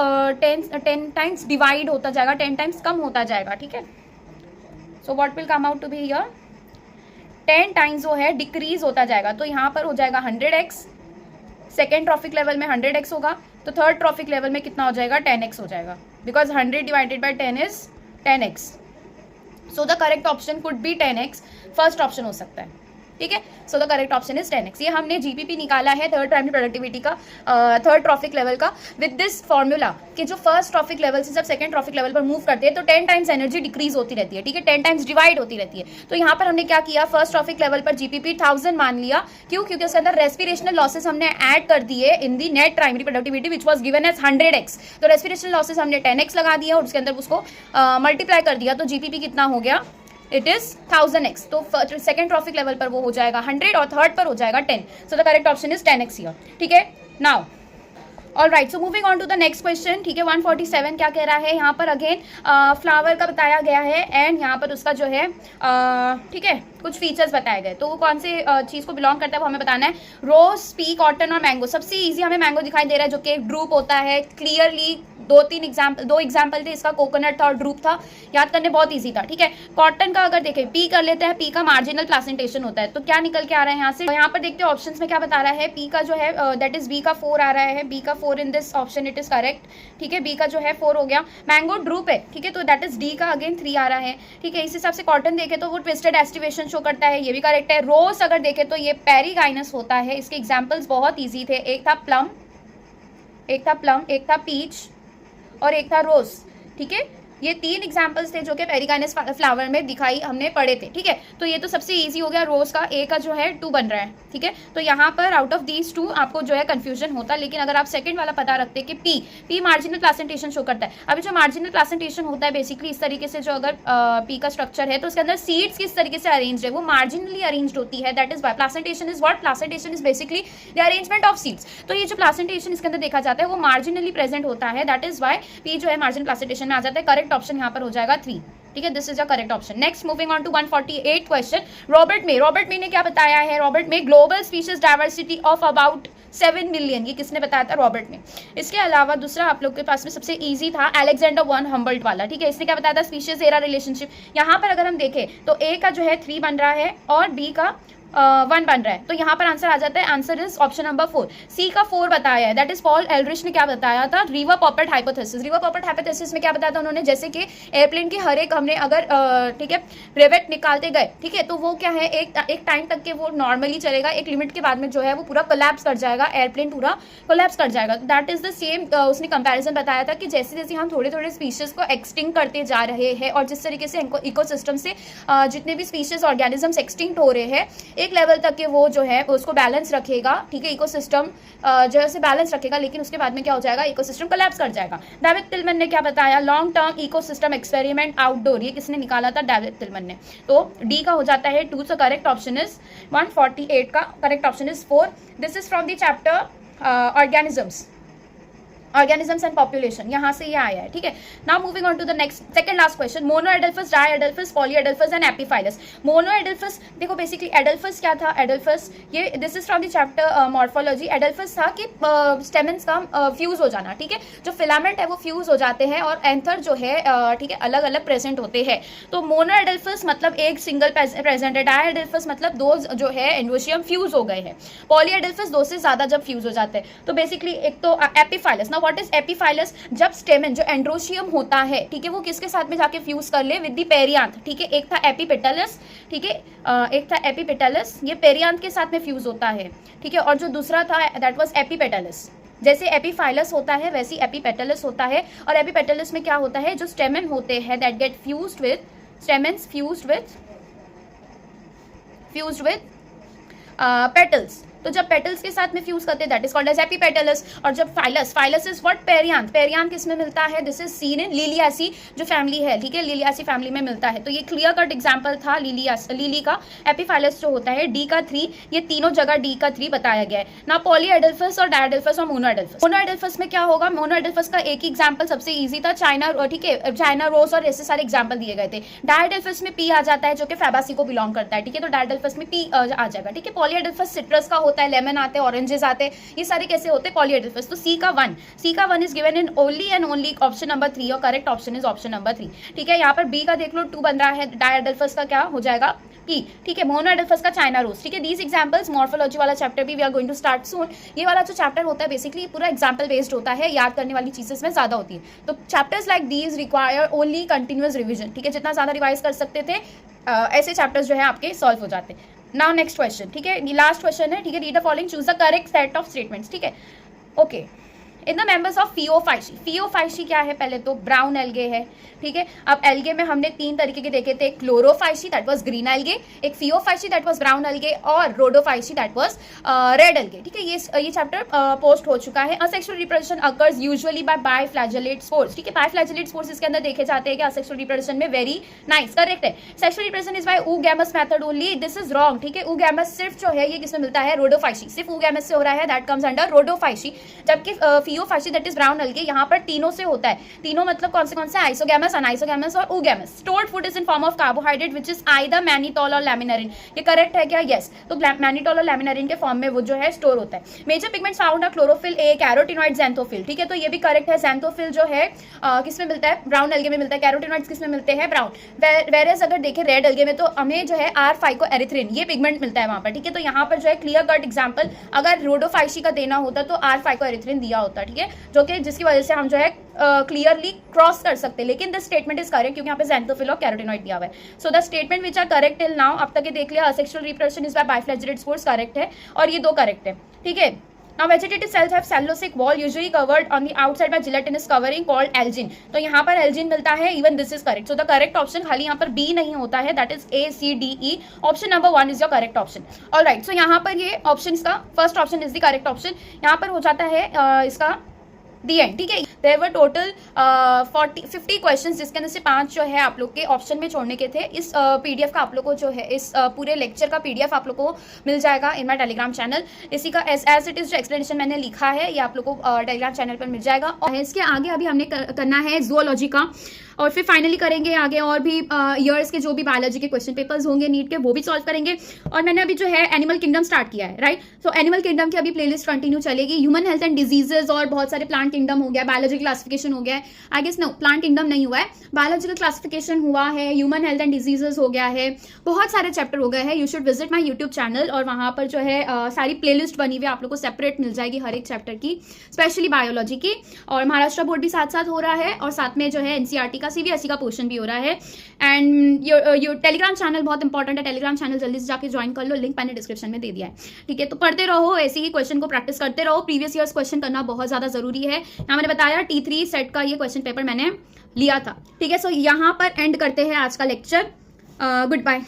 10 टाइम्स डिवाइड होता जाएगा, 10 टाइम्स कम होता जाएगा। ठीक है, so what will come out to be here, 10 times जो है डिक्रीज होता जाएगा। तो यहाँ पर हो जाएगा 100x, सेकेंड ट्रॉफिक लेवल में 100x होगा, तो थर्ड ट्रॉफिक लेवल में कितना हो जाएगा, 10x हो जाएगा, because 100 divided by 10 is 10x। So the correct option could be 10x, first option हो सकता है। ठीक है, so the correct option is 10x। ये हमने जीपीपी निकाला है थर्ड प्राइमरी प्रोडक्टिविटी का, थर्ड ट्रॉफिक लेवल का, विद दिस फॉर्मूला कि जो फर्स्ट ट्रॉफिक लेवल से जब सेकंड ट्रॉफिक लेवल पर मूव करते हैं तो 10 टाइम्स एनर्जी डिक्रीज होती रहती है। ठीक है, 10 टाइम्स डिवाइड होती रहती है। तो यहाँ पर हमने क्या किया, फर्स्ट ट्रॉफिक लेवल पर जीपीपी 1000 मान लिया। क्यों, क्योंकि उसके अंदर रेस्पिरेशनल लॉसेस हमने ऐड कर दिए in the net primary productivity which was given as 100x। तो रेस्पिरेशनल लॉसेस हमने 10x लगा दिया और उसके अंदर उसको मल्टीप्लाई कर दिया, तो जीपीपी कितना हो गया, इट इज 1000x। तो सेकंड ट्रॉफिक लेवल पर वो हो जाएगा 100 और थर्ड पर हो जाएगा 10। So the correct option is 10x here. ठीक है, now all right, so moving on to the next question. ठीक है, 147 क्या कह रहा है, यहाँ पर अगेन फ्लावर का बताया गया है एंड यहाँ पर उसका जो है ठीक है कुछ फीचर्स बताए गए। तो वो कौन से चीज़ को बिलोंग करता है वो हमें बताना है। रोज, पी, कॉटन और मैंगो। सबसे ईजी हमें मैंगो दिखाई दे रहा है जो कि एक ड्रूप होता है, क्लियरली दो एग्जाम्पल थे, इसका कोकोनट था और ड्रूप था, याद करने बहुत ईजी था, ठीक है। कॉटन का अगर देखें, पी कर लेते हैं, पी का मार्जिनल प्लासेंटेशन होता है, तो क्या निकल के आ रहा है यहाँ से, यहाँ पर देखते हैं ऑप्शंस में क्या बता रहा है। पी का जो है दैट इज बी का 4 आ रहा है, बी का 4 in this option it is correct, ठीक है। बी का जो है 4 हो गया। मैंगो ड्रूप है, ठीक है, तो दैट इज डी का अगेन 3 आ रहा है, ठीक है। इस हिसाब से कॉटन देखे तो वो ट्विस्टेड एस्टिवेशन शो करता है, ये भी करेक्ट है। रोज अगर देखे तो ये पेरीगाइनस होता है, इसके एग्जाम्पल्स बहुत ईजी थे, एक था प्लम, एक था पीच और एक था रोज, ठीक है। ये 3 एग्जाम्पल्स थे जो कि पेरिकाइनस फ्लावर में दिखाई हमने पढ़े थे, ठीक है। तो ये तो सबसे इजी हो गया, रोज का ए का जो है 2 बन रहा है, ठीक है। तो यहाँ पर आउट ऑफ दीज 2 आपको जो है कंफ्यूजन होता, लेकिन अगर आप सेकंड वाला पता रखते कि पी मार्जिनल प्लासेंटेशन शो करता है। अभी जो मार्जिनल प्लासेंटेशन होता है बेसिकली इस तरीके से, जो अगर पी का स्ट्रक्चर है तो उसके अंदर सीड्स किस तरीके से अरेंज है, वो मार्जिनली अरेंज होती है, that is why placentation is what, placentation is basically the arrangement of seeds. तो ये जो प्लासेंटेशन इसके अंदर देखा जाता है वो मार्जिनली प्रेजेंट होता है, दैट इज वाई पी जो है मार्जिनल प्लासेंटेशन में आ जाता है। करेक्ट ऑप्शन यहाँ पर हो जाएगा 3, ठीक है। This is a correct option. Next moving on to 148 question. Robert May ने क्या बताया है, Robert May global species diversity of about 7 million, ये किसने बताया था, रॉबर्ट मे। इसके अलावा दूसरा आप लोग के पास में सबसे इजी था अलेक्जेंडर वन हम्बल्ट वाला, ठीक है। इसने क्या बताया था, स्पीशीज एरा रिलेशनशिप। यहाँ पर अगर हम देखें तो ए का जो है 3 बन रहा है और बी का 1 बन रहा है, तो यहाँ पर आंसर आ जाता है, आंसर इज ऑप्शन नंबर 4। सी का 4 बताया है, दैट इज पॉल एल्ड्रिच ने क्या बताया था, रिवर पॉपेट हाइपोथेसिस। रिवर पॉपेट हाइपोथेसिस में क्या बताया था उन्होंने, जैसे कि एयरप्लेन के हर एक हमने अगर ठीक है रिवेट निकालते गए, ठीक है, तो वो क्या है एक टाइम तक के वो नॉर्मली चलेगा, एक लिमिट के बाद में जो है वो पूरा कोलैप्स कर जाएगा, एयरप्लेन पूरा कोलैप्स कर जाएगा। दैट इज द सेम, उसने कंपैरिजन बताया था कि जैसे जैसे हम थोड़े थोड़े स्पीशीज को एक्सटिंक्ट करते जा रहे हैं और जिस तरीके से इकोसिस्टम से जितने भी स्पीशीज ऑर्गेनिजम्स एक्सटिंक्ट हो रहे हैं, एक लेवल तक के वो जो है उसको बैलेंस रखेगा, ठीक है, इकोसिस्टम जो है उसे बैलेंस रखेगा, लेकिन उसके बाद में क्या हो जाएगा, इकोसिस्टम कोलैप्स कर जाएगा। डेविड टिलमन ने क्या बताया, long term ecosystem experiment outdoor, ये किसने निकाला था, डेविड टिलमन ने। तो डी का हो जाता है 2, सो करेक्ट ऑप्शन इज 148 का correct option is 4। This is from the chapter organisms and population, यहाँ से ये आया है, ठीक है। Now moving on to the next second last question, monoadelphous, diadelphous, polyadelphous and epiphyllous. Monoadelphous देखो बेसिकली एडल्फस क्या था, एडल्फस ये this is from the chapter morphology. Adelphous था कि स्टेमेंस का फ्यूज हो जाना, ठीक है, जो फिलामेंट है वो फ्यूज हो जाते हैं और एंथर जो है ठीक है अलग अलग प्रेजेंट होते हैं। तो मोनोएडल्फस मतलब एक सिंगल प्रेजेंट है, डाईएडल्फस मतलब 2 जो है एंडोशियम फ्यूज हो गए हैं, पॉलीएडल्फस 2 से ज्यादा जब फ्यूज हो जाते हैं। तो बेसिकली एक तो एपीफाइलस, ना व्हाट इज एपीफाइलस, जब स्टेमन जो एंड्रोशियम होता है, ठीक है, वो किसके साथ में जाके फ्यूज कर ले, विद द पेरियांथ, ठीक है। एक था एपीपेटलस, ठीक है, एक था एपीपेटलस, ये पेरियांथ के साथ में फ्यूज होता है, ठीक है, और जो दूसरा था दैट वाज एपीपेटलस। जैसे एपीफाइलस होता है वैसे एपीपेटलस होता है, और एपीपेटलस में क्या होता है, जो स्टेमन होते हैं that get fused with stamens fused with petals. तो जब पेटल्स के साथ में फ्यूज करते हैं that is called as epipetalous. और जब phyllous is what, perianth. Perianth किसमें मिलता है, this is seen in Liliaceae जो फैमिली है, ठीक है, लिलियासी फैमिली में मिलता है। तो ये क्लियर कट एग्जांपल था लिली का। एपीफाइलस जो होता है डी का 3, ये तीनों जगह डी का 3 बताया गया है ना। पॉलीएडल्फस और डायएडल्फस और मोनोएडल्फस। मोनोएडल्फस में क्या होगा, मोनोएडल्फस का एक ही एग्जाम्पल सबसे ईजी था, चाइना, ठीक है, चाइना रोज और ऐसे सारे एग्जाम्पल दिए गए थे। डायएडल्फस में पी आ जाता है जो कि फैबासी को बिलोंग करता है, ठीक है, तो डायएडल्फस में पी आ जाएगा, ठीक है। पॉलीएडल्फस सिट्रस का होता है, लेमन आते हैं, ऑरेंजेस आते हैं, ये सारे कैसे होते हैं, पॉलीएडल्फस। तो सी का 1 is given in only and only option number 3 और correct option is option number 3, ठीक है। यहाँ पर बी का देख लो 2 बन रहा है, डायएडल्फस का क्या हो जाएगा, पी, ठीक है। मोनोएडल्फस का चाइना रोज, ठीक है। दीज एग्जांपल्स मॉर्फोलॉजी वाला चैप्टर भी we are going to start soon. ये वाला जो चैप्टर होता है बेसिकली पूरा एग्जाम्पल बेस्ड होता है, याद करने वाली चीजें इसमें ज्यादा होती है। तो chapters like these require only continuous revision, ठीक है, जितना ज्यादा रिवाइज कर सकते थे ऐसे चैप्टर्स जो है आपके सॉल्व हो जाते। नाउ नेक्स्ट क्वेश्चन, ठीक है, ये लास्ट क्वेश्चन है, ठीक है। Read the following, choose the correct set of statements, ठीक है, okay. In the members of Phaeophyceae, Phaeophyceae क्या है, पहले तो ब्राउन एल्गे है, ठीक है। अब एल्गे में हमने 3 तरीके के देखे थे, chlorophyceae that was green algae, एक phaeophyceae that was brown algae, और rhodophyceae that was red algae, ठीक है। ये चैप्टर पोस्ट हो चुका है। Asexual reproduction occurs usually by biflagellate spores, ठीक है। बाइफ्लैजेलेट स्पोर्स इसके अंदर देखे जाते हैं कि असेक्सुअल रिप्रोडक्शन में, वेरी नाइस, करेक्ट है। Sexual reproduction is bye oogamous method only, this is wrong, ठीक है। oogamous सिर्फ जो है ये किसमें मिलता है, रोडोफाइसी, सिर्फ oogamous से हो रहा है, दैट कम्स अंडर रोडोफाइसी। जबकि थियोफाइसी दैट इज ब्राउन अलगे, यहाँ पर तीनों से होता है। तीनों मतलब कौन से आइसोगैमस, अनाइसोगैमस और oogamous। Stored food is in form of carbohydrate which is either mannitol और लैमिनरिन। ये करेक्ट है क्या? यस। तो मैनिटोल और लैमिनरिन के फॉर्म में वो जो है स्टोर होता है। Major pigments found are chlorophyll, a carotenoid, xanthophyll. ठीक है, तो ये भी करेक्ट है। ज़ैंथोफिल जो है किस में मिलता है? ब्राउन अलगे में मिलता है। कैरोटिनॉइड्स किस में मिलते हैं? ब्राउन। वेरेस अगर देखें रेड अलगे में तो हमें जो है आर फाइकोएरिथ्रिन ये पिगमेंट मिलता है वहां पर। ठीक है, तो यहाँ पर जो है क्लियर कट एग्जांपल अगर रोडोफाइसी का देना होता तो आर फाइकोएरिथ्रिन दिया होता। ठीक है, जो कि जिसकी वजह से हम जो है क्लियरली क्रॉस कर सकते हैं। लेकिन द स्टेटमेंट इज करेक्ट क्योंकि यहाँ पे ज़ैंथोफिल और कैरोटिनॉइड दिया हुआ है। So the statement which are correct till now, अब तक ये देख लिया, asexual reproduction is by biflagellated spores correct है और ये दो करेक्ट है। ठीक है, Now vegetative cells have cellulosic wall usually covered on the outside by gelatinous covering called algin। तो यहाँ पर algin मिलता है, even this is correct। So the correct option खाली यहाँ पर B नहीं होता है, that is A, C, D, E। Option number 1 is your correct option। Alright, so यहाँ पर ये options का first option is the correct option। यहाँ पर हो जाता है इसका दी एंड। ठीक है, देयर वर टोटल 50 क्वेश्चंस जिसके अंदर से 5 जो है आप लोग के ऑप्शन में छोड़ने के थे। इस पीडीएफ का आप लोग को जो है इस पूरे लेक्चर का पीडीएफ आप लोग को मिल जाएगा इन माय टेलीग्राम चैनल। इसी का एज इट इज जो एक्सप्लेनेशन मैंने लिखा है ये आप लोग को टेलीग्राम चैनल पर मिल जाएगा। और इसके आगे अभी हमने करना है जूलॉजी का, और फिर फाइनली करेंगे आगे और भी ईयर्स के जो भी बायोलॉजी के क्वेश्चन पेपर्स होंगे नीट के वो भी सॉल्व करेंगे। और मैंने अभी जो है एनिमल किंगडम स्टार्ट किया है, राइट। सो एनिमल किंगडम की अभी प्लेलिस्ट कंटिन्यू चलेगी। ह्यूमन हेल्थ एंड डिजीजेज और बहुत सारे प्लांट किंगडम हो गया, बायोलॉजिकल क्लासिफिकेशन हो गया है। I guess no, plant kingdom नहीं हुआ है, बायोलॉजिकल क्लासिफिकेशन हुआ है, ह्यूमन हेल्थ एंड डिजीजेज हो गया है, बहुत सारे चैप्टर हो गए हैं। You should visit my YouTube channel और वहाँ पर जो है सारी प्लेलिस्ट बनी हुई है, आप लोग को सेपरेट मिल जाएगी हर एक चैप्टर की, स्पेशली बायोलॉजी की। और महाराष्ट्र बोर्ड भी साथ साथ हो रहा है और साथ में जो है एनसीईआरटी का सीबीएसई का पोर्शन भी हो रहा है। एंड योर टेलीग्राम चैनल बहुत इंपॉर्टेंट है, टेलीग्राम चैनल जल्दी से जाके ज्वाइन कर लो, लिंक मैंने डिस्क्रिप्शन में दे दिया है। ठीक है, तो पढ़ते रहो, ऐसे ही क्वेश्चन को प्रैक्टिस करते रहो। प्रीवियस ईयर्स क्वेश्चन करना बहुत ज्यादा जरूरी है। यहाँ मैंने बताया T3 सेट का ये क्वेश्चन पेपर मैंने लिया था। ठीक है, सो यहाँ पर एंड करते हैं आज का लेक्चर। Good bye.